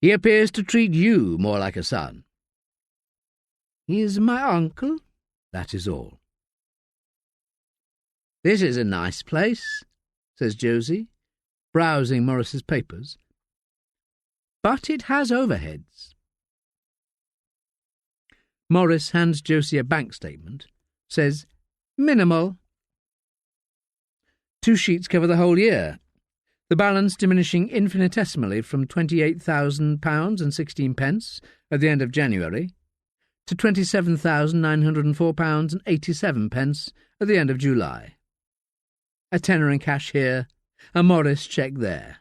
He appears to treat you more like a son." "He is my uncle, that is all." "This is a nice place," says Josie, browsing Morris's papers. "But it has overheads." Morris hands Josie a bank statement, says, "Minimal." 2 sheets cover the whole year, the balance diminishing infinitesimally from £28,000 and 16 pence at the end of January to £27,904 and 87 pence at the end of July. A tenner in cash here, a Morris cheque there.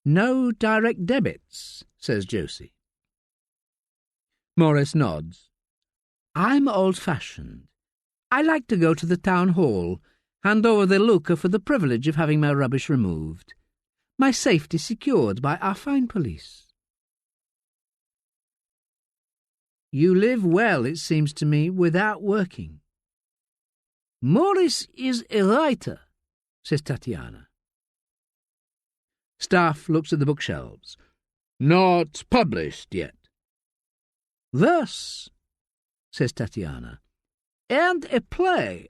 "No direct debits," says Josie. Morris nods. "I'm old-fashioned. I like to go to the town hall, hand over the lucre for the privilege of having my rubbish removed. My safety secured by our fine police." "You live well, it seems to me, without working." "Morris is a writer," says Tatiana. Staffe looks at the bookshelves. "Not published yet." "Verse," says Tatiana, "and a play.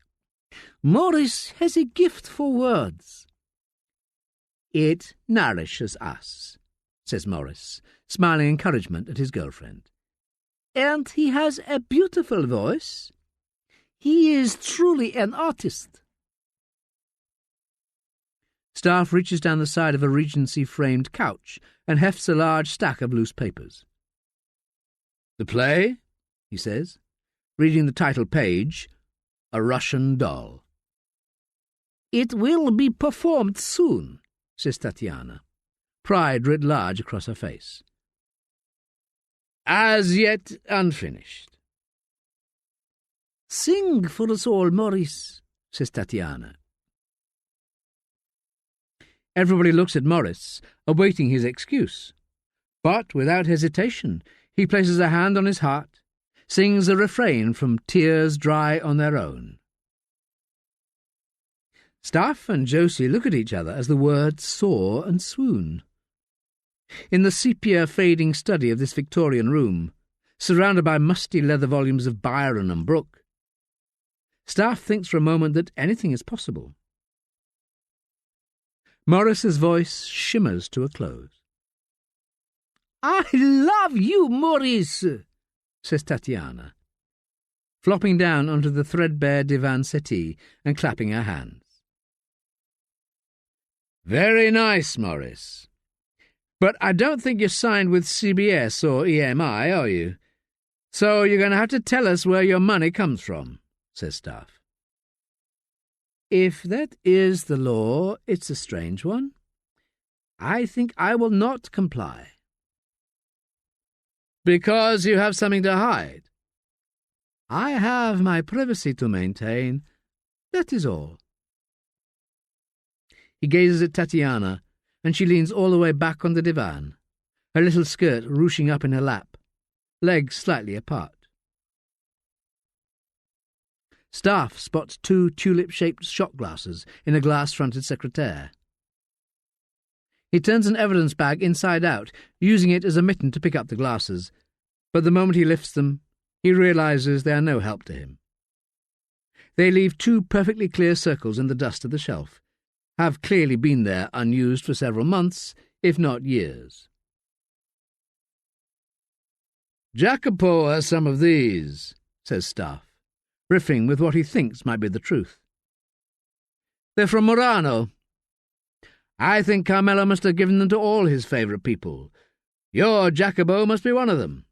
Morris has a gift for words." "It nourishes us," says Morris, smiling encouragement at his girlfriend. "And he has a beautiful voice. He is truly an artist." Staffe reaches down the side of a Regency-framed couch and hefts a large stack of loose papers. "The play?" he says, reading the title page, "A Russian Doll." "It will be performed soon," says Tatiana, pride writ large across her face. "As yet unfinished." "Sing for us all, Morris," says Tatiana. Everybody looks at Morris, awaiting his excuse. But without hesitation, he places a hand on his heart, sings a refrain from Tears Dry on Their Own. Staffe and Josie look at each other as the words soar and swoon. In the sepia-fading study of this Victorian room, surrounded by musty leather volumes of Byron and Brooke, Staffe thinks for a moment that anything is possible. Morris's voice shimmers to a close. "I love you, Morris," says Tatiana, flopping down onto the threadbare divan settee and clapping her hands. "Very nice, Morris. But I don't think you're signed with CBS or EMI, are you? So you're going to have to tell us where your money comes from," says Staffe. "If that is the law, it's a strange one. I think I will not comply." "Because you have something to hide?" "I have my privacy to maintain. That is all." He gazes at Tatiana, and she leans all the way back on the divan, her little skirt ruching up in her lap, legs slightly apart. Staffe spots 2 tulip-shaped shot glasses in a glass-fronted secretaire. He turns an evidence bag inside out, using it as a mitten to pick up the glasses, but the moment he lifts them, he realizes they are no help to him. They leave 2 perfectly clear circles in the dust of the shelf, have clearly been there unused for several months, if not years. "Jacopo has some of these," says Staffe, riffing with what he thinks might be the truth. "They're from Murano. I think Carmelo must have given them to all his favourite people. Your Jacopo must be one of them."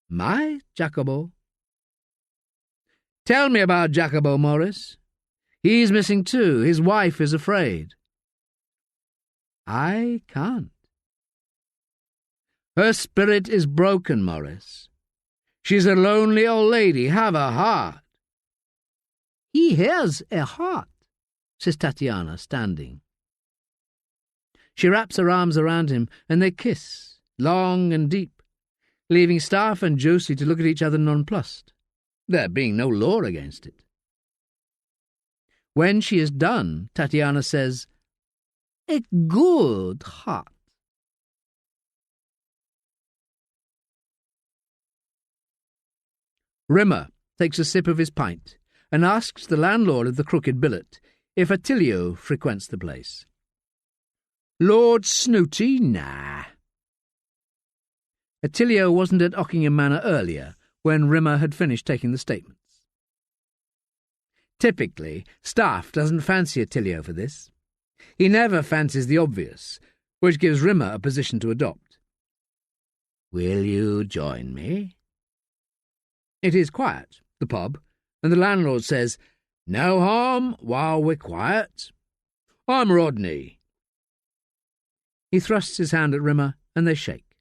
"My Jacopo?" "Tell me about Jacopo, Morris. He's missing too. His wife is afraid." "I can't." "Her spirit is broken, Morris. She's a lonely old lady. Have a heart." "He has a heart." says Tatiana, standing. She wraps her arms around him, and they kiss, long and deep, leaving Staffe and Josie to look at each other nonplussed, there being no law against it. When she is done, Tatiana says, "A good heart." Rimmer takes a sip of his pint and asks the landlord of the Crooked Billet if Attilio frequents the place. "Lord Snooty, nah." Attilio wasn't at Ockingham Manor earlier, when Rimmer had finished taking the statements. Typically, Staffe doesn't fancy Attilio for this. He never fancies the obvious, which gives Rimmer a position to adopt. "Will you join me?" It is quiet, the pub, and the landlord says, "No harm while we're quiet. I'm Rodney." He thrusts his hand at Rimmer, and they shake.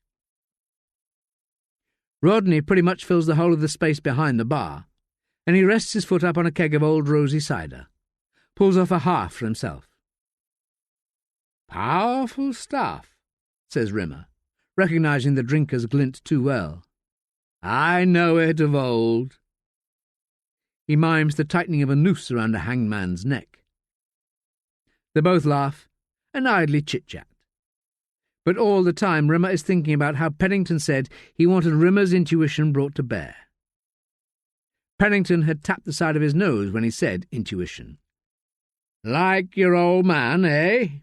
Rodney pretty much fills the whole of the space behind the bar, and he rests his foot up on a keg of Old Rosy cider, pulls off a half for himself. "Powerful stuff," says Rimmer, recognising the drinker's glint too well. "I know it of old." He mimes the tightening of a noose around a hanged man's neck. They both laugh and idly chit-chat. But all the time Rimmer is thinking about how Pennington said he wanted Rimmer's intuition brought to bear. Pennington had tapped the side of his nose when he said intuition. "Like your old man, eh?"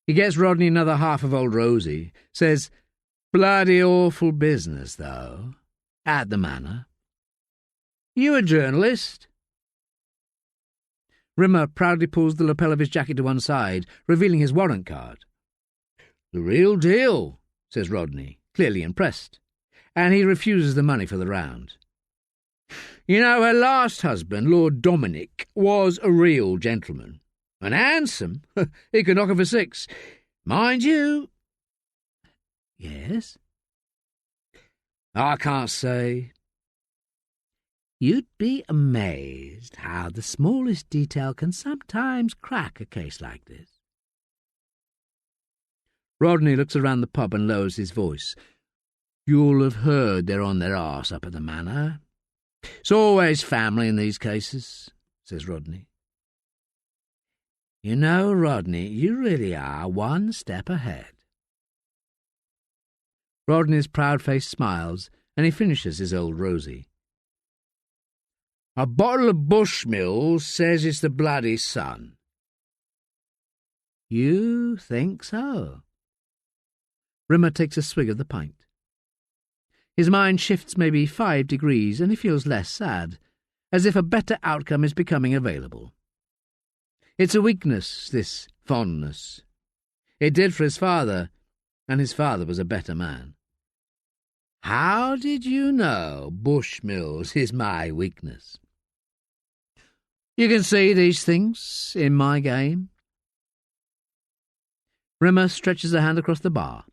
He gets Rodney another half of Old Rosy, says, "Bloody awful business, though, at the Manor. You a journalist?" Rimmer proudly pulls the lapel of his jacket to one side, revealing his warrant card. "The real deal," says Rodney, clearly impressed, and he refuses the money for the round. "You know, her last husband, Lord Dominic, was a real gentleman, and handsome. He could knock her for 6. Mind you—" "Yes?" "I can't say." "You'd be amazed how the smallest detail can sometimes crack a case like this." Rodney looks around the pub and lowers his voice. "You'll have heard they're on their arse up at the Manor. It's always family in these cases," says Rodney. "You know, Rodney, you really are one step ahead." Rodney's proud face smiles, and he finishes his Old Rosy. "A bottle of Bushmills says it's the bloody sun." "You think so?" Rimmer takes a swig of the pint. His mind shifts maybe 5 degrees, and he feels less sad, as if a better outcome is becoming available. It's a weakness, this fondness. It did for his father, and his father was a better man. "How did you know Bushmills is my weakness?" "You can see these things in my game." Rimmer stretches a hand across the bar.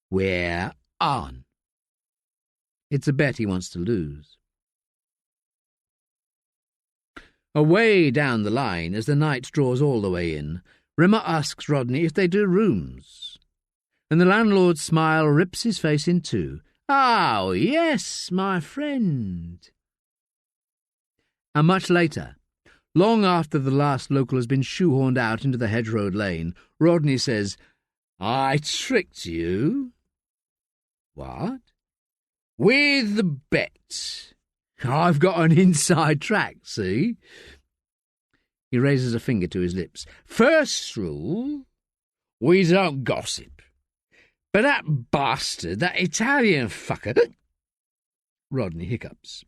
"We're on." It's a bet he wants to lose. Away down the line, as the night draws all the way in, Rimmer asks Rodney if they do rooms, and the landlord's smile rips his face in two. "Oh, yes, my friend." And much later, long after the last local has been shoehorned out into the hedgerow lane, Rodney says, "I tricked you." "What?" "With the bet. I've got an inside track, see?" He raises a finger to his lips. "First rule, we don't gossip. But that bastard, that Italian fucker—" Rodney hiccups.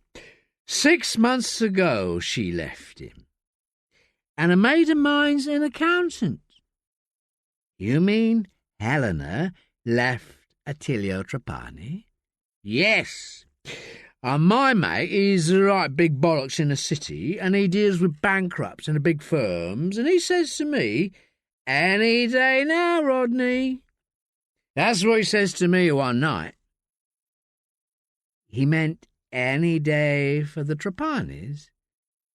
"6 months ago she left him. And a mate of mine's an accountant." "You mean Helena left Attilio Trapani?" "Yes. And my mate is the right big bollocks in the city, and he deals with bankrupts and the big firms, and he says to me, 'Any day now, Rodney.' That's what he says to me one night." "He meant any day for the Trapanis?"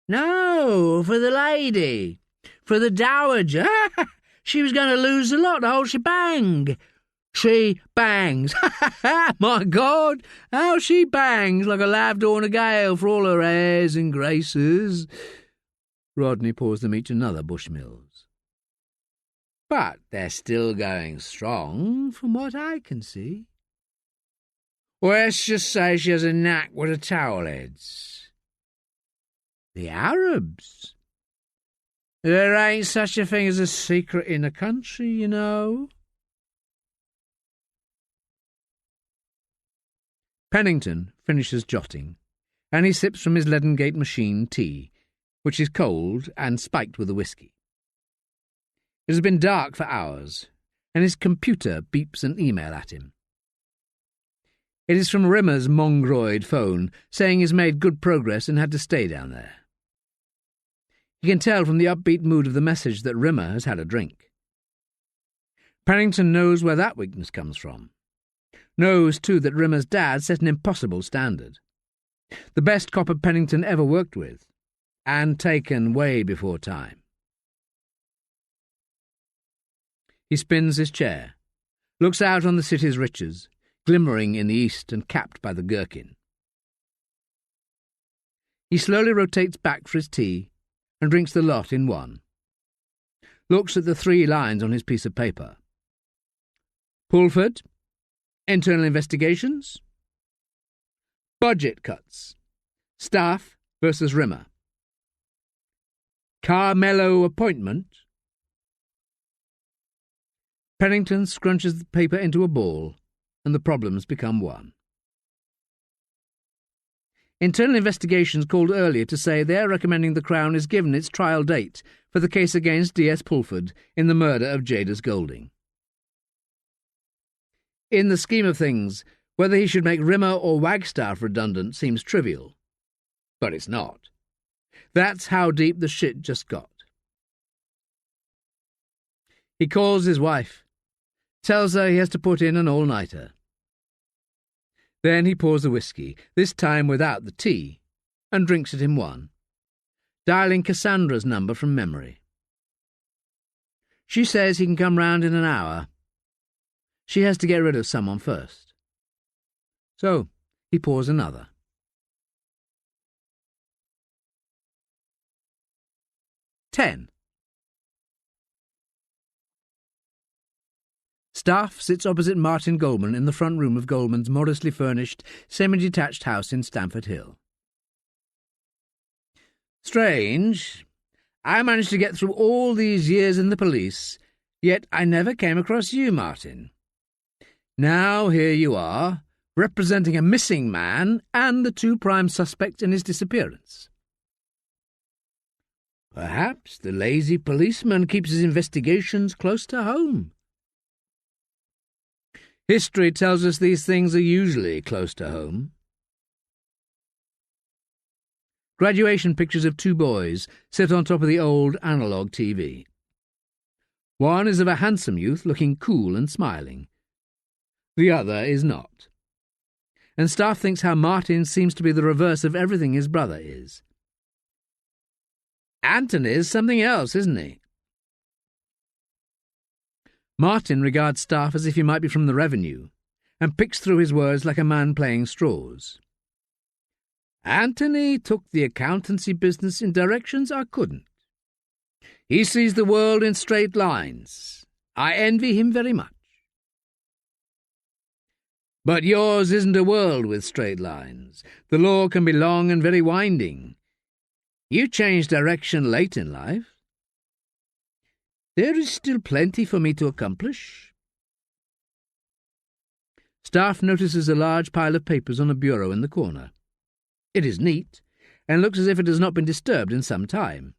No, for the lady. For the dowager. She was going to lose a lot, the whole shebang. She bangs. My God, how she bangs like a Lavdorn gale for all her airs and graces. Rodney pours them each another Bushmills. But they're still going strong, from what I can see. Well, let's just say she has a knack with the towel heads. The Arabs. There ain't such a thing as a secret in the country, you know. Pennington finishes jotting, and he sips from his Leadengate machine tea, which is cold and spiked with a whisky. It has been dark for hours, and his computer beeps an email at him. It is from Rimmer's mongroid phone, saying he's made good progress and had to stay down there. He can tell from the upbeat mood of the message that Rimmer has had a drink. Pennington knows where that weakness comes from. Knows, too, that Rimmer's dad set an impossible standard. The best copper Pennington ever worked with, and taken way before time. He spins his chair, looks out on the city's riches, glimmering in the east and capped by the gherkin. He slowly rotates back for his tea and drinks the lot in one. Looks at the 3 lines on his piece of paper. Pulford, internal investigations, budget cuts, Staffe versus Rimmer, Carmelo appointment. Pennington scrunches the paper into a ball, and the problems become one. Internal investigations called earlier to say they are recommending the Crown is given its trial date for the case against D.S. Pulford in the murder of Jadis Golding. In the scheme of things, whether he should make Rimmer or Wagstaff redundant seems trivial. But it's not. That's how deep the shit just got. He calls his wife, tells her he has to put in an all-nighter. Then he pours the whisky, this time without the tea, and drinks it in one, dialing Cassandra's number from memory. She says he can come round in an hour. She has to get rid of someone first. So he pours another. 10. Staffe sits opposite Martin Goldman in the front room of Goldman's modestly furnished, semi-detached house in Stamford Hill. Strange. I managed to get through all these years in the police, yet I never came across you, Martin. Now here you are, representing a missing man and the 2 prime suspects in his disappearance. Perhaps the lazy policeman keeps his investigations close to home. History tells us these things are usually close to home. Graduation pictures of 2 boys sit on top of the old analogue TV. One is of a handsome youth looking cool and smiling. The other is not. And Staffe thinks how Martin seems to be the reverse of everything his brother is. Anthony's something else, isn't he? Martin regards Staffe as if he might be from the revenue, and picks through his words like a man playing straws. Anthony took the accountancy business in directions I couldn't. He sees the world in straight lines. I envy him very much. But yours isn't a world with straight lines. The law can be long and very winding. You changed direction late in life. There is still plenty for me to accomplish. Staffe notices a large pile of papers on a bureau in the corner. It is neat, and looks as if it has not been disturbed in some time.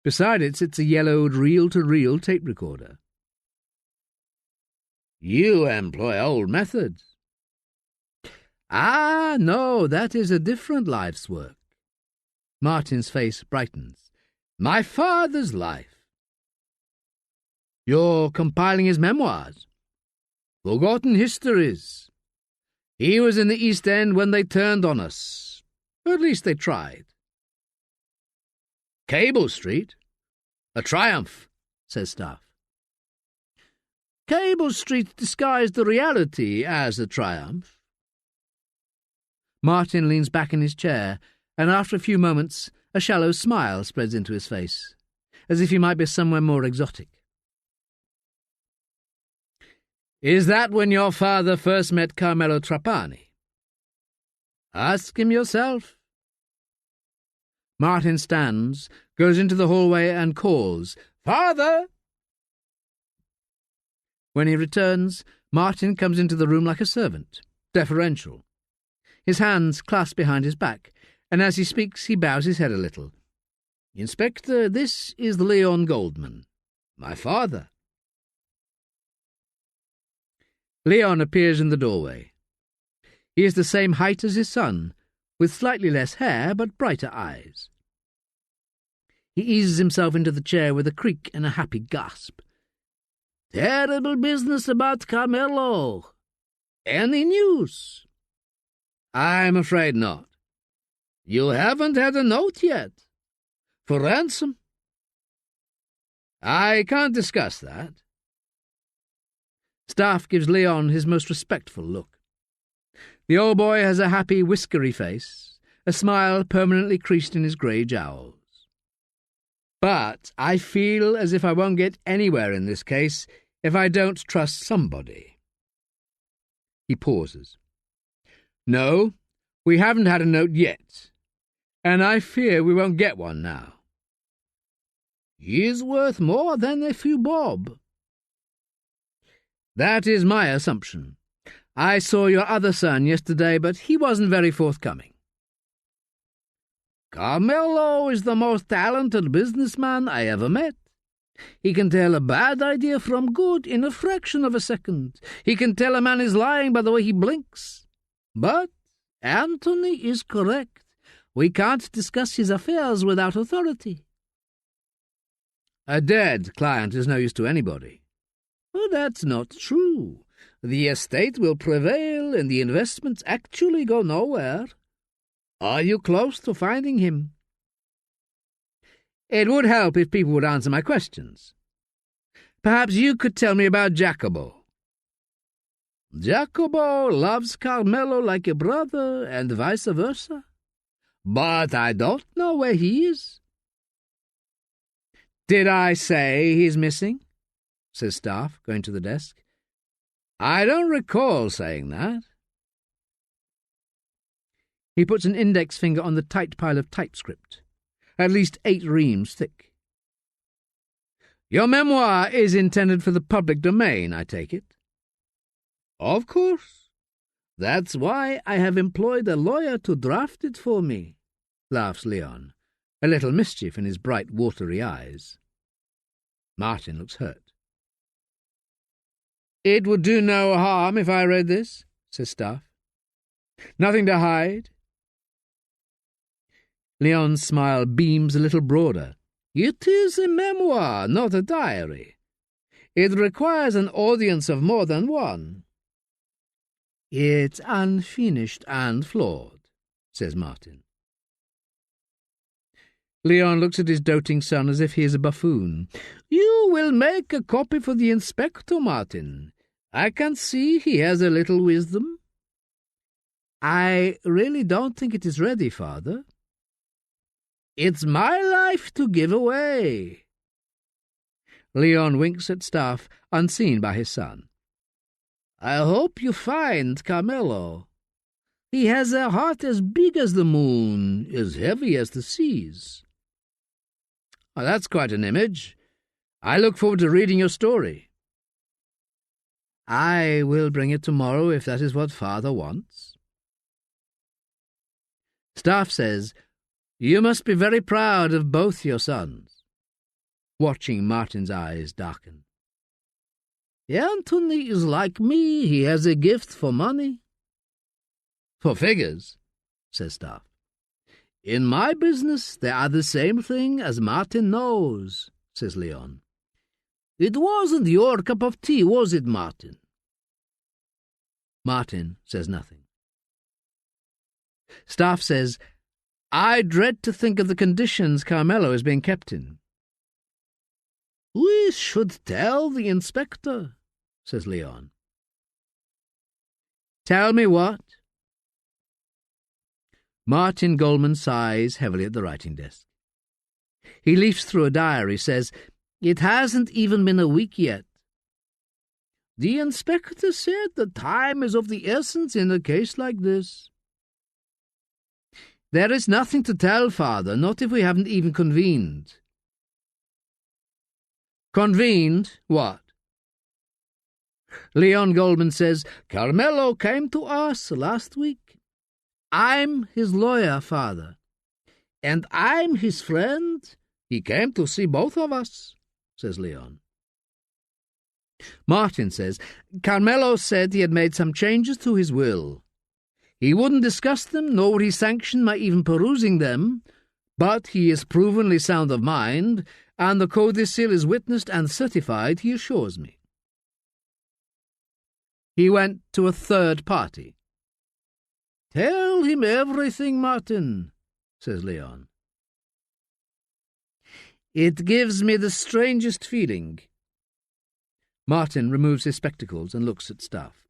Beside it sits a yellowed reel-to-reel tape recorder. You employ old methods. Ah, no, that is a different life's work. Martin's face brightens. My father's life. You're compiling his memoirs. Forgotten histories. He was in the East End when they turned on us. Or at least they tried. Cable Street? A triumph, says Staffe. Cable Street disguised the reality as a triumph. Martin leans back in his chair, and after a few moments a shallow smile spreads into his face, as if he might be somewhere more exotic. Is that when your father first met Carmelo Trapani? Ask him yourself. Martin stands, goes into the hallway and calls, "Father!" When he returns, Martin comes into the room like a servant, deferential. His hands clasped behind his back, and as he speaks he bows his head a little. "Inspector, this is Leon Goldman, my father." Leon appears in the doorway. He is the same height as his son, with slightly less hair but brighter eyes. He eases himself into the chair with a creak and a happy gasp. "Terrible business about Carmelo. Any news?" "I'm afraid not." "You haven't had a note yet? For ransom?" "I can't discuss that." Staffe gives Leon his most respectful look. The old boy has a happy, whiskery face, a smile permanently creased in his grey jowls. "But I feel as if I won't get anywhere in this case if I don't trust somebody." He pauses. "No, we haven't had a note yet, and I fear we won't get one now." "He's worth more than a few bob." "That is my assumption. I saw your other son yesterday, but he wasn't very forthcoming." "Carmelo is the most talented businessman I ever met. He can tell a bad idea from good in a fraction of a second. He can tell a man is lying by the way he blinks. But Anthony is correct. We can't discuss his affairs without authority." "A dead client is no use to anybody." "Well, that's not true. The estate will prevail and the investments actually go nowhere. Are you close to finding him?" "It would help if people would answer my questions. Perhaps you could tell me about Jacobo." "Jacobo loves Carmelo like a brother and vice versa. But I don't know where he is." "Did I say he's missing?" says Staffe, going to the desk. "I don't recall saying that." He puts an index finger on the tight pile of typescript, at least 8 reams thick. "Your memoir is intended for the public domain, I take it?" "Of course. That's why I have employed a lawyer to draft it for me," laughs Leon, a little mischief in his bright, watery eyes. Martin looks hurt. "It would do no harm if I read this," says Staffe. "Nothing to hide?" Leon's smile beams a little broader. "It is a memoir, not a diary. It requires an audience of more than one." "It's unfinished and flawed," says Martin. Leon looks at his doting son as if he is a buffoon. "You will make a copy for the inspector, Martin. I can see he has a little wisdom." "I really don't think it is ready, Father." "It's my life to give away." Leon winks at Staffe, unseen by his son. "I hope you find Carmelo. He has a heart as big as the moon, as heavy as the seas." "Oh, that's quite an image. I look forward to reading your story." "I will bring it tomorrow if that is what Father wants." Staffe says, "You must be very proud of both your sons," watching Martin's eyes darken. "Anthony is like me. He has a gift for money." "For figures," says Staffe. "In my business they are the same thing, as Martin knows," says Leon. "It wasn't your cup of tea, was it, Martin?" Martin says nothing. Staffe says, I dread to think of the conditions Carmelo is being kept in." "We should tell the inspector," says Leon. "Tell me what?" Martin Goldman sighs heavily at the writing desk. He leafs through a diary, says, "It hasn't even been a week yet. The inspector said that time is of the essence in a case like this." "There is nothing to tell, Father, not if we haven't even convened." "Convened? What?" Leon Goldman says, "Carmelo came to us last week. I'm his lawyer, Father, and I'm his friend. He came to see both of us," says Leon. Martin says, "Carmelo said he had made some changes to his will. He wouldn't discuss them, nor would he sanction my even perusing them, but he is provenly sound of mind, and the codicil is witnessed and certified, he assures me." He went to a third party. "Tell him everything, Martin," says Leon. "It gives me the strangest feeling." Martin removes his spectacles and looks at Staffe.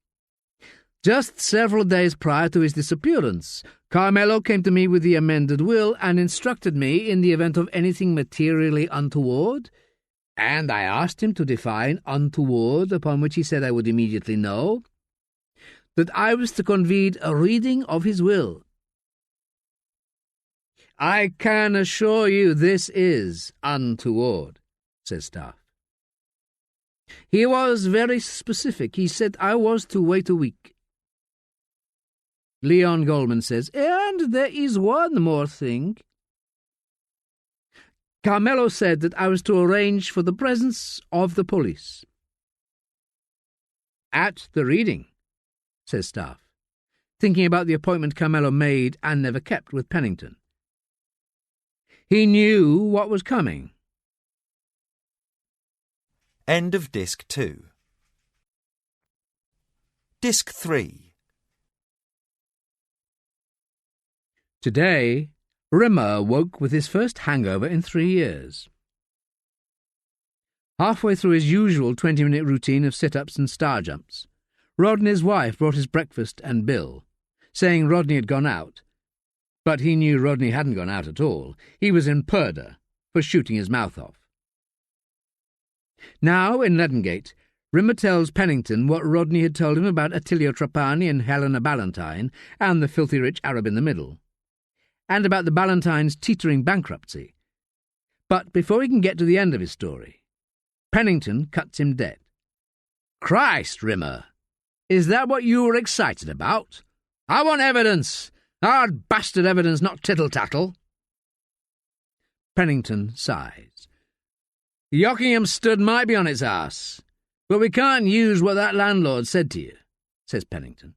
"Just several days prior to his disappearance, Carmelo came to me with the amended will and instructed me, in the event of anything materially untoward, and I asked him to define untoward, upon which he said I would immediately know, that I was to convene a reading of his will. I can assure you this is untoward," says Staffe. "He was very specific. He said I was to wait a week." Leon Goldman says, "And there is one more thing. Carmelo said that I was to arrange for the presence of the police." "At the reading," says Staffe, thinking about the appointment Carmelo made and never kept with Pennington. He knew what was coming. End of Disc 2. Disc 3. Today, Rimmer woke with his first hangover in 3 years. Halfway through his usual 20-minute routine of sit-ups and star jumps, Rodney's wife brought his breakfast and bill, saying Rodney had gone out. But he knew Rodney hadn't gone out at all. He was in purdah for shooting his mouth off. Now, in Ledengate, Rimmer tells Pennington what Rodney had told him about Attilio Trapani and Helena Ballantyne and the filthy rich Arab in the middle, and about the Ballantynes' teetering bankruptcy. But before he can get to the end of his story, Pennington cuts him dead. "Christ, Rimmer, is that what you were excited about? I want evidence. Hard bastard evidence, not tittle-tattle." Pennington sighs. "Yockingham Stud might be on its arse, but we can't use what that landlord said to you," says Pennington.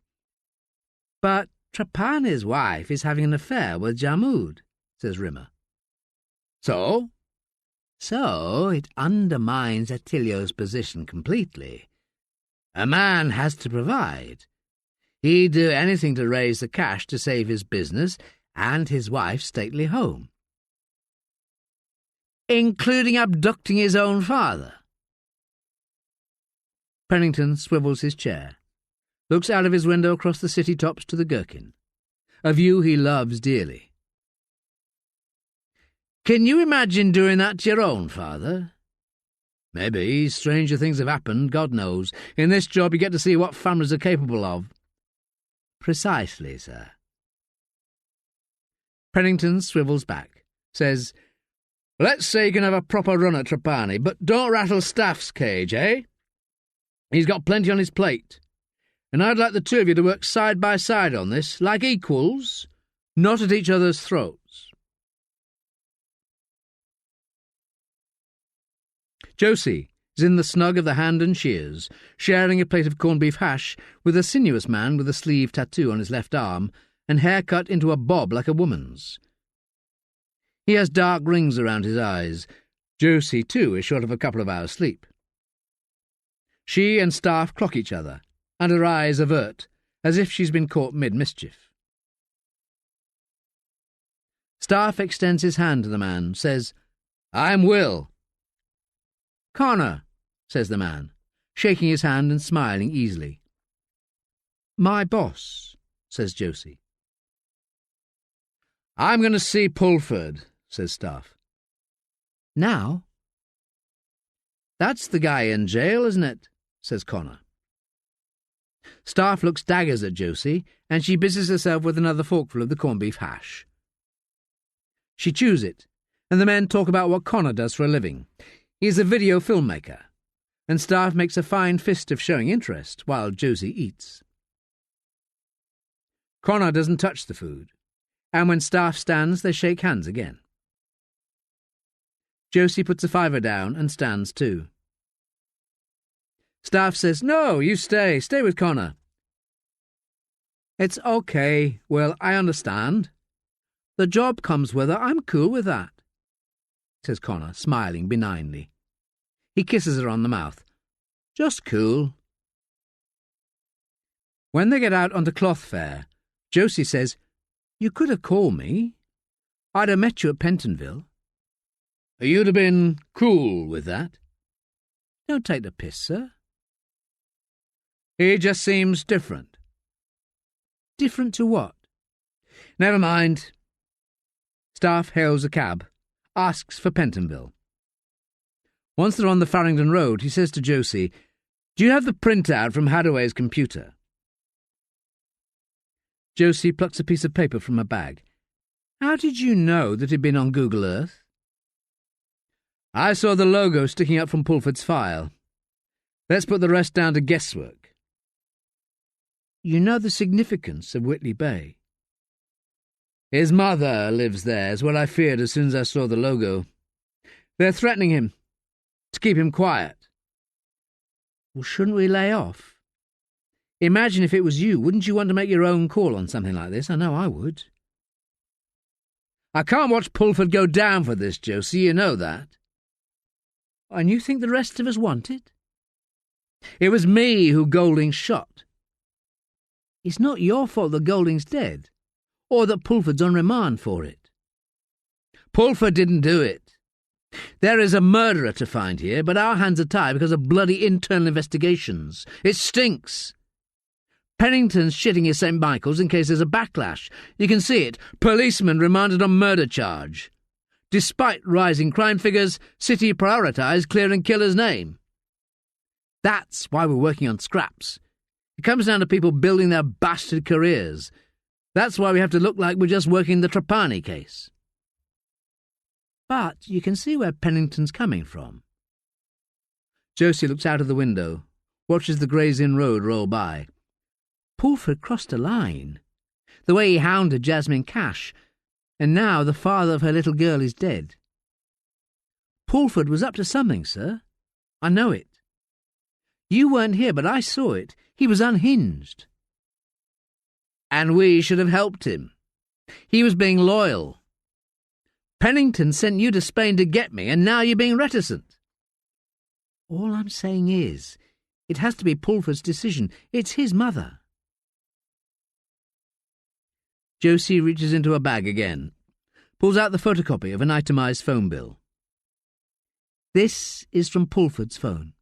"But Trapani's wife is having an affair with Jarmoud," says Rimmer. "So?" "So it undermines Attilio's position completely. A man has to provide. He'd do anything to raise the cash to save his business and his wife's stately home." "Including abducting his own father?" Pennington swivels his chair, looks out of his window across the city tops to the Gherkin, a view he loves dearly. "Can you imagine doing that to your own father?" "Maybe. Stranger things have happened, God knows. In this job you get to see what families are capable of." "Precisely, sir." Pennington swivels back, says, "Let's say you can have a proper run at Trapani, but don't rattle Staffe's cage, eh? He's got plenty on his plate, and I'd like the two of you to work side by side on this, like equals, not at each other's throats." Josie is in the snug of the Hand and Shears, sharing a plate of corned beef hash with a sinuous man with a sleeve tattoo on his left arm and hair cut into a bob like a woman's. He has dark rings around his eyes. Josie, too, is short of a couple of hours' sleep. She and Staffe clock each other, and her eyes avert, as if she's been caught mid-mischief. Staffe extends his hand to the man, says, "I'm Will." "Connor," says the man, shaking his hand and smiling easily. "My boss," says Josie. "I'm going to see Pulford," says Staffe. "Now?" "That's the guy in jail, isn't it?" says Connor. Staffe looks daggers at Josie, and she busies herself with another forkful of the corned beef hash. She chews it, and the men talk about what Connor does for a living. He's a video filmmaker, and Staffe makes a fine fist of showing interest while Josie eats. Connor doesn't touch the food, and when Staffe stands, they shake hands again. Josie puts a fiver down and stands too. Staffe says, "No, you stay with Connor." "It's okay, Will, I understand. The job comes with her, I'm cool with that," says Connor, smiling benignly. He kisses her on the mouth. "Just cool." When they get out onto Cloth Fair, Josie says, "You could have called me. I'd have met you at Pentonville." "You'd have been cool with that?" "Don't take the piss, sir." "He just seems different." "Different to what?" "Never mind." Staffe hails a cab, asks for Pentonville. Once they're on the Farringdon Road, he says to Josie, "Do you have the printout from Hadaway's computer?" Josie plucks a piece of paper from her bag. "How did you know that it'd been on Google Earth?" "I saw the logo sticking up from Pulford's file. Let's put the rest down to guesswork." "You know the significance of Whitley Bay?" "His mother lives there, is what I feared as soon as I saw the logo. They're threatening him, to keep him quiet." "Well, shouldn't we lay off? Imagine if it was you. Wouldn't you want to make your own call on something like this? I know I would." "I can't watch Pulford go down for this, Josie, you know that." "And you think the rest of us want it?" "It was me who Golding shot." "It's not your fault that Golding's dead, or that Pulford's on remand for it." "Pulford didn't do it. There is a murderer to find here, but our hands are tied because of bloody internal investigations. It stinks. Pennington's shitting his St. Michael's in case there's a backlash. You can see it. Policeman remanded on murder charge. Despite rising crime figures, city prioritised clearing killer's name. That's why we're working on scraps. It comes down to people building their bastard careers. That's why we have to look like we're just working the Trapani case." "But you can see where Pennington's coming from." Josie looks out of the window, watches the Gray's Inn Road roll by. Pulford crossed a line. The way he hounded Jasmine Cash, and now the father of her little girl is dead. Pulford was up to something, sir. I know it. You weren't here, but I saw it. He was unhinged. And we should have helped him. He was being loyal. Pennington sent you to Spain to get me, and now you're being reticent. All I'm saying is, it has to be Pulford's decision. It's his mother. Josie reaches into her bag again, pulls out the photocopy of an itemised phone bill. This is from Pulford's phone.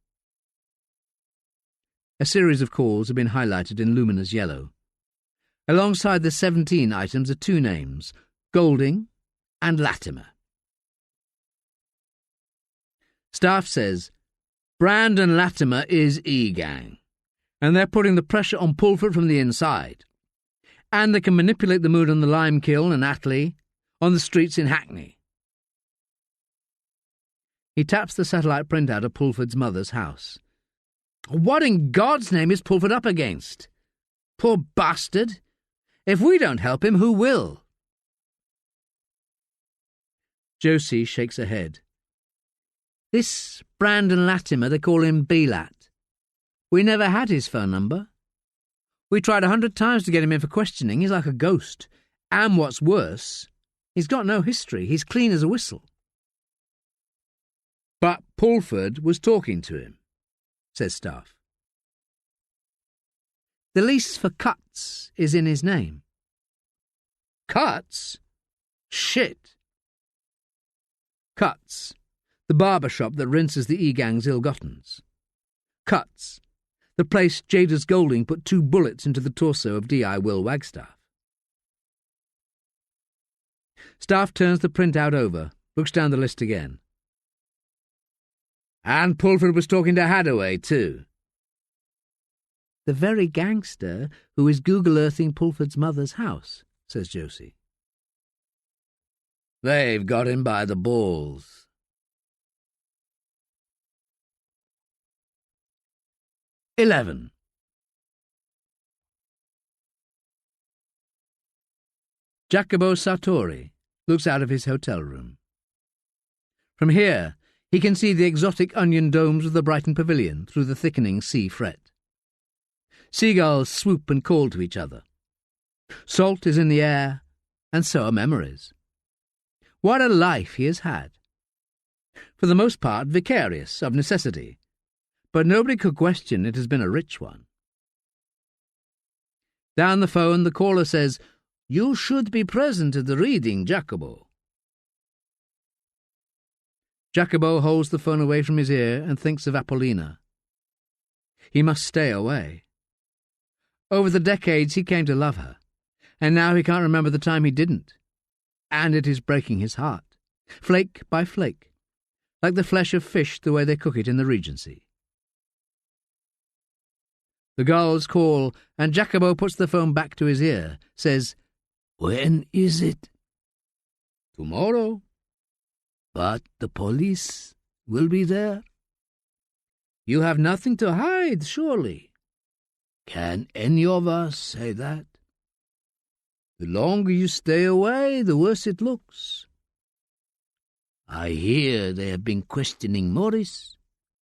A series of calls have been highlighted in luminous yellow. Alongside the 17 items are two names, Golding and Latimer. Staffe says, Brand and Latimer is E-Gang, and they're putting the pressure on Pulford from the inside. And they can manipulate the mood on the lime kiln and Attley, on the streets in Hackney. He taps the satellite printout of Pulford's mother's house. What in God's name is Pulford up against? Poor bastard! If we don't help him, who will? Josie shakes her head. This Brandon Latimer, they call him B-Lat. We never had his phone number. We tried 100 times to get him in for questioning. He's like a ghost. And what's worse, he's got no history. He's clean as a whistle. But Pulford was talking to him, says Staffe. The lease for Cuts is in his name. Cuts? Shit! Cuts. The barber shop that rinses the E-gang's ill-gottens. Cuts. The place Jadis Golding put 2 bullets into the torso of D.I. Will Wagstaff. Staffe turns the printout over, looks down the list again. And Pulford was talking to Hadaway, too. The very gangster who is Google Earthing Pulford's mother's house, says Josie. They've got him by the balls. "11. Jacobo Sartori looks out of his hotel room. From here, he can see the exotic onion domes of the Brighton Pavilion through the thickening sea fret. Seagulls swoop and call to each other. Salt is in the air, and so are memories. What a life he has had. For the most part, vicarious, of necessity, but nobody could question it has been a rich one. Down the phone, the caller says, "You should be present at the reading, Jacobo." Jacobo holds the phone away from his ear and thinks of Apollina. He must stay away. Over the decades he came to love her, and now he can't remember the time he didn't. And it is breaking his heart, flake by flake, like the flesh of fish the way they cook it in the Regency. The gulls call, and Jacobo puts the phone back to his ear, says, "When is it?" "Tomorrow." "But the police will be there." "You have nothing to hide, surely." "Can any of us say that?" "The longer you stay away, the worse it looks." "I hear they have been questioning Morris,"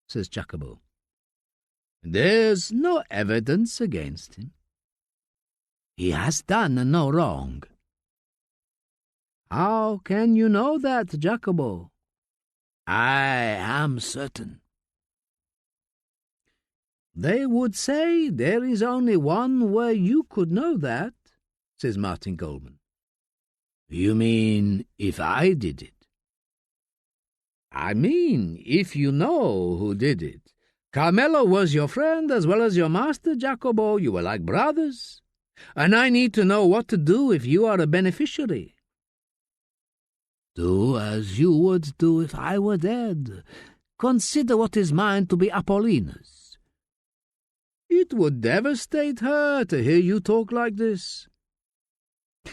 says Jacobo. "There's no evidence against him." "He has done no wrong." "How can you know that, Jacobo?" "I am certain." "They would say there is only one way you could know that," says Martin Goldman. "You mean if I did it?" "I mean if you know who did it. Carmelo was your friend as well as your master, Jacobo. You were like brothers. And I need to know what to do if you are a beneficiary." "Do as you would do if I were dead. Consider what is mine to be Apollina's." "It would devastate her to hear you talk like this."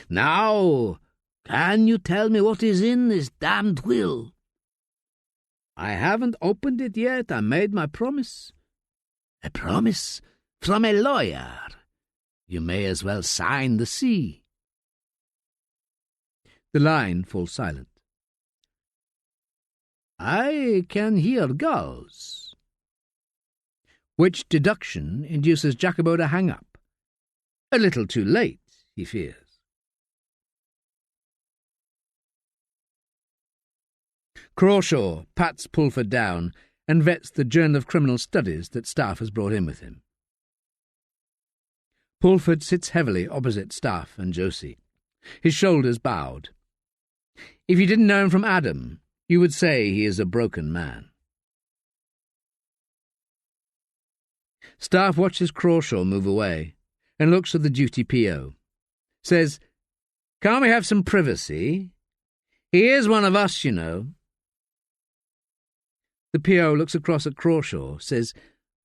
"Now, can you tell me what is in this damned will?" "I haven't opened it yet. I made my promise." "A promise from a lawyer? You may as well sign the sea." The line falls silent. "I can hear gulls." Which deduction induces Jacobo to hang up. A little too late, he fears. Crawshaw pats Pulford down and vets the Journal of Criminal Studies that Staffe has brought in with him. Pulford sits heavily opposite Staffe and Josie, his shoulders bowed. If you didn't know him from Adam, you would say he is a broken man. Staffe watches Crawshaw move away and looks at the duty P.O. Says, "Can't we have some privacy? He is one of us, you know." The P.O. looks across at Crawshaw, says,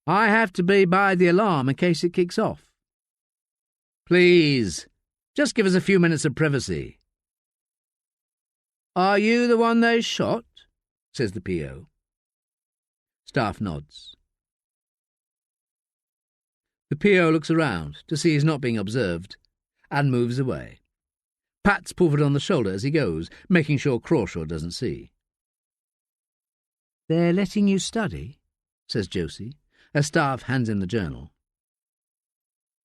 "I have to be by the alarm in case it kicks off." "Please, just give us a few minutes of privacy." "Are you the one they shot?" says the P.O. Staffe nods. The P.O. looks around to see he's not being observed and moves away. Pats Pulford on the shoulder as he goes, making sure Crawshaw doesn't see. "They're letting you study?" says Josie, as Staffe hands him the journal.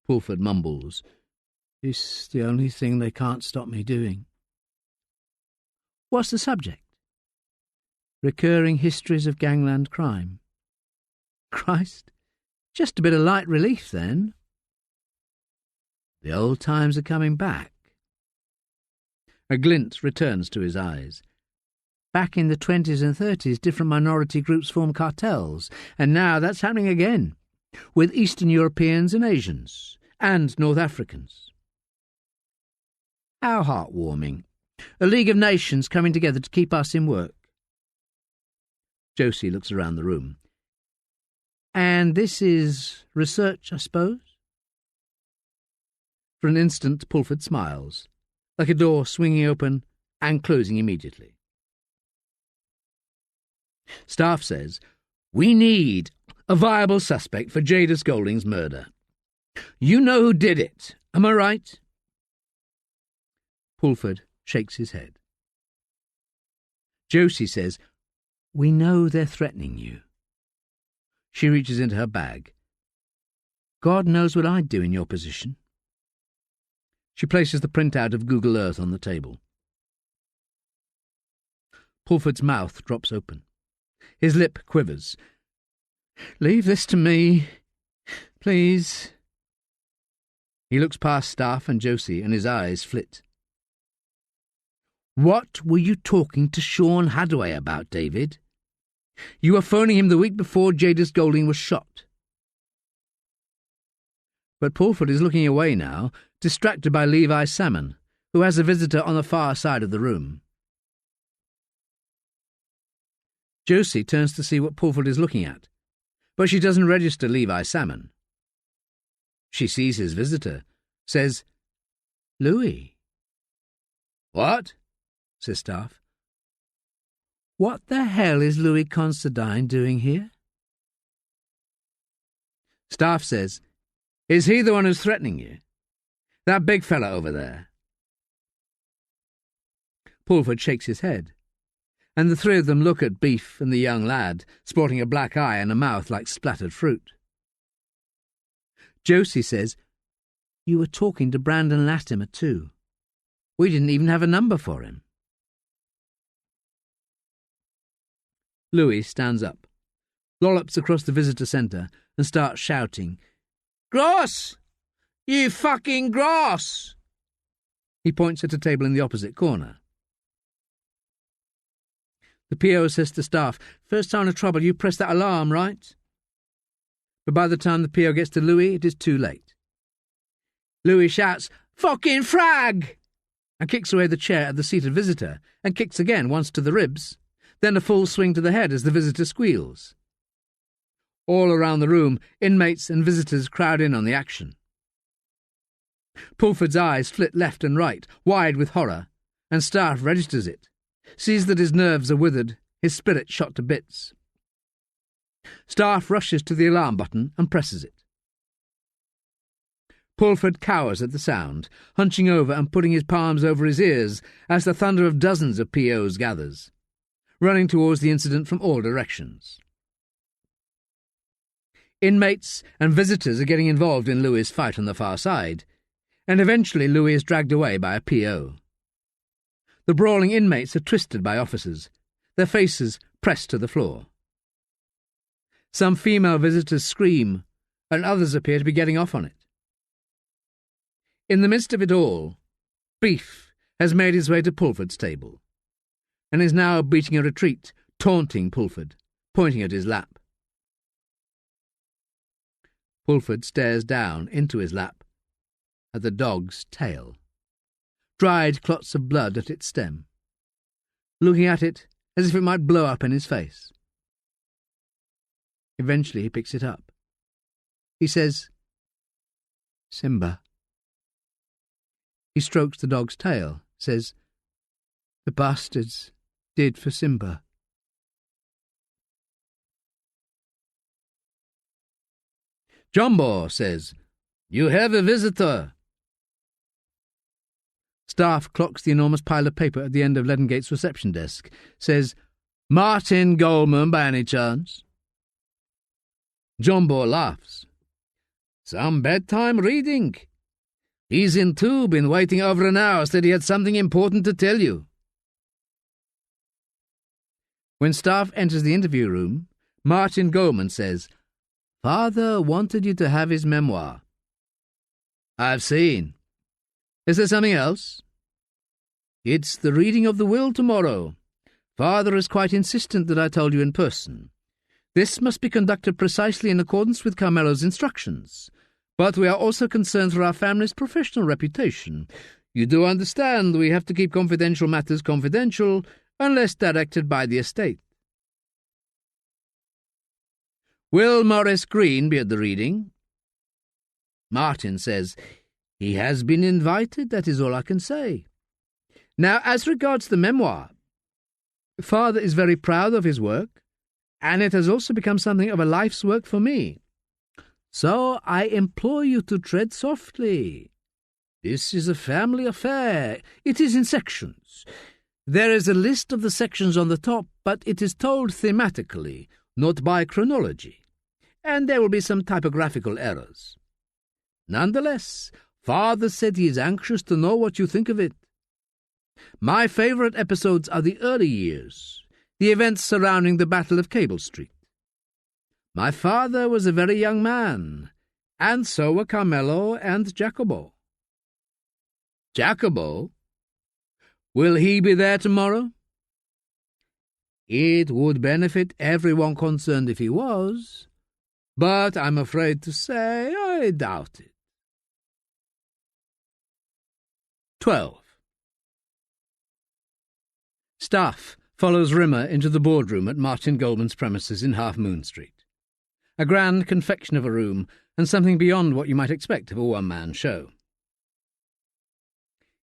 Pulford mumbles, "It's the only thing they can't stop me doing." "What's the subject?" "Recurring histories of gangland crime." "Christ, just a bit of light relief, then." "The old times are coming back." A glint returns to his eyes. Back in the 20s and 30s, different minority groups formed cartels, and now that's happening again, with Eastern Europeans and Asians, and North Africans. How heartwarming. A League of Nations coming together to keep us in work. Josie looks around the room. And this is research, I suppose? For an instant, Pulford smiles, like a door swinging open and closing immediately. Staffe says, "We need a viable suspect for Jadis Golding's murder. You know who did it, am I right?" Pulford shakes his head. Josie says, "We know they're threatening you." She reaches into her bag. "God knows what I'd do in your position." She places the printout of Google Earth on the table. Pulford's mouth drops open. His lip quivers. "Leave this to me, please." He looks past Staffe and Josie, and his eyes flit. "What were you talking to Sean Hadaway about, David? You were phoning him the week before Jadis Golding was shot." But Pulford is looking away now, distracted by Levi Salmon, who has a visitor on the far side of the room. Josie turns to see what Pulford is looking at, but she doesn't register Levi Salmon. She sees his visitor, says, "Louis." "What?" says Staffe. "What the hell is Louis Considine doing here?" Staffe says, "Is he the one who's threatening you? That big fella over there?" Pulford shakes his head, and the three of them look at Beef and the young lad, sporting a black eye and a mouth like splattered fruit. Josie says, "You were talking to Brandon Latimer too. We didn't even have a number for him." Louis stands up, lollops across the visitor centre, and starts shouting, "Gross! You fucking gross!" He points at a table in the opposite corner. The PO says to Staffe, "First sign of trouble, you press that alarm, right?" But by the time the PO gets to Louis, it is too late. Louis shouts, "Fucking frag!" and kicks away the chair at the seated visitor, and kicks again, once to the ribs, then a full swing to the head as the visitor squeals. All around the room, inmates and visitors crowd in on the action. Pulford's eyes flit left and right, wide with horror, and Staffe registers it, sees that his nerves are withered, his spirit shot to bits. Staffe rushes to the alarm button and presses it. Pulford cowers at the sound, hunching over and putting his palms over his ears as the thunder of dozens of POs gathers, running towards the incident from all directions. Inmates and visitors are getting involved in Louis' fight on the far side, and eventually Louis is dragged away by a PO. The brawling inmates are twisted by officers, their faces pressed to the floor. Some female visitors scream, and others appear to be getting off on it. In the midst of it all, Beef has made his way to Pulford's table, and is now beating a retreat, taunting Pulford, pointing at his lap. Pulford stares down into his lap, at the dog's tail, dried clots of blood at its stem, looking at it as if it might blow up in his face. Eventually he picks it up. He says, "Simba." He strokes the dog's tail, says, "The bastards did for Simba." Jumbo says, "You have a visitor." Staffe clocks the enormous pile of paper at the end of Leadengate's reception desk, says, "Martin Goldman by any chance?" Jumbo laughs. "Some bedtime reading. He's in too, been waiting over an hour, said he had something important to tell you." When Staffe enters the interview room, Martin Goldman says, "Father wanted you to have his memoir." "I've seen. Is there something else?" It's the reading of the will tomorrow. Father is quite insistent that I told you in person. This must be conducted precisely in accordance with Carmelo's instructions. But we are also concerned for our family's professional reputation. You do understand we have to keep confidential matters confidential unless directed by the estate. Will Maurice Green be at the reading? Martin says, he has been invited, that is all I can say. Now, as regards the memoir, Father is very proud of his work, and it has also become something of a life's work for me. So I implore you to tread softly. This is a family affair. It is in sections. There is a list of the sections on the top, but it is told thematically, not by chronology, and there will be some typographical errors. Nonetheless, Father said he is anxious to know what you think of it. My favourite episodes are the early years, the events surrounding the Battle of Cable Street. My father was a very young man, and so were Carmelo and Jacobo. Jacobo? Will he be there tomorrow? It would benefit everyone concerned if he was, but I'm afraid to say I doubt it. 12. Staffe follows Rimmer into the boardroom at Martin Goldman's premises in Half Moon Street. A grand confection of a room, and something beyond what you might expect of a one-man show.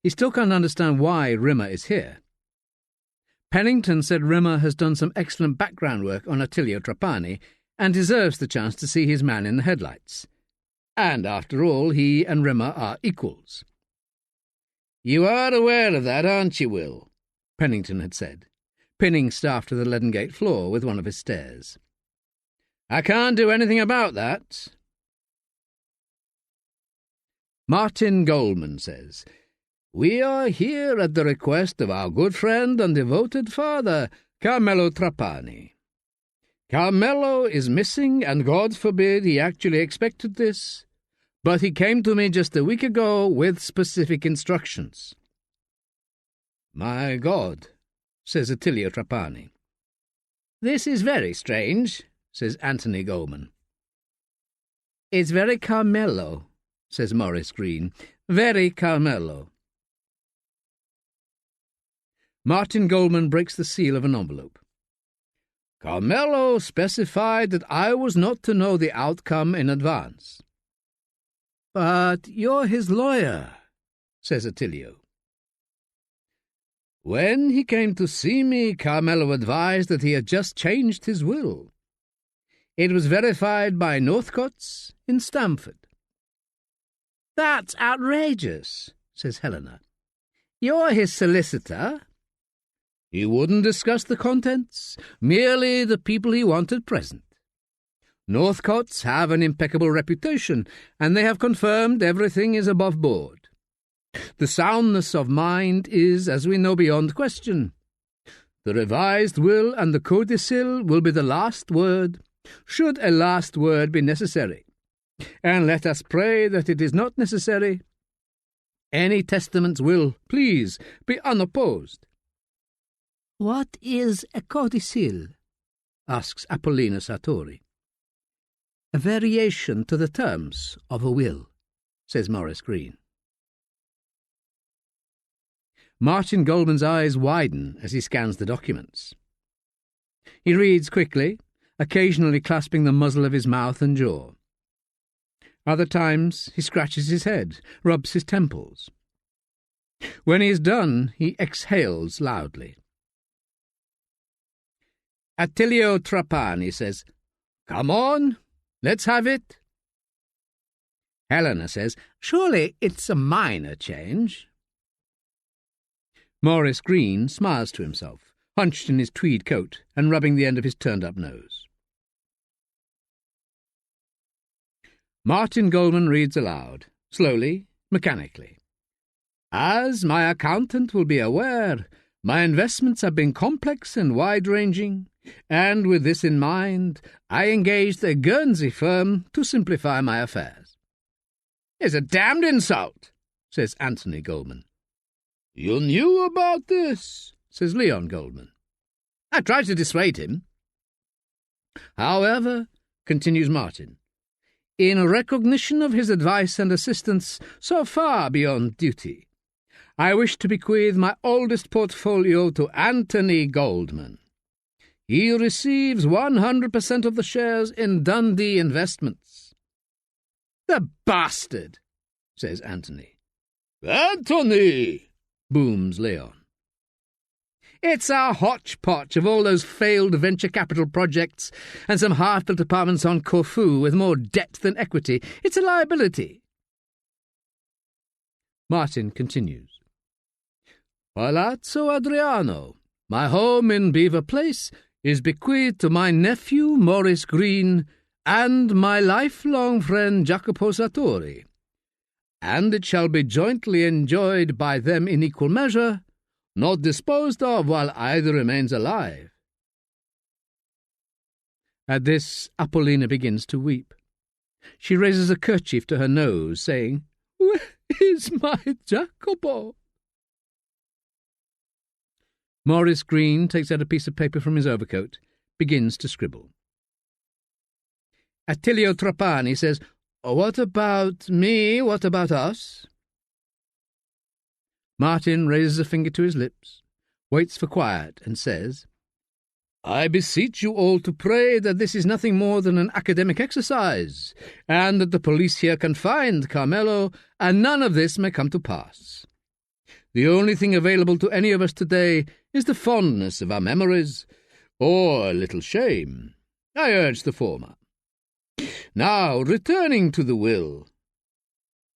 He still can't understand why Rimmer is here. Pennington said Rimmer has done some excellent background work on Attilio Trapani and deserves the chance to see his man in the headlights. And, after all, he and Rimmer are equals. "You are aware of that, aren't you, Will?" Pennington had said, pinning Staffe to the leaden gate floor with one of his stares. "I can't do anything about that." Martin Goldman says, "We are here at the request of our good friend and devoted father, Carmelo Trapani. Carmelo is missing, and God forbid he actually expected this, but he came to me just a week ago with specific instructions." "My God," says Attilio Trapani. "This is very strange," says Anthony Goldman. "It's very Carmelo," says Maurice Green. "Very Carmelo." Martin Goldman breaks the seal of an envelope. "Carmelo specified that I was not to know the outcome in advance." "But you're his lawyer," says Attilio. "When he came to see me, Carmelo advised that he had just changed his will. It was verified by Northcote's in Stamford." "That's outrageous," says Helena. "You're his solicitor." "He wouldn't discuss the contents, merely the people he wanted present. Northcote's have an impeccable reputation, and they have confirmed everything is above board. The soundness of mind is, as we know, beyond question. The revised will and the codicil will be the last word, should a last word be necessary. And let us pray that it is not necessary. Any testaments will, please, be unopposed." "What is a codicil?" asks Apollina Sartori. "A variation to the terms of a will," says Maurice Green. Martin Goldman's eyes widen as he scans the documents. He reads quickly, occasionally clasping the muzzle of his mouth and jaw. Other times he scratches his head, rubs his temples. When he is done, he exhales loudly. Attilio Trapani says, "Come on, let's have it." Helena says, "Surely it's a minor change." Maurice Green smiles to himself, hunched in his tweed coat and rubbing the end of his turned-up nose. Martin Goldman reads aloud, slowly, mechanically. "As my accountant will be aware, my investments have been complex and wide-ranging, and with this in mind, I engaged a Guernsey firm to simplify my affairs." "It's a damned insult," says Anthony Goldman. You knew about this, says Leon Goldman. I tried to dissuade him. However, continues Martin, in recognition of his advice and assistance so far beyond duty, I wish to bequeath my oldest portfolio to Anthony Goldman. He receives 100% of the shares in Dundee Investments. The bastard, says Anthony. Anthony, booms Leon. It's a hodgepodge of all those failed venture capital projects and some half-built apartments on Corfu with more debt than equity. It's a liability. Martin continues. Palazzo Adriano, my home in Beaver Place, is bequeathed to my nephew Maurice Green and my lifelong friend Jacopo Sartori, and it shall be jointly enjoyed by them in equal measure, not disposed of while either remains alive. At this, Apollina begins to weep. She raises a kerchief to her nose, saying, Where is my Jacopo? Maurice Green takes out a piece of paper from his overcoat, begins to scribble. Attilio Trapani says, What about me? What about us? Martin raises a finger to his lips, waits for quiet, and says, I beseech you all to pray that this is nothing more than an academic exercise, and that the police here can find Carmelo, and none of this may come to pass. The only thing available to any of us today is the fondness of our memories, or a little shame. I urge the former. Now, returning to the will.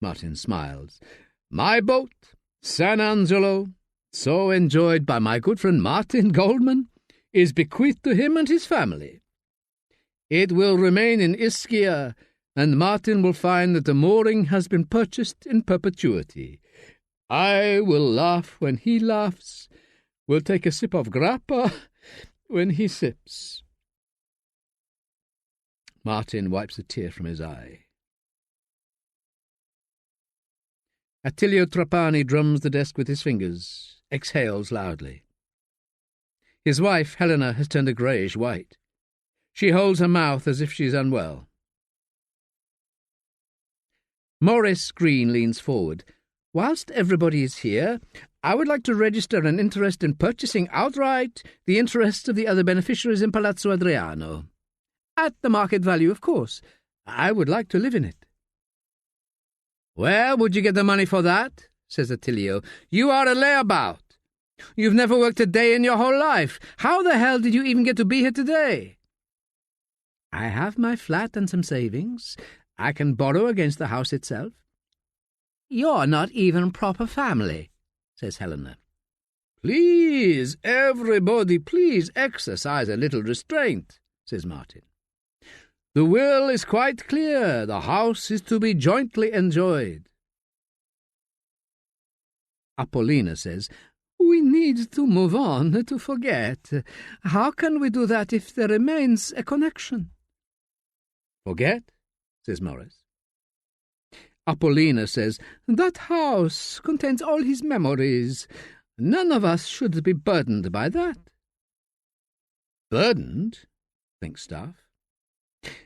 Martin smiles. My boat, San Angelo, so enjoyed by my good friend Martin Goldman, is bequeathed to him and his family. It will remain in Ischia, and Martin will find that the mooring has been purchased in perpetuity. I will laugh when he laughs, will take a sip of grappa when he sips. Martin wipes a tear from his eye. Attilio Trapani drums the desk with his fingers, exhales loudly. His wife, Helena, has turned a greyish white. She holds her mouth as if she is unwell. Maurice Green leans forward. Whilst everybody is here, I would like to register an interest in purchasing outright the interests of the other beneficiaries in Palazzo Adriano. At the market value, of course. I would like to live in it. Where would you get the money for that? Says Attilio. You are a layabout. You've never worked a day in your whole life. How the hell did you even get to be here today? I have my flat and some savings. I can borrow against the house itself. You're not even proper family, says Helena. Please, everybody, please exercise a little restraint, says Martin. The will is quite clear. The house is to be jointly enjoyed. Apollina says, We need to move on, to forget. How can we do that if there remains a connection? Forget, says Maurice. Apollina says, That house contains all his memories. None of us should be burdened by that. Burdened? Thinks Staffe.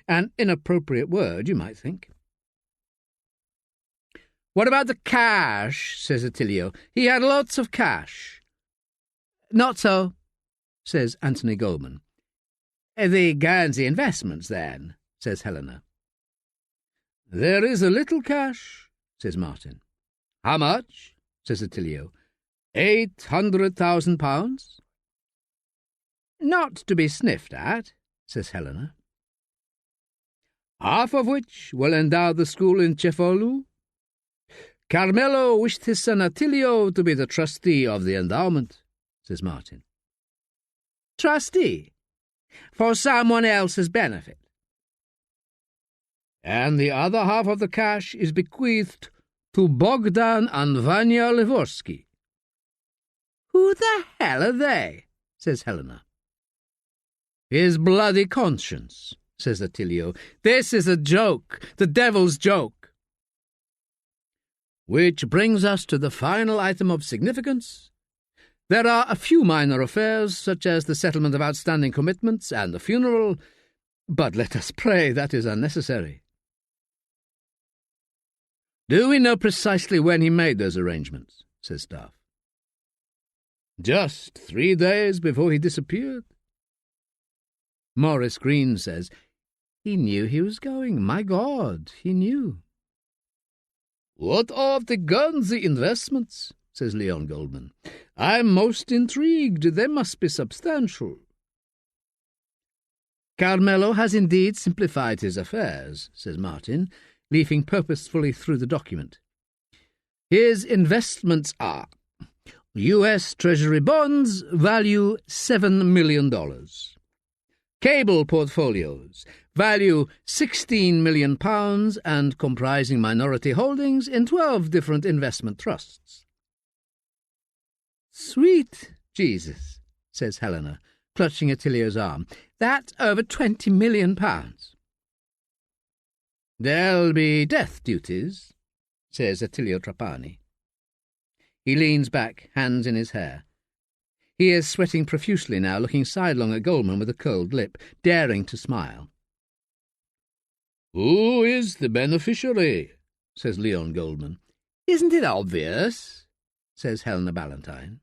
An inappropriate word, you might think. What about the cash? Says Attilio. He had lots of cash. Not so, says Anthony Goldman. The Guernsey investments, then, says Helena. There is a little cash, says Martin. How much? Says Attilio. £800,000. Not to be sniffed at, says Helena. Half of which will endow the school in Cefalù. Carmelo wished his son Attilio to be the trustee of the endowment, says Martin. Trustee? For someone else's benefit. And the other half of the cash is bequeathed to Bogdan and Vanya Livorsky. Who the hell are they? Says Helena. His bloody conscience, says Attilio. This is a joke, the devil's joke. Which brings us to the final item of significance. There are a few minor affairs, such as the settlement of outstanding commitments and the funeral, but let us pray that is unnecessary. Do we know precisely when he made those arrangements? Says Staffe. Just 3 days before he disappeared. Maurice Green says, he knew he was going. My God, he knew. What of the Guernsey investments? Says Leon Goldman. I'm most intrigued. They must be substantial. Carmelo has indeed simplified his affairs, says Martin, leafing purposefully through the document. His investments are U.S. Treasury bonds, value $7 million. Cable portfolios, value £16 million and comprising minority holdings in 12 different investment trusts. Sweet Jesus, says Helena, clutching Attilio's arm. That's over £20 million. There'll be death duties, says Attilio Trapani. He leans back, hands in his hair. He is sweating profusely now, looking sidelong at Goldman with a curled lip, daring to smile. Who is the beneficiary? Says Leon Goldman. Isn't it obvious? Says Helena Ballantyne.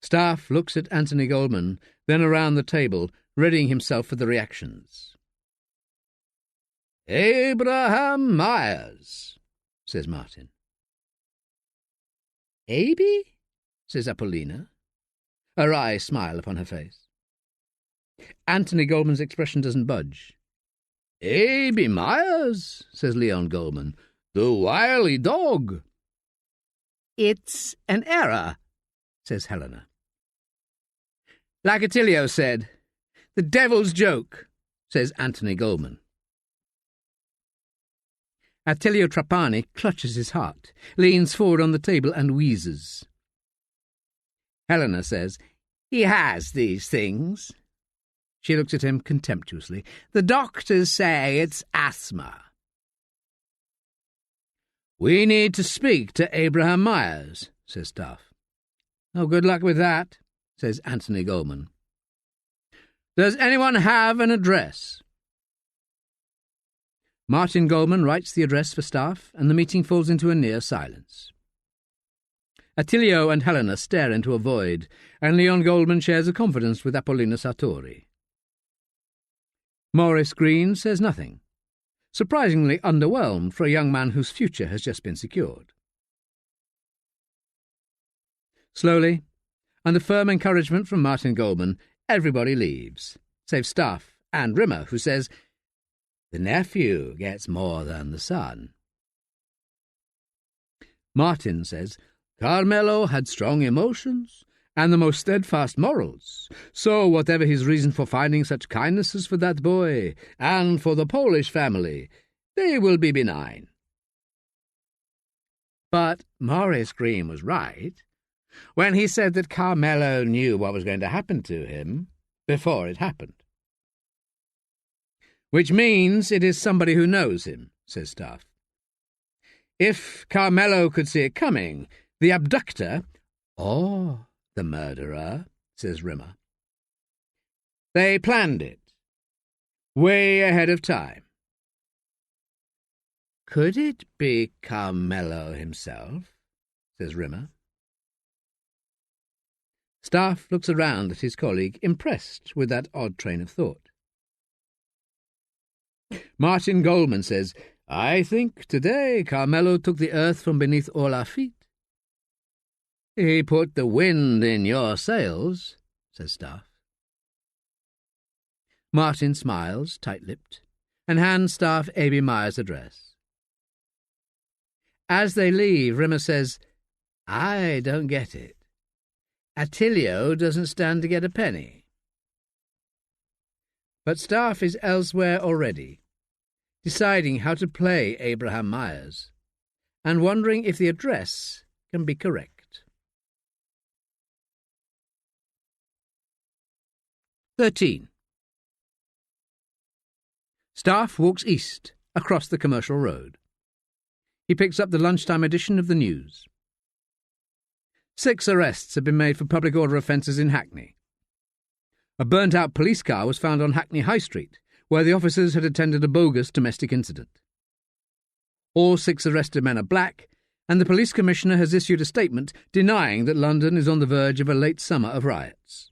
Staffe looks at Anthony Goldman, then around the table, readying himself for the reactions. Abraham Myers, says Martin. Aby? Says Apollina, a wry smile upon her face. Anthony Goldman's expression doesn't budge. Aby Myers, says Leon Goldman, the wily dog. It's an error, says Helena. Like Attilio said, the devil's joke, says Anthony Goldman. Attilio Trapani clutches his heart, leans forward on the table and wheezes. Helena says, he has these things. She looks at him contemptuously. The doctors say it's asthma. We need to speak to Abraham Myers, says Staffe. Oh, good luck with that, says Anthony Goldman. Does anyone have an address? Martin Goldman writes the address for Staffe, and the meeting falls into a near silence. Attilio and Helena stare into a void, and Leon Goldman shares a confidence with Apollina Sartori. Maurice Green says nothing, surprisingly underwhelmed for a young man whose future has just been secured. Slowly, under firm encouragement from Martin Goldman, everybody leaves, save Staffe and Rimmer, who says, the nephew gets more than the son. Martin says, Carmelo had strong emotions and the most steadfast morals, so whatever his reason for finding such kindnesses for that boy and for the Polish family, they will be benign. But Maurice Green was right when he said that Carmelo knew what was going to happen to him before it happened. Which means it is somebody who knows him, says Staffe. If Carmelo could see it coming, the abductor, or the murderer, says Rimmer. They planned it, way ahead of time. Could it be Carmelo himself, says Rimmer. Staffe looks around at his colleague, impressed with that odd train of thought. Martin Goldman says, I think today Carmelo took the earth from beneath all our feet. He put the wind in your sails, says Staffe. Martin smiles, tight-lipped, and hands Staffe Aby Myers' address. As they leave, Rimmer says, I don't get it. Attilio doesn't stand to get a penny. But Staffe is elsewhere already, deciding how to play Abraham Myers, and wondering if the address can be correct. "13. Staffe walks east, across the commercial road. He picks up the lunchtime edition of the News. 6 arrests have been made for public order offences in Hackney. A burnt-out police car was found on Hackney High Street, where the officers had attended a bogus domestic incident. All 6 arrested men are black, and the police commissioner has issued a statement denying that London is on the verge of a late summer of riots.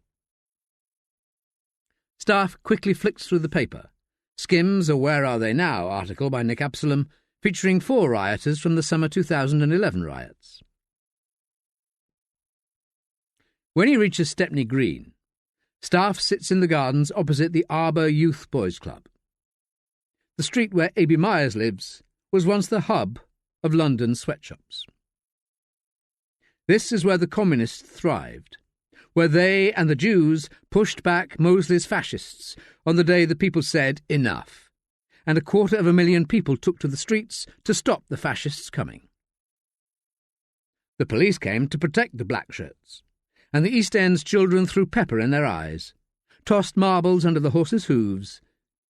Staffe quickly flicks through the paper, skims a Where Are They Now article by Nick Absalom featuring 4 rioters from the summer 2011 riots. When he reaches Stepney Green, Staffe sits in the gardens opposite the Arbour Youth Boys Club. The street where A.B. Myers lives was once the hub of London's sweatshops. This is where the communists thrived, where they and the Jews pushed back Mosley's fascists on the day the people said enough, and 250,000 people took to the streets to stop the fascists coming. The police came to protect the black shirts, and the East End's children threw pepper in their eyes, tossed marbles under the horses' hooves,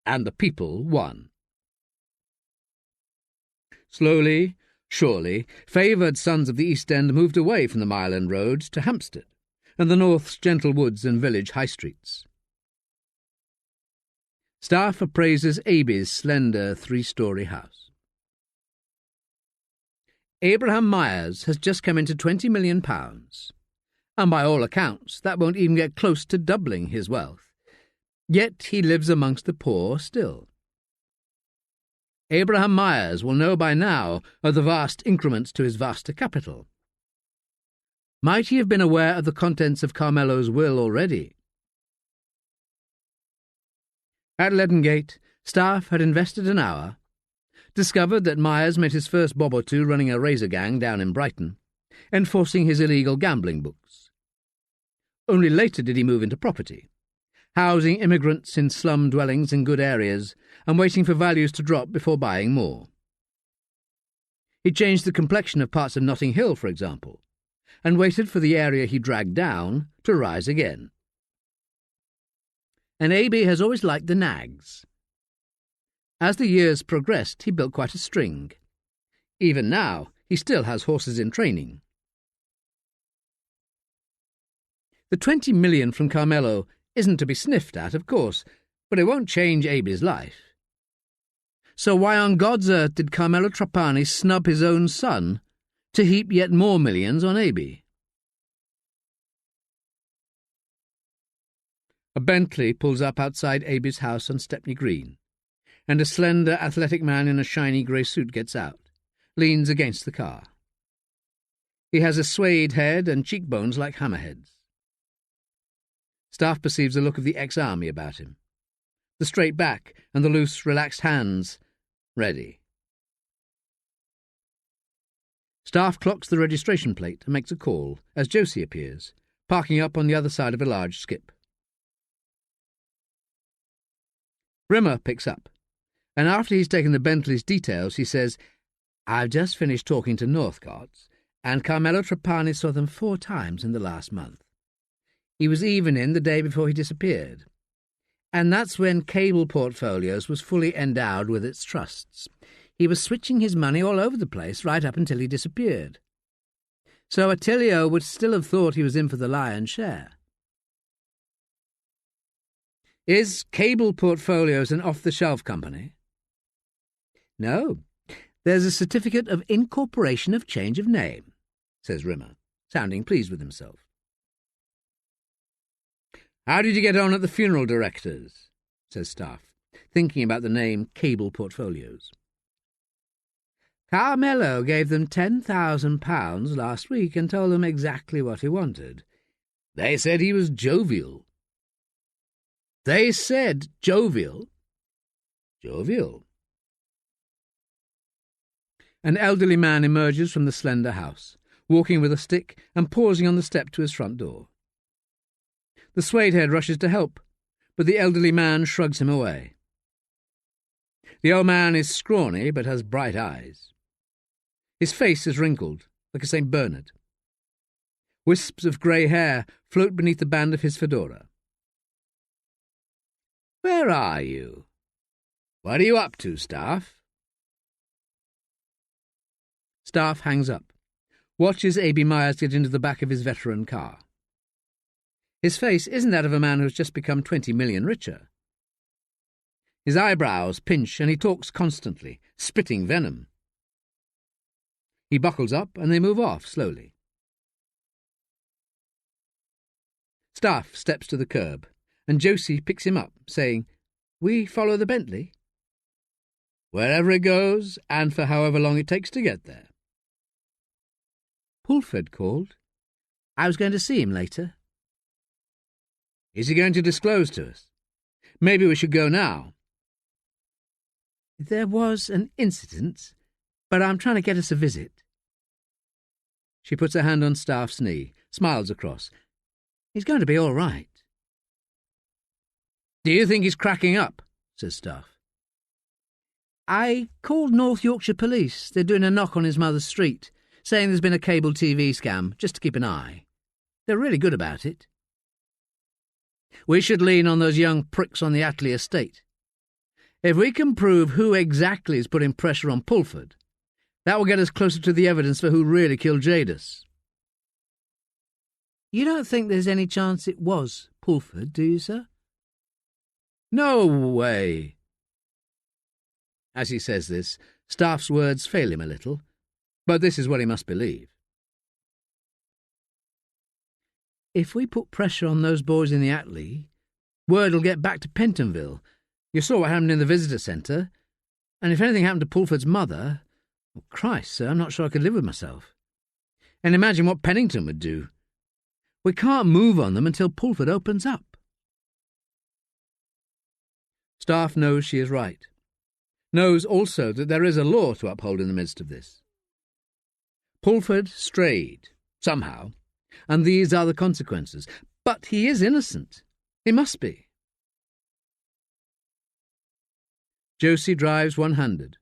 and the people won. Slowly, surely, favoured sons of the East End moved away from the Mile End Road to Hampstead and the North's gentle woods and village high streets. Staffe appraises Aby's slender 3-storey house. Abraham Myers has just come into £20 million, and by all accounts that won't even get close to doubling his wealth. Yet he lives amongst the poor still. Abraham Myers will know by now of the vast increments to his vaster capital. Might he have been aware of the contents of Carmelo's will already? At Leadengate, Staffe had invested an hour, discovered that Myers made his first bob or two running a razor gang down in Brighton, enforcing his illegal gambling books. Only later did he move into property, housing immigrants in slum dwellings in good areas and waiting for values to drop before buying more. He changed the complexion of parts of Notting Hill, for example, and waited for the area he dragged down to rise again. And A.B. has always liked the nags. As the years progressed, he built quite a string. Even now, he still has horses in training. The 20 million from Carmelo isn't to be sniffed at, of course, but it won't change A.B.'s life. So why on God's earth did Carmelo Trapani snub his own son to heap yet more millions on A.B.? A Bentley pulls up outside A.B.'s house on Stepney Green, and a slender, athletic man in a shiny grey suit gets out, leans against the car. He has a suede head and cheekbones like hammerheads. Staffe perceives a look of the ex-army about him. The straight back and the loose, relaxed hands, ready. Staffe clocks the registration plate and makes a call as Josie appears, parking up on the other side of a large skip. Rimmer picks up, and after he's taken the Bentley's details, he says, "I've just finished talking to Northcott's, and Carmelo Trapani saw them 4 times in the last month. He was even in the day before he disappeared. And that's when Cable Portfolios was fully endowed with its trusts. He was switching his money all over the place right up until he disappeared. So Attilio would still have thought he was in for the lion's share." "Is Cable Portfolios an off-the-shelf company?" "No. There's a certificate of incorporation of change of name," says Rimmer, sounding pleased with himself. "How did you get on at the funeral directors?" says Staffe, thinking about the name Cable Portfolios. "Carmelo gave them £10,000 last week and told them exactly what he wanted. They said he was jovial." "They said jovial?" "Jovial." An elderly man emerges from the slender house, walking with a stick and pausing on the step to his front door. The suede-head rushes to help, but the elderly man shrugs him away. The old man is scrawny but has bright eyes. His face is wrinkled, like a St. Bernard. Wisps of grey hair float beneath the band of his fedora. "Where are you? What are you up to, Staffe?" Staffe hangs up, watches A.B. Myers get into the back of his veteran car. His face isn't that of a man who has just become 20 million richer. His eyebrows pinch and he talks constantly, spitting venom. He buckles up and they move off slowly. Staffe steps to the curb and Josie picks him up, saying, "We follow the Bentley?" "Wherever it goes and for however long it takes to get there." "Pulford called. I was going to see him later." "Is he going to disclose to us? Maybe we should go now." "There was an incident, but I'm trying to get us a visit." She puts her hand on Staffe's knee, smiles across. "He's going to be all right." "Do you think he's cracking up?" says Staffe. "I called North Yorkshire Police. They're doing a knock on his mother's street, saying there's been a cable TV scam, just to keep an eye. They're really good about it." "We should lean on those young pricks on the Attlee estate. If we can prove who exactly is putting pressure on Pulford, that will get us closer to the evidence for who really killed Jadis." "You don't think there's any chance it was Pulford, do you, sir?" "No way." As he says this, Staffe's words fail him a little, but this is what he must believe. "If we put pressure on those boys in the Attlee, word'll get back to Pentonville. You saw what happened in the visitor centre, and if anything happened to Pulford's mother, well, Christ, sir, I'm not sure I could live with myself. And imagine what Pennington would do. We can't move on them until Pulford opens up." Staffe knows she is right. Knows also that there is a law to uphold in the midst of this. Pulford strayed, somehow, and these are the consequences. But he is innocent. He must be. Josie drives one-handed,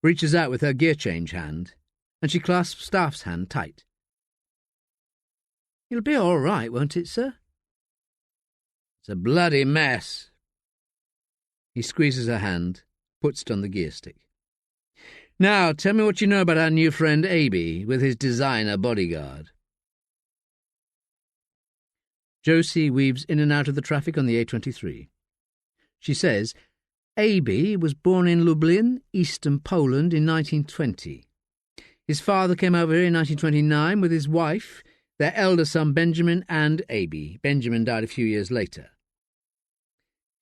reaches out with her gear-change hand, and she clasps Staffe's hand tight. "It'll be all right, won't it, sir?" "It's a bloody mess." He squeezes her hand, puts it on the gear stick. "Now, tell me what you know about our new friend A.B. with his designer bodyguard." Josie weaves in and out of the traffic on the A23. She says, A.B. was born in Lublin, eastern Poland, in 1920. His father came over here in 1929 with his wife, their elder son Benjamin, and A.B. Benjamin died a few years later.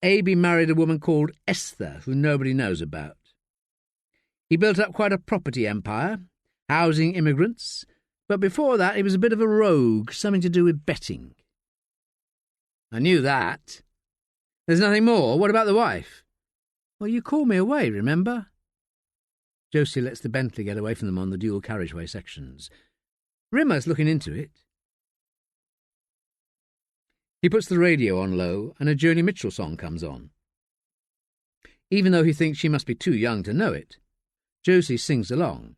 A.B. married a woman called Esther, who nobody knows about. He built up quite a property empire, housing immigrants, but before that he was a bit of a rogue, something to do with betting. "I knew that. There's nothing more. What about the wife?" "Well, you called me away, remember?" Josie lets the Bentley get away from them on the dual carriageway sections. "Rimmer's looking into it." He puts the radio on low and a Joni Mitchell song comes on. Even though he thinks she must be too young to know it, Josie sings along.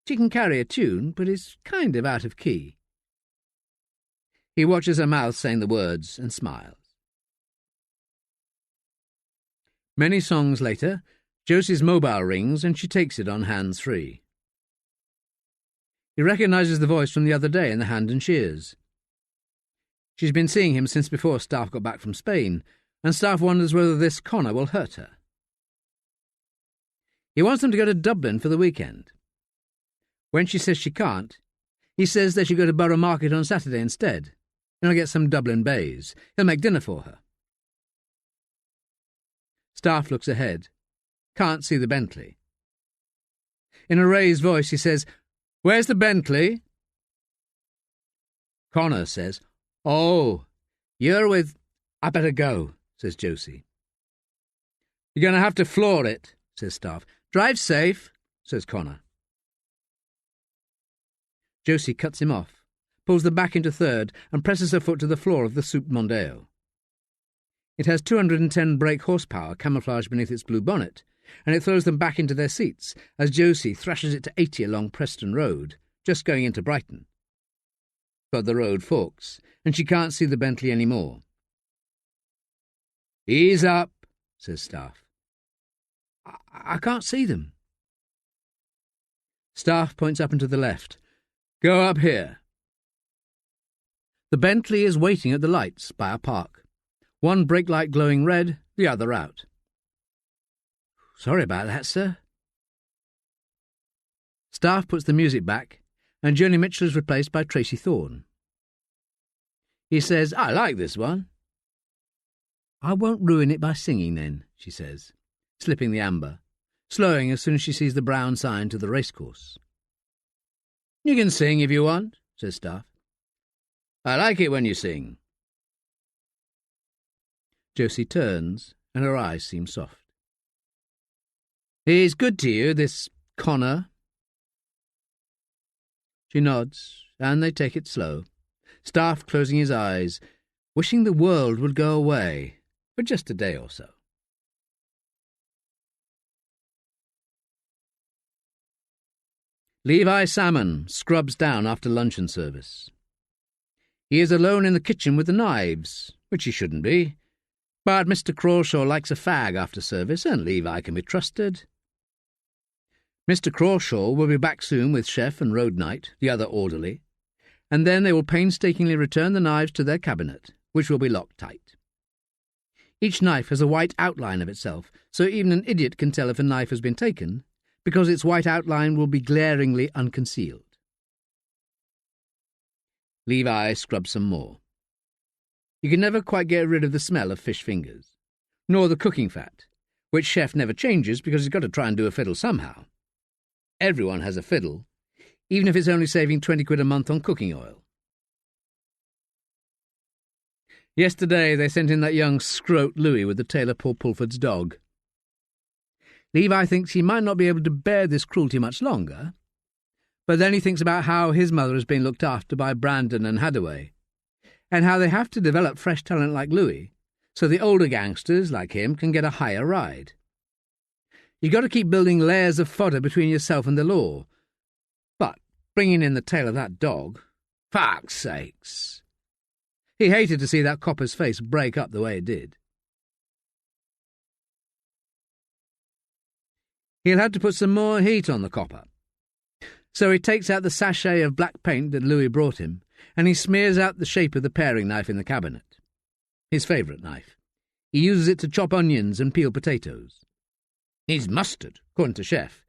She can carry a tune, but is kind of out of key. He watches her mouth saying the words and smiles. Many songs later, Josie's mobile rings and she takes it on hands-free. He recognises the voice from the other day in the Hand and Shears. She's been seeing him since before Staffe got back from Spain, and Staffe wonders whether this Connor will hurt her. He wants them to go to Dublin for the weekend. When she says she can't, he says they should go to Borough Market on Saturday instead, and he'll get some Dublin Bays. He'll make dinner for her. Staffe looks ahead. Can't see the Bentley. In a raised voice he says, "Where's the Bentley?" Connor says, "Oh, you're with—" "I better go," says Josie. "You're going to have to floor it," says Staffe. "Drive safe," says Connor. Josie cuts him off, pulls the back into third, and presses her foot to the floor of the Soup Mondeo. It has 210 brake horsepower camouflaged beneath its blue bonnet, and it throws them back into their seats as Josie thrashes it to 80 along Preston Road, just going into Brighton. But the road forks, and she can't see the Bentley any more. "Ease up," says Staffe. I can't see them." Staffe points up and to the left. Go up here. The Bentley is waiting at the lights by a park. One brake light glowing red, the other out. Sorry about that, sir. Staffe puts the music back, and Joni Mitchell is replaced by Tracy Thorn. He says, I like this one. I won't ruin it by singing then, she says, slipping the amber, slowing as soon as she sees the brown sign to the racecourse. You can sing if you want, says Staffe. I like it when you sing. Josie turns, and her eyes seem soft. He's good to you, this Connor. She nods, and they take it slow, Staffe closing his eyes, wishing the world would go away for just a day or so. Levi Salmon scrubs down after luncheon service. He is alone in the kitchen with the knives, which he shouldn't be, but Mr. Crawshaw likes a fag after service, and Levi can be trusted. Mr. Crawshaw will be back soon with Chef and Road Knight, the other orderly, and then they will painstakingly return the knives to their cabinet, which will be locked tight. Each knife has a white outline of itself, so even an idiot can tell if a knife has been taken, because its white outline will be glaringly unconcealed. Levi scrubs some more. You can never quite get rid of the smell of fish fingers, nor the cooking fat, which Chef never changes because he's got to try and do a fiddle somehow. Everyone has a fiddle, even if it's only saving 20 quid a month on cooking oil. Yesterday they sent in that young scrote Louis with the tail of Paul Pulford's dog. Levi thinks he might not be able to bear this cruelty much longer, but then he thinks about how his mother has been looked after by Brandon and Hadaway, and how they have to develop fresh talent like Louis, so the older gangsters like him can get a higher ride. You've got to keep building layers of fodder between yourself and the law. But bringing in the tail of that dog, fuck's sakes. He hated to see that copper's face break up the way it did. He'll have to put some more heat on the copper. So he takes out the sachet of black paint that Louis brought him, and he smears out the shape of the paring knife in the cabinet. His favourite knife. He uses it to chop onions and peel potatoes. He's mustard, according to Chef.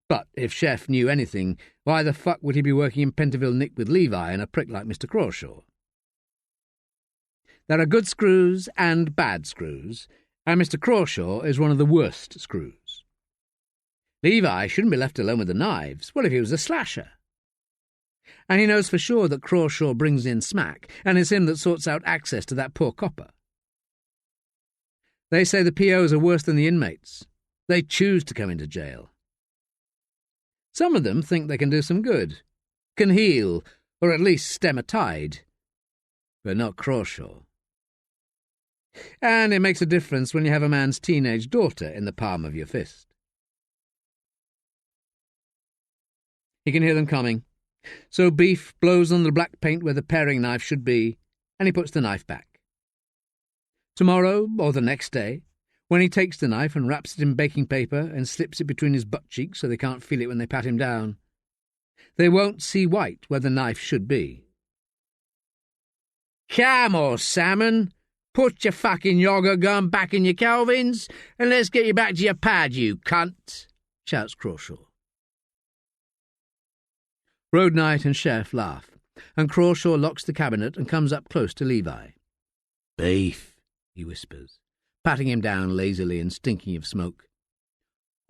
But if Chef knew anything, why the fuck would he be working in Pentonville Nick with Levi and a prick like Mr. Crawshaw? There are good screws and bad screws, and Mr. Crawshaw is one of the worst screws. Levi shouldn't be left alone with the knives. What if he was a slasher? And he knows for sure that Crawshaw brings in smack, and it's him that sorts out access to that poor copper. They say the POs are worse than the inmates. They choose to come into jail. Some of them think they can do some good, can heal, or at least stem a tide. But not Crawshaw. And it makes a difference when you have a man's teenage daughter in the palm of your fist. He can hear them coming, so Beef blows on the black paint where the paring knife should be, and he puts the knife back. Tomorrow, or the next day, when he takes the knife and wraps it in baking paper and slips it between his butt cheeks so they can't feel it when they pat him down, they won't see white where the knife should be. Come on, Salmon, put your fucking yoga gun back in your Calvins and let's get you back to your pad, you cunt, shouts Crawshaw. Road Knight and Chef laugh, and Crawshaw locks the cabinet and comes up close to Levi. Beef, he whispers, patting him down lazily and stinking of smoke.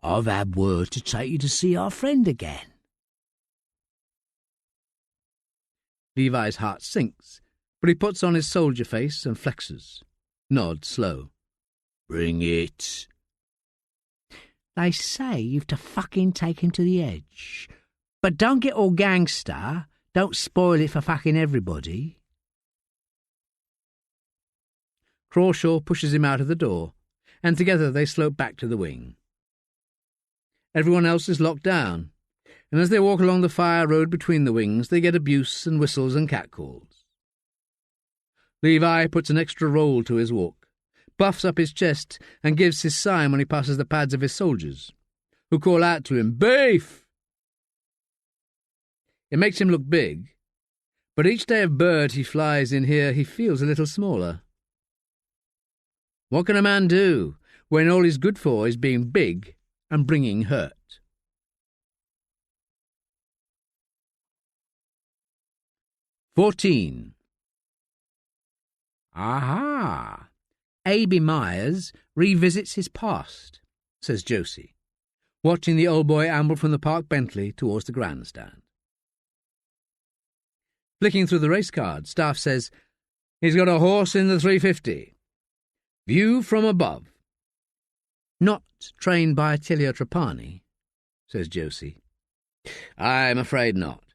I've had word to take you to see our friend again. Levi's heart sinks, but he puts on his soldier face and flexes. Nods slow. Bring it. They say you've to fucking take him to the edge. But don't get all gangster. Don't spoil it for fucking everybody. Crawshaw pushes him out of the door, and together they slope back to the wing. Everyone else is locked down, and as they walk along the fire road between the wings, they get abuse and whistles and catcalls. Levi puts an extra roll to his walk, puffs up his chest, and gives his sign when he passes the pads of his soldiers, who call out to him, Beef! It makes him look big, but each day of bird he flies in here he feels a little smaller. What can a man do when all he's good for is being big and bringing hurt? "14. Aha! A.B. Myers revisits his past," says Josie, watching the old boy amble from the Park Bentley towards the grandstand. Flicking through the race card, Staffe says, "He's got a horse in the 350. View from above." "Not trained by Attilio Trapani," says Josie. "I'm afraid not."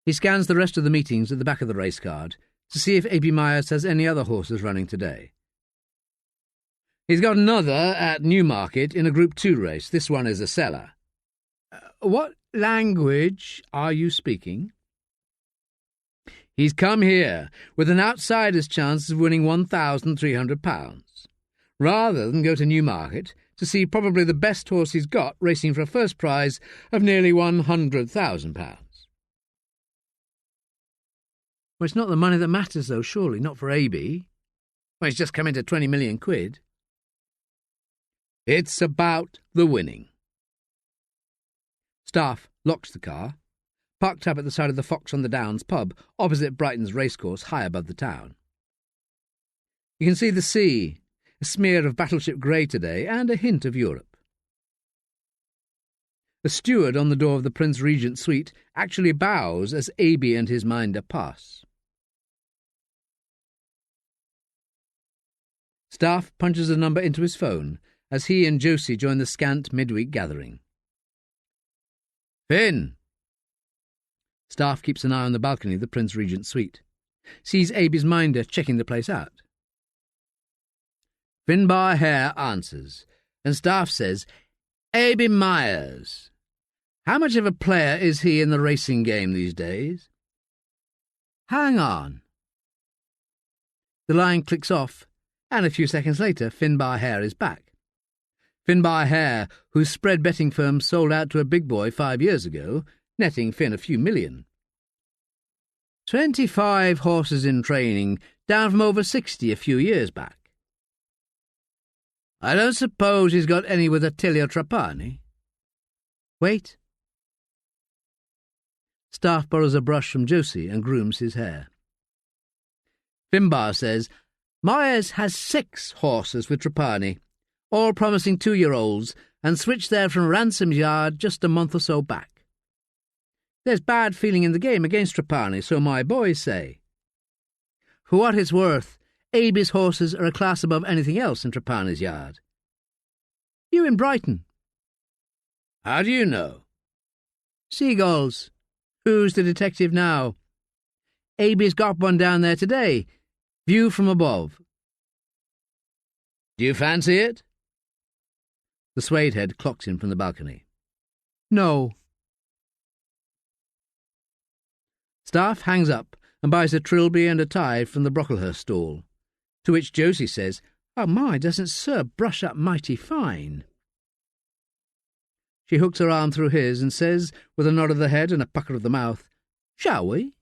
He scans the rest of the meetings at the back of the race card to see if A.B. Myers has any other horses running today. He's got another at Newmarket in a Group 2 race. This one is a seller. What language are you speaking? He's come here with an outsider's chance of winning £1,300, rather than go to Newmarket to see probably the best horse he's got racing for a first prize of nearly £100,000. Well, it's not the money that matters, though, surely, not for A.B. Well, he's just come into 20 million quid. It's about the winning. Staffe locks the car, parked up at the side of the Fox on the Downs pub, opposite Brighton's racecourse, high above the town. You can see the sea, a smear of battleship grey today, and a hint of Europe. A steward on the door of the Prince Regent's suite actually bows as A.B. and his minder pass. Staffe punches a number into his phone as he and Josie join the scant midweek gathering. "Finn!" Staffe keeps an eye on the balcony of the Prince Regent's suite. Sees A.B.'s minder checking the place out. Finbar Hare answers, and Staffe says, "A.B. Myers. How much of a player is he in the racing game these days?" "Hang on." The line clicks off, and a few seconds later Finbar Hare is back. Finbar Hare, whose spread betting firm sold out to a big boy 5 years ago, netting Finn a few million. 25 horses in training, down from over 60 a few years back. I don't suppose he's got any with Attilio Trapani. Wait. Staffe borrows a brush from Josie and grooms his hair. Finbar says, "Myers has 6 horses with Trapani, all promising 2-year-olds, and switched there from Ransom's yard just a month or so back. There's bad feeling in the game against Trapani, so my boys say. For what it's worth, A.B.'s horses are a class above anything else in Trapani's yard. You in Brighton?" "How do you know?" "Seagulls. Who's the detective now? A.B.'s got one down there today. View from above." "Do you fancy it?" The suede head clocks in from the balcony. "No." Staffe hangs up and buys a trilby and a tie from the Brocklehurst stall, to which Josie says, "Oh my, doesn't Sir brush up mighty fine?" She hooks her arm through his and says, with a nod of the head and a pucker of the mouth, "Shall we?"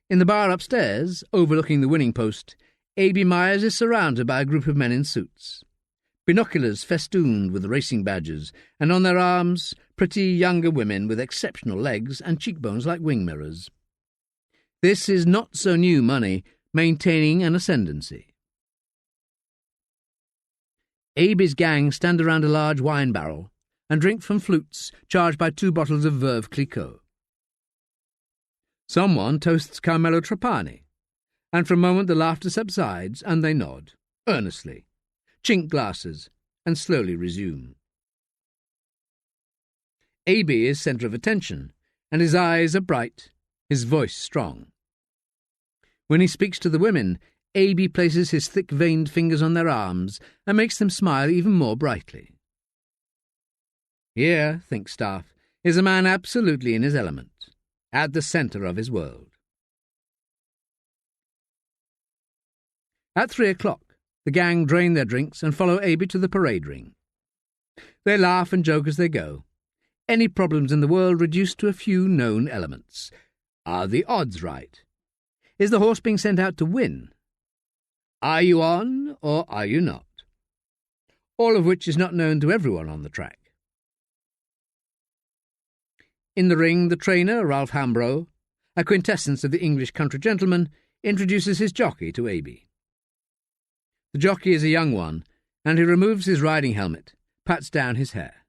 In the bar upstairs, overlooking the winning post, A.B. Myers is surrounded by a group of men in suits. Binoculars festooned with racing badges, and on their arms, pretty younger women with exceptional legs and cheekbones like wing mirrors. This is not-so-new money, maintaining an ascendancy. A.B.'s gang stand around a large wine barrel and drink from flutes charged by 2 bottles of Veuve Clicquot. Someone toasts Carmelo Trapani, and for a moment the laughter subsides and they nod, earnestly, chink glasses, and slowly resume. A.B. is centre of attention, and his eyes are bright, his voice strong. When he speaks to the women, A.B. places his thick-veined fingers on their arms and makes them smile even more brightly. Here, thinks Staffe, is a man absolutely in his element, at the centre of his world. At 3 o'clock, the gang drain their drinks and follow A.B. to the parade ring. They laugh and joke as they go, Any problems in the world reduced to a few known elements. Are the odds right? Is the horse being sent out to win? Are you on or are you not? All of which is not known to everyone on the track. In the ring, the trainer, Ralph Hambro, a quintessence of the English country gentleman, introduces his jockey to Aby. The jockey is a young one, and he removes his riding helmet, pats down his hair.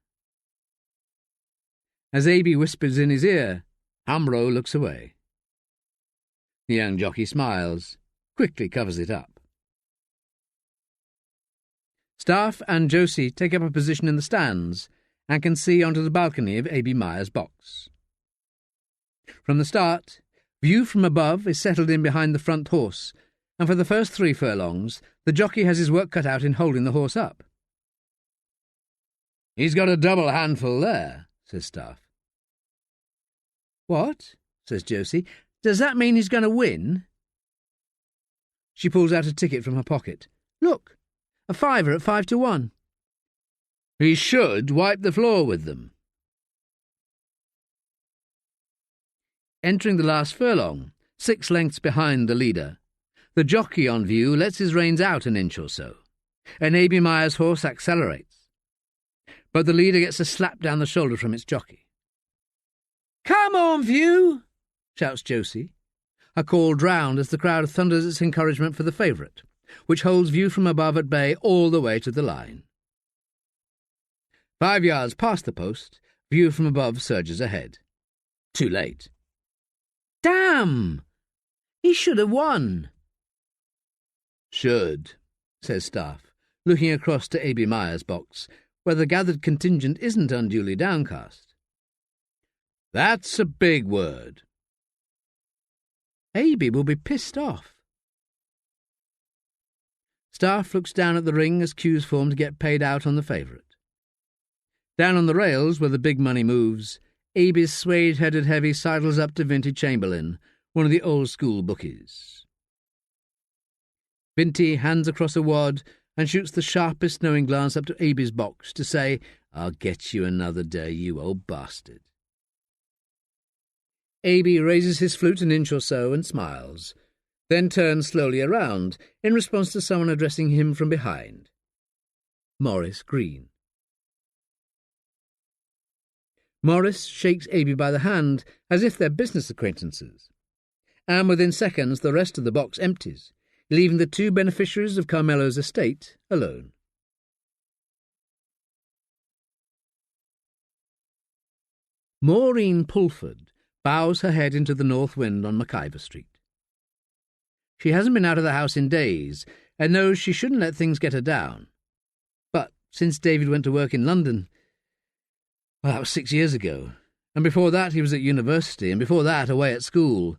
As Aby whispers in his ear, Hambro looks away. The young jockey smiles, quickly covers it up. Staffe and Josie take up a position in the stands and can see onto the balcony of Aby Meyer's box. From the start, view from above is settled in behind the front horse, and for the first 3 furlongs, the jockey has his work cut out in holding the horse up. "He's got a double handful there," says Staffe. "What?" says Josie. "Does that mean he's going to win?" She pulls out a ticket from her pocket. "Look, a fiver at 5 to 1. "He should wipe the floor with them." Entering the last furlong, 6 lengths behind the leader, the jockey on view lets his reins out an inch or so, and Aby Meyer's horse accelerates. But the leader gets a slap down the shoulder from its jockey. "Come on, View!" shouts Josie. Her call drowned as the crowd thunders its encouragement for the favourite, which holds View from above at bay all the way to the line. 5 yards past the post, View from above surges ahead. Too late. "Damn! He should have won." "Should," says Staffe, looking across to Aby Meyer's box, where the gathered contingent isn't unduly downcast. "That's a big word." Aby will be pissed off. Staffe looks down at the ring as cues form to get paid out on the favourite. Down on the rails, where the big money moves, Aby's suede-headed heavy sidles up to Vinty Chamberlain, one of the old-school bookies. Vinty hands across a wad and shoots the sharpest knowing glance up to Aby's box to say, "I'll get you another day, you old bastard." Aby raises his flute an inch or so and smiles, then turns slowly around in response to someone addressing him from behind. Maurice Green. Maurice shakes Aby by the hand as if they're business acquaintances, and within seconds the rest of the box empties, leaving the 2 beneficiaries of Carmelo's estate alone. Maureen Pulford bows her head into the north wind on MacIver Street. She hasn't been out of the house in days, and knows she shouldn't let things get her down. But since David went to work in London, well, that was 6 years ago, and before that he was at university, and before that away at school.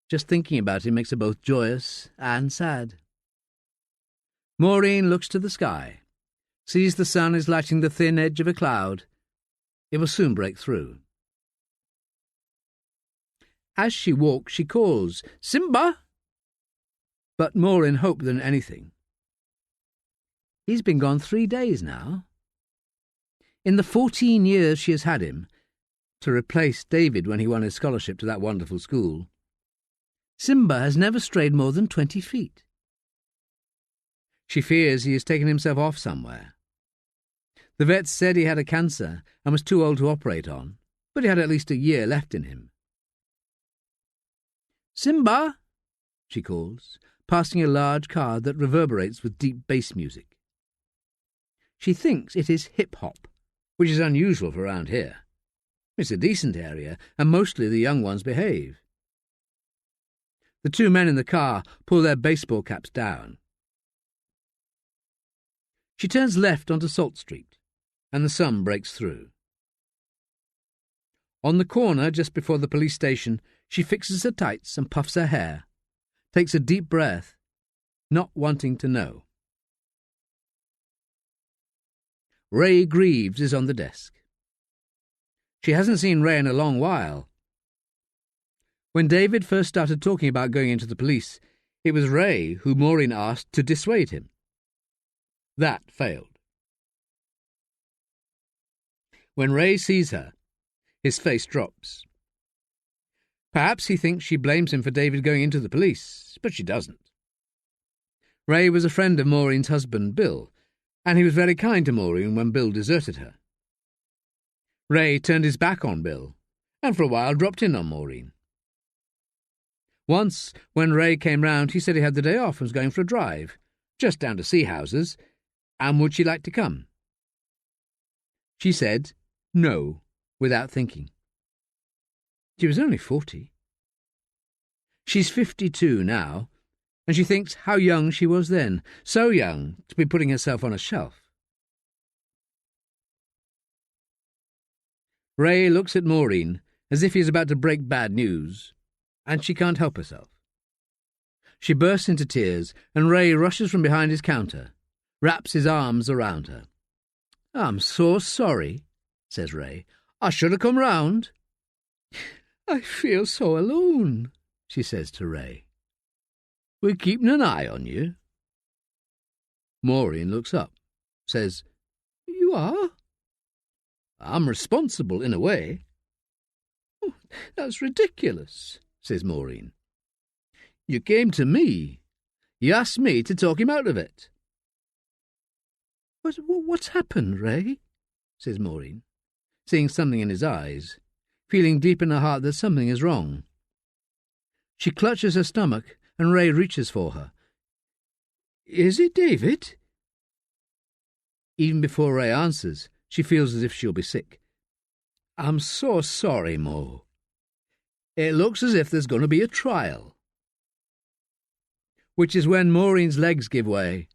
Just thinking about him makes her both joyous and sad. Maureen looks to the sky, sees the sun is lighting the thin edge of a cloud. It will soon break through. As she walks, she calls, "Simba!" But more in hope than anything. He's been gone 3 days now. In the 14 years she has had him, to replace David when he won his scholarship to that wonderful school, Simba has never strayed more than 20 feet. She fears he has taken himself off somewhere. The vets said he had a cancer and was too old to operate on, but he had at least a year left in him. "Simba!" she calls, passing a large card that reverberates with deep bass music. She thinks it is hip-hop, which is unusual for around here. It's a decent area, and mostly the young ones behave. The 2 men in the car pull their baseball caps down. She turns left onto Salt Street, and the sun breaks through. On the corner, just before the police station, she fixes her tights and puffs her hair, takes a deep breath, not wanting to know. Ray Greaves is on the desk. She hasn't seen Ray in a long while. When David first started talking about going into the police, it was Ray who Maureen asked to dissuade him. That failed. When Ray sees her, his face drops. Perhaps he thinks she blames him for David going into the police, but she doesn't. Ray was a friend of Maureen's husband, Bill, and he was very kind to Maureen when Bill deserted her. Ray turned his back on Bill, and for a while dropped in on Maureen. Once, when Ray came round, he said he had the day off and was going for a drive, just down to see houses, and would she like to come? She said no, without thinking. She was only 40. She's 52 now, and she thinks how young she was then, so young to be putting herself on a shelf. Ray looks at Maureen as if he is about to break bad news, and she can't help herself. She bursts into tears, and Ray rushes from behind his counter, wraps his arms around her. "I'm so sorry," says Ray. "I should have come round." "I feel so alone," she says to Ray. "We're keeping an eye on you." Maureen looks up, says, "You are?" "I'm responsible in a way." "Oh, that's ridiculous," says Maureen. "You came to me. You asked me to talk him out of it." What's happened, Ray?" says Maureen, seeing something in his eyes, feeling deep in her heart that something is wrong. She clutches her stomach, and Ray reaches for her. "Is it David?" Even before Ray answers, she feels as if she'll be sick. "I'm so sorry, Mo. It looks as if there's going to be a trial." Which is when Maureen's legs give way,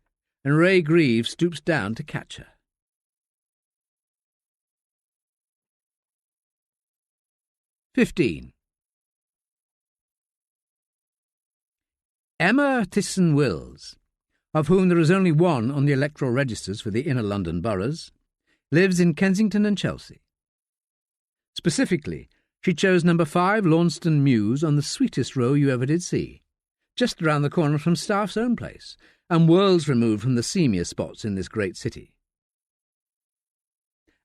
and Ray Grieve stoops down to catch her. Emma Tysson-Wills, of whom there is only one on the electoral registers for the inner London boroughs, lives in Kensington and Chelsea. Specifically, she chose number 5 Launceston Mews on the sweetest row you ever did see, just around the corner from Staffe's own place, and worlds removed from the seamier spots in this great city.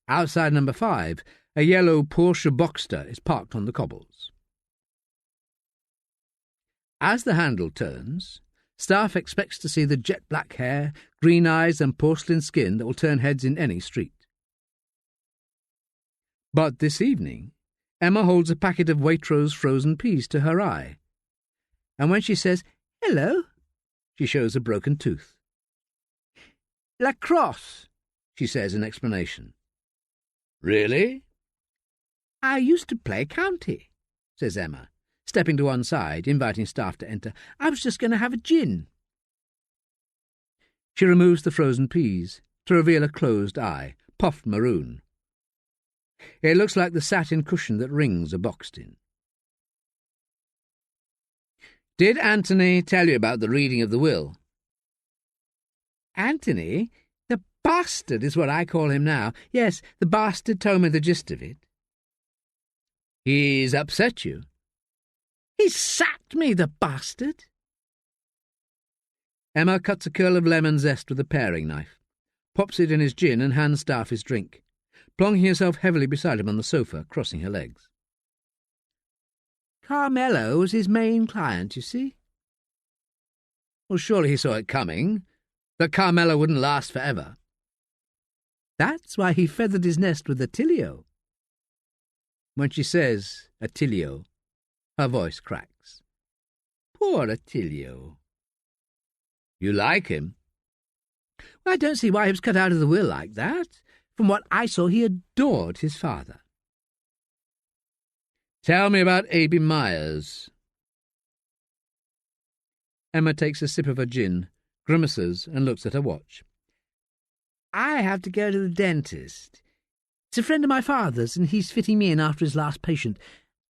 Outside number 5, a yellow Porsche Boxster is parked on the cobbles. As the handle turns, Staffe expects to see the jet-black hair, green eyes and porcelain skin that will turn heads in any street. But this evening, Emma holds a packet of Waitrose frozen peas to her eye, and when she says, "Hello," she shows a broken tooth. "Lacrosse," she says in explanation. "Really?" "I used to play county," says Emma, stepping to one side, inviting Staffe to enter. "I was just going to have a gin." She removes the frozen peas to reveal a closed eye, puffed maroon. It looks like the satin cushion that rings are boxed in. "Did Anthony tell you about the reading of the will?" "Anthony? The bastard is what I call him now. Yes, the bastard told me the gist of it." "He's upset you?" "He sacked me, the bastard." Emma cuts a curl of lemon zest with a paring knife, pops it in his gin and hands Staffe his drink, plonking herself heavily beside him on the sofa, crossing her legs. "Carmelo was his main client, you see." "Well, surely he saw it coming, that Carmelo wouldn't last forever." "That's why he feathered his nest with Attilio." When she says Attilio, her voice cracks. "Poor Attilio." "You like him?" "Well, I don't see why he was cut out of the will like that. From what I saw, he adored his father." "Tell me about Aby Myers." Emma takes a sip of her gin, grimaces, and looks at her watch. "I have to go to the dentist. It's a friend of my father's, and he's fitting me in after his last patient.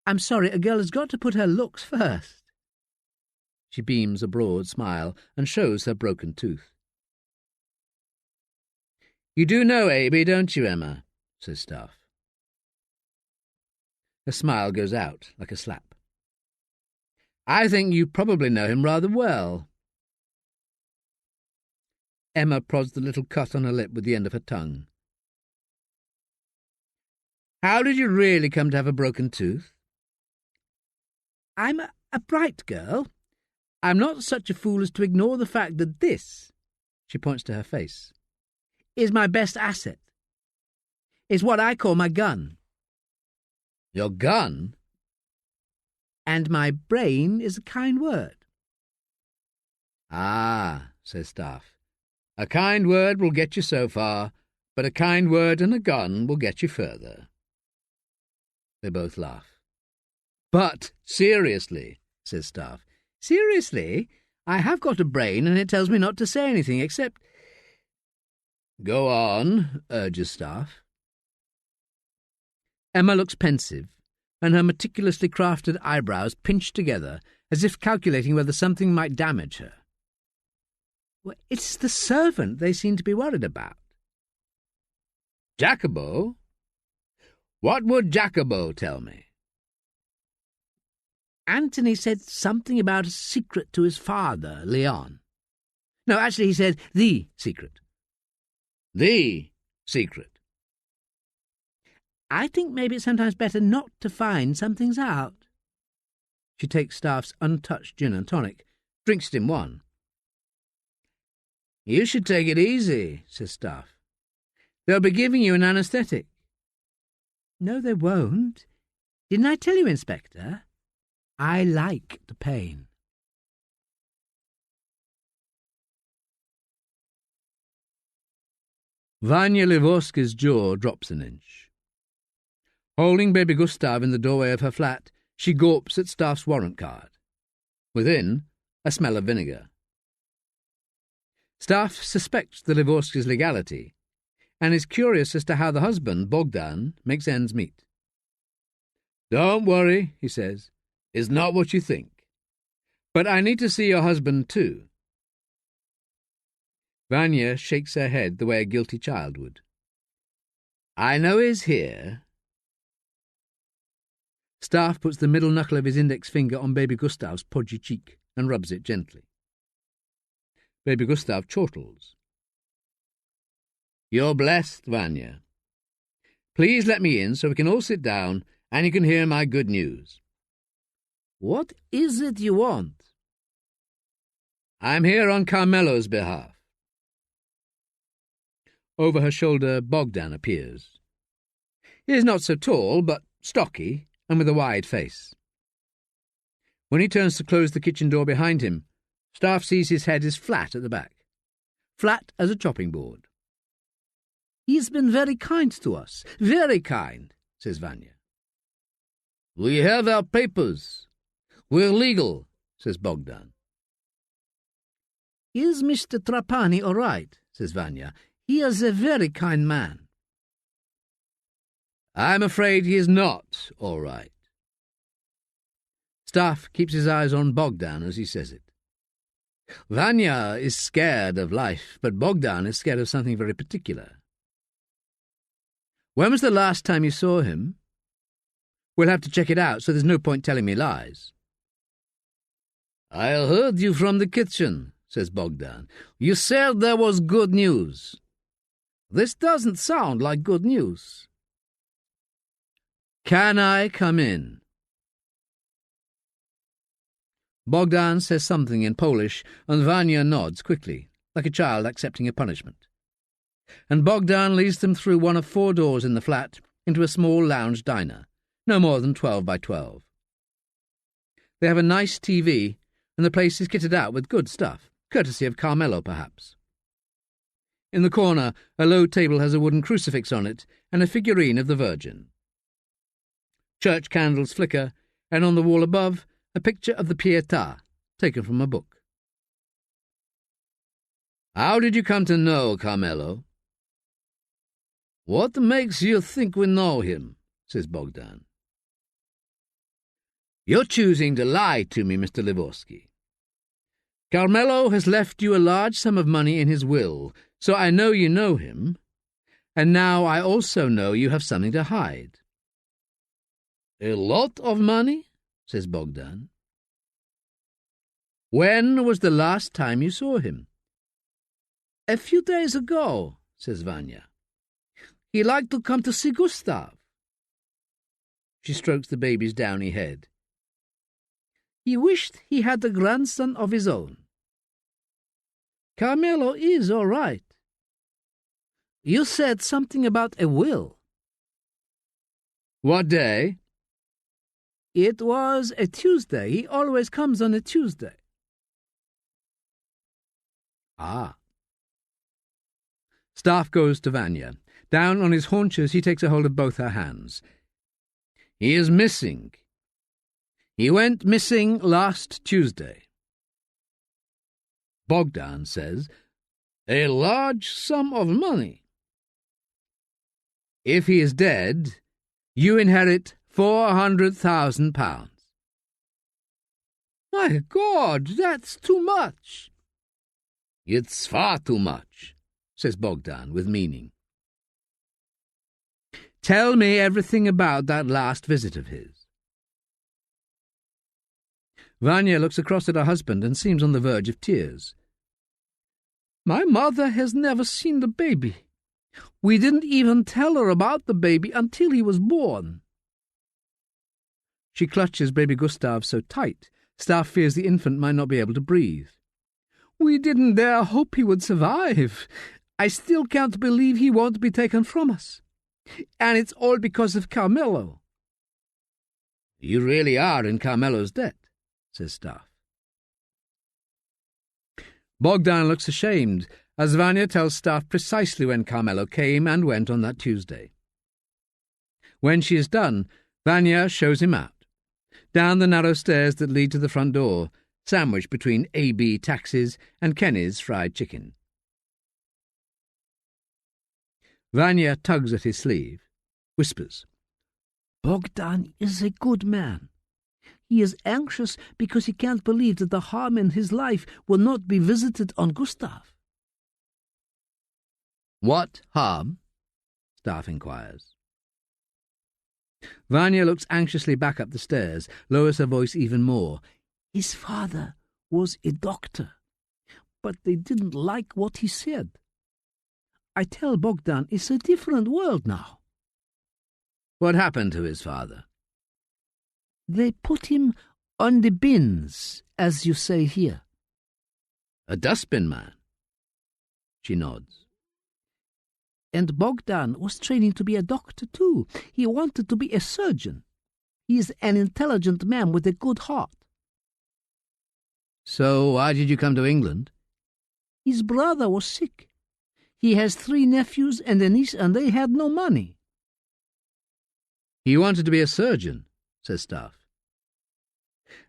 I'm sorry, a girl has got to put her looks first." She beams a broad smile and shows her broken tooth. "You do know Aby, don't you, Emma?" says Staffe. Her smile goes out like a slap. "I think you probably know him rather well." Emma prods the little cut on her lip with the end of her tongue. How did you really come to have a broken tooth? I'm a bright girl. I'm not such a fool as to ignore the fact that this," she points to her face, "is my best asset. It's what I call my gun. Your gun? And my brain is a kind word." Ah, says Staffe. A kind word will get you so far, but a kind word and a gun will get you further. They both laugh. But seriously, says Staffe. Seriously? I have got a brain, and it tells me not to say anything except— Go on, urges Staffe. Emma looks pensive, and her meticulously crafted eyebrows pinch together, as if calculating whether something might damage her. Well, it's the servant they seem to be worried about. Jacobo? What would Jacobo tell me? Anthony said something about a secret to his father, Leon. No, actually he said the secret. The secret. I think maybe it's sometimes better not to find some things out. She takes Staffe's untouched gin and tonic, drinks it in one. You should take it easy, says Staffe. They'll be giving you an anaesthetic. No, they won't. Didn't I tell you, Inspector? I like the pain. Vanya Livorska's jaw drops an inch. Holding baby Gustav in the doorway of her flat, she gawps at Staffe's warrant card. Within, a smell of vinegar. Staffe suspects the Livorskis' legality, and is curious as to how the husband, Bogdan, makes ends meet. Don't worry, he says. It's not what you think. But I need to see your husband too. Vanya shakes her head the way a guilty child would. I know he's here. Staffe puts the middle knuckle of his index finger on baby Gustav's podgy cheek and rubs it gently. Baby Gustav chortles. You're blessed, Vanya. Please let me in so we can all sit down and you can hear my good news. What is it you want? I'm here on Carmelo's behalf. Over her shoulder, Bogdan appears. He is not so tall, but stocky and with a wide face. When he turns to close the kitchen door behind him, Staffe sees his head is flat at the back, flat as a chopping board. He's been very kind to us, very kind, says Vanya. We have our papers. We're legal, says Bogdan. Is Mr. Trapani all right, says Vanya. He is a very kind man. I'm afraid he is not all right. Staffe keeps his eyes on Bogdan as he says it. Vanya is scared of life, but Bogdan is scared of something very particular. When was the last time you saw him? We'll have to check it out, so there's no point telling me lies. I heard you from the kitchen, says Bogdan. You said there was good news. This doesn't sound like good news. Can I come in? Bogdan says something in Polish, and Vanya nods quickly, like a child accepting a punishment. And Bogdan leads them through one of 4 doors in the flat into a small lounge diner, no more than 12 by 12. They have a nice TV, and the place is kitted out with good stuff, courtesy of Carmelo, perhaps. In the corner, a low table has a wooden crucifix on it and a figurine of the Virgin. Church candles flicker, and on the wall above, a picture of the Pietà, taken from a book. How did you come to know Carmelo? What makes you think we know him? Says Bogdan. You're choosing to lie to me, Mr. Livorsky. Carmelo has left you a large sum of money in his will, so I know you know him, and now I also know you have something to hide. A lot of money? Says Bogdan. When was the last time you saw him? A few days ago, says Vanya. He liked to come to see Gustav. She strokes the baby's downy head. He wished he had a grandson of his own. Carmelo is all right. You said something about a will. What day? It was a Tuesday. He always comes on a Tuesday. Ah. Staffe goes to Vanya. Down on his haunches, he takes a hold of both her hands. He is missing. He went missing last Tuesday. Bogdan says, a large sum of money. If he is dead, you inherit £400,000. My God, that's too much. It's far too much, says Bogdan with meaning. Tell me everything about that last visit of his. Vanya looks across at her husband and seems on the verge of tears. My mother has never seen the baby. We didn't even tell her about the baby until he was born. She clutches baby Gustav so tight, Staffe fears the infant might not be able to breathe. We didn't dare hope he would survive. I still can't believe he won't be taken from us. And it's all because of Carmelo. You really are in Carmelo's debt, says Staffe. Bogdan looks ashamed, as Vanya tells Staffe precisely when Carmelo came and went on that Tuesday. When she is done, Vanya shows him out, down the narrow stairs that lead to the front door, sandwiched between AB taxis and Kenny's fried chicken. Vanya tugs at his sleeve, whispers, Bogdan is a good man. He is anxious because he can't believe that the harm in his life will not be visited on Gustav. What harm? Staffe inquires. Vanya looks anxiously back up the stairs, lowers her voice even more. His father was a doctor, but they didn't like what he said. I tell Bogdan it's a different world now. What happened to his father? They put him on the bins, as you say here. A dustbin man? She nods. And Bogdan was training to be a doctor too. He wanted to be a surgeon. He is an intelligent man with a good heart. So why did you come to England? His brother was sick. He has 3 nephews and a niece, and they had no money. He wanted to be a surgeon, says Staffe.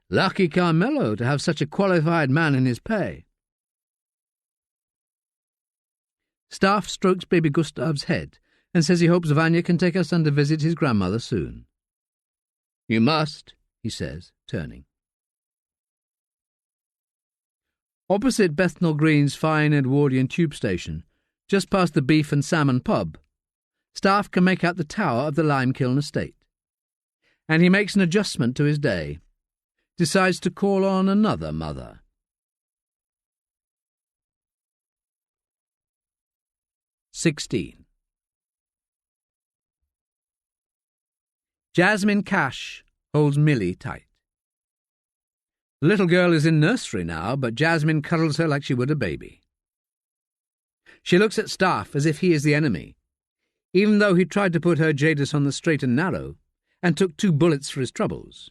Lucky Carmelo to have such a qualified man in his pay. Staffe strokes baby Gustav's head and says he hopes Vanya can take her son to visit his grandmother soon. You must, he says, turning. Opposite Bethnal Green's fine Edwardian tube station, just past the beef and salmon pub, Staffe can make out the tower of the Limekiln estate. And he makes an adjustment to his day, decides to call on another mother. (16) Jasmine Cash holds Millie tight. The little girl is in nursery now, but Jasmine cuddles her like she would a baby. She looks at Staffe as if he is the enemy, even though he tried to put her Jadis on the straight and narrow and took 2 bullets for his troubles.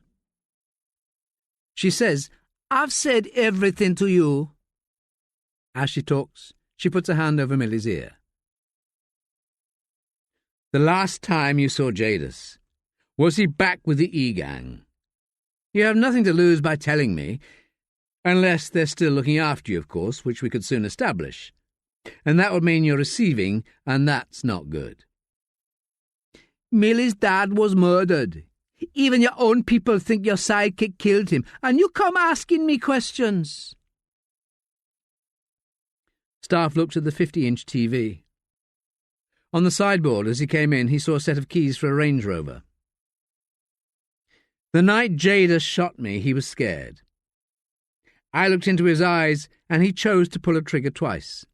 She says, I've said everything to you. As she talks, she puts a hand over Millie's ear. The last time you saw Jadis, was he back with the E-gang? You have nothing to lose by telling me, unless they're still looking after you, of course, which we could soon establish. And that would mean you're receiving, and that's not good. Millie's dad was murdered. Even your own people think your sidekick killed him, and you come asking me questions. Staffe looked at the 50-inch TV. On the sideboard, as he came in, he saw a set of keys for a Range Rover. The night Jadis shot me, he was scared. I looked into his eyes, and he chose to pull a trigger twice.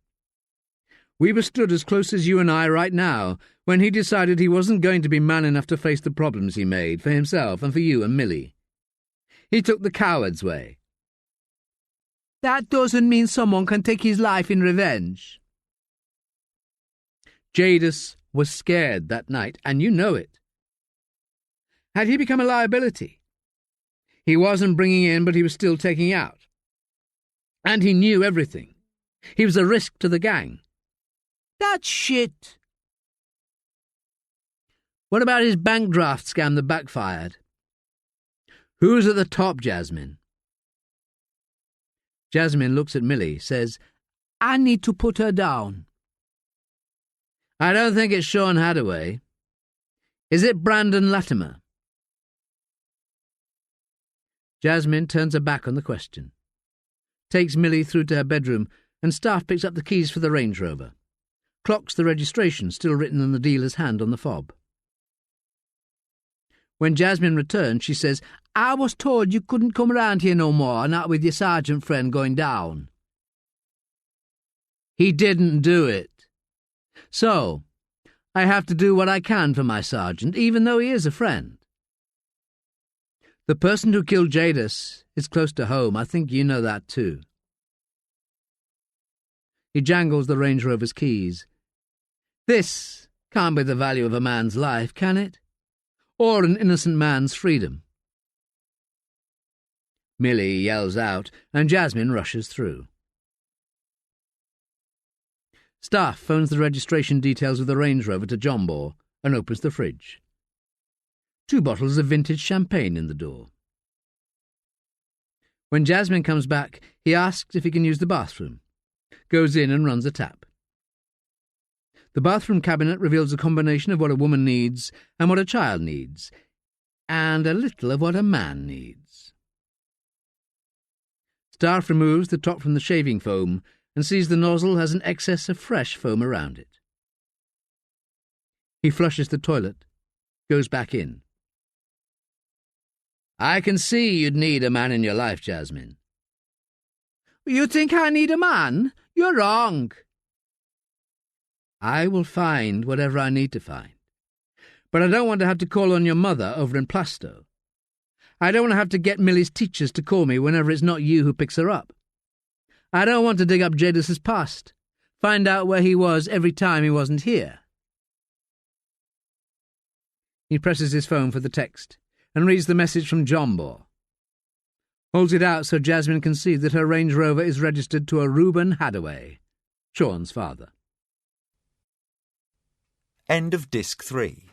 We were stood as close as you and I right now when he decided he wasn't going to be man enough to face the problems he made for himself and for you and Millie. He took the coward's way. That doesn't mean someone can take his life in revenge. Jadis was scared that night, and you know it. Had he become a liability? He wasn't bringing in, but he was still taking out. And he knew everything. He was a risk to the gang. That's shit. What about his bank draft scam that backfired? Who's at the top, Jasmine? Jasmine looks at Millie, says, I need to put her down. I don't think it's Sean Hadaway. Is it Brandon Latimer? Jasmine turns her back on the question, takes Millie through to her bedroom, and Staffe picks up the keys for the Range Rover, clocks the registration still written in the dealer's hand on the fob. When Jasmine returns, she says, I was told you couldn't come around here no more, not with your sergeant friend going down. He didn't do it. So, I have to do what I can for my sergeant, even though he is a friend. The person who killed Jadis is close to home. I think you know that too. He jangles the Range Rover's keys. This can't be the value of a man's life, can it? Or an innocent man's freedom. Millie yells out, and Jasmine rushes through. Staffe phones the registration details of the Range Rover to John Bore and opens the fridge. 2 bottles of vintage champagne in the door. When Jasmine comes back, he asks if he can use the bathroom, goes in and runs a tap. The bathroom cabinet reveals a combination of what a woman needs and what a child needs, and a little of what a man needs. Staffe removes the top from the shaving foam and sees the nozzle has an excess of fresh foam around it. He flushes the toilet, goes back in. I can see you'd need a man in your life, Jasmine. You think I need a man? You're wrong. I will find whatever I need to find. But I don't want to have to call on your mother over in Plasto. I don't want to have to get Millie's teachers to call me whenever it's not you who picks her up. I don't want to dig up Jadis's past, find out where he was every time he wasn't here. He presses his phone for the text and reads the message from John Bore. Holds it out so Jasmine can see that her Range Rover is registered to a Reuben Hadaway, Sean's father. End of Disc 3.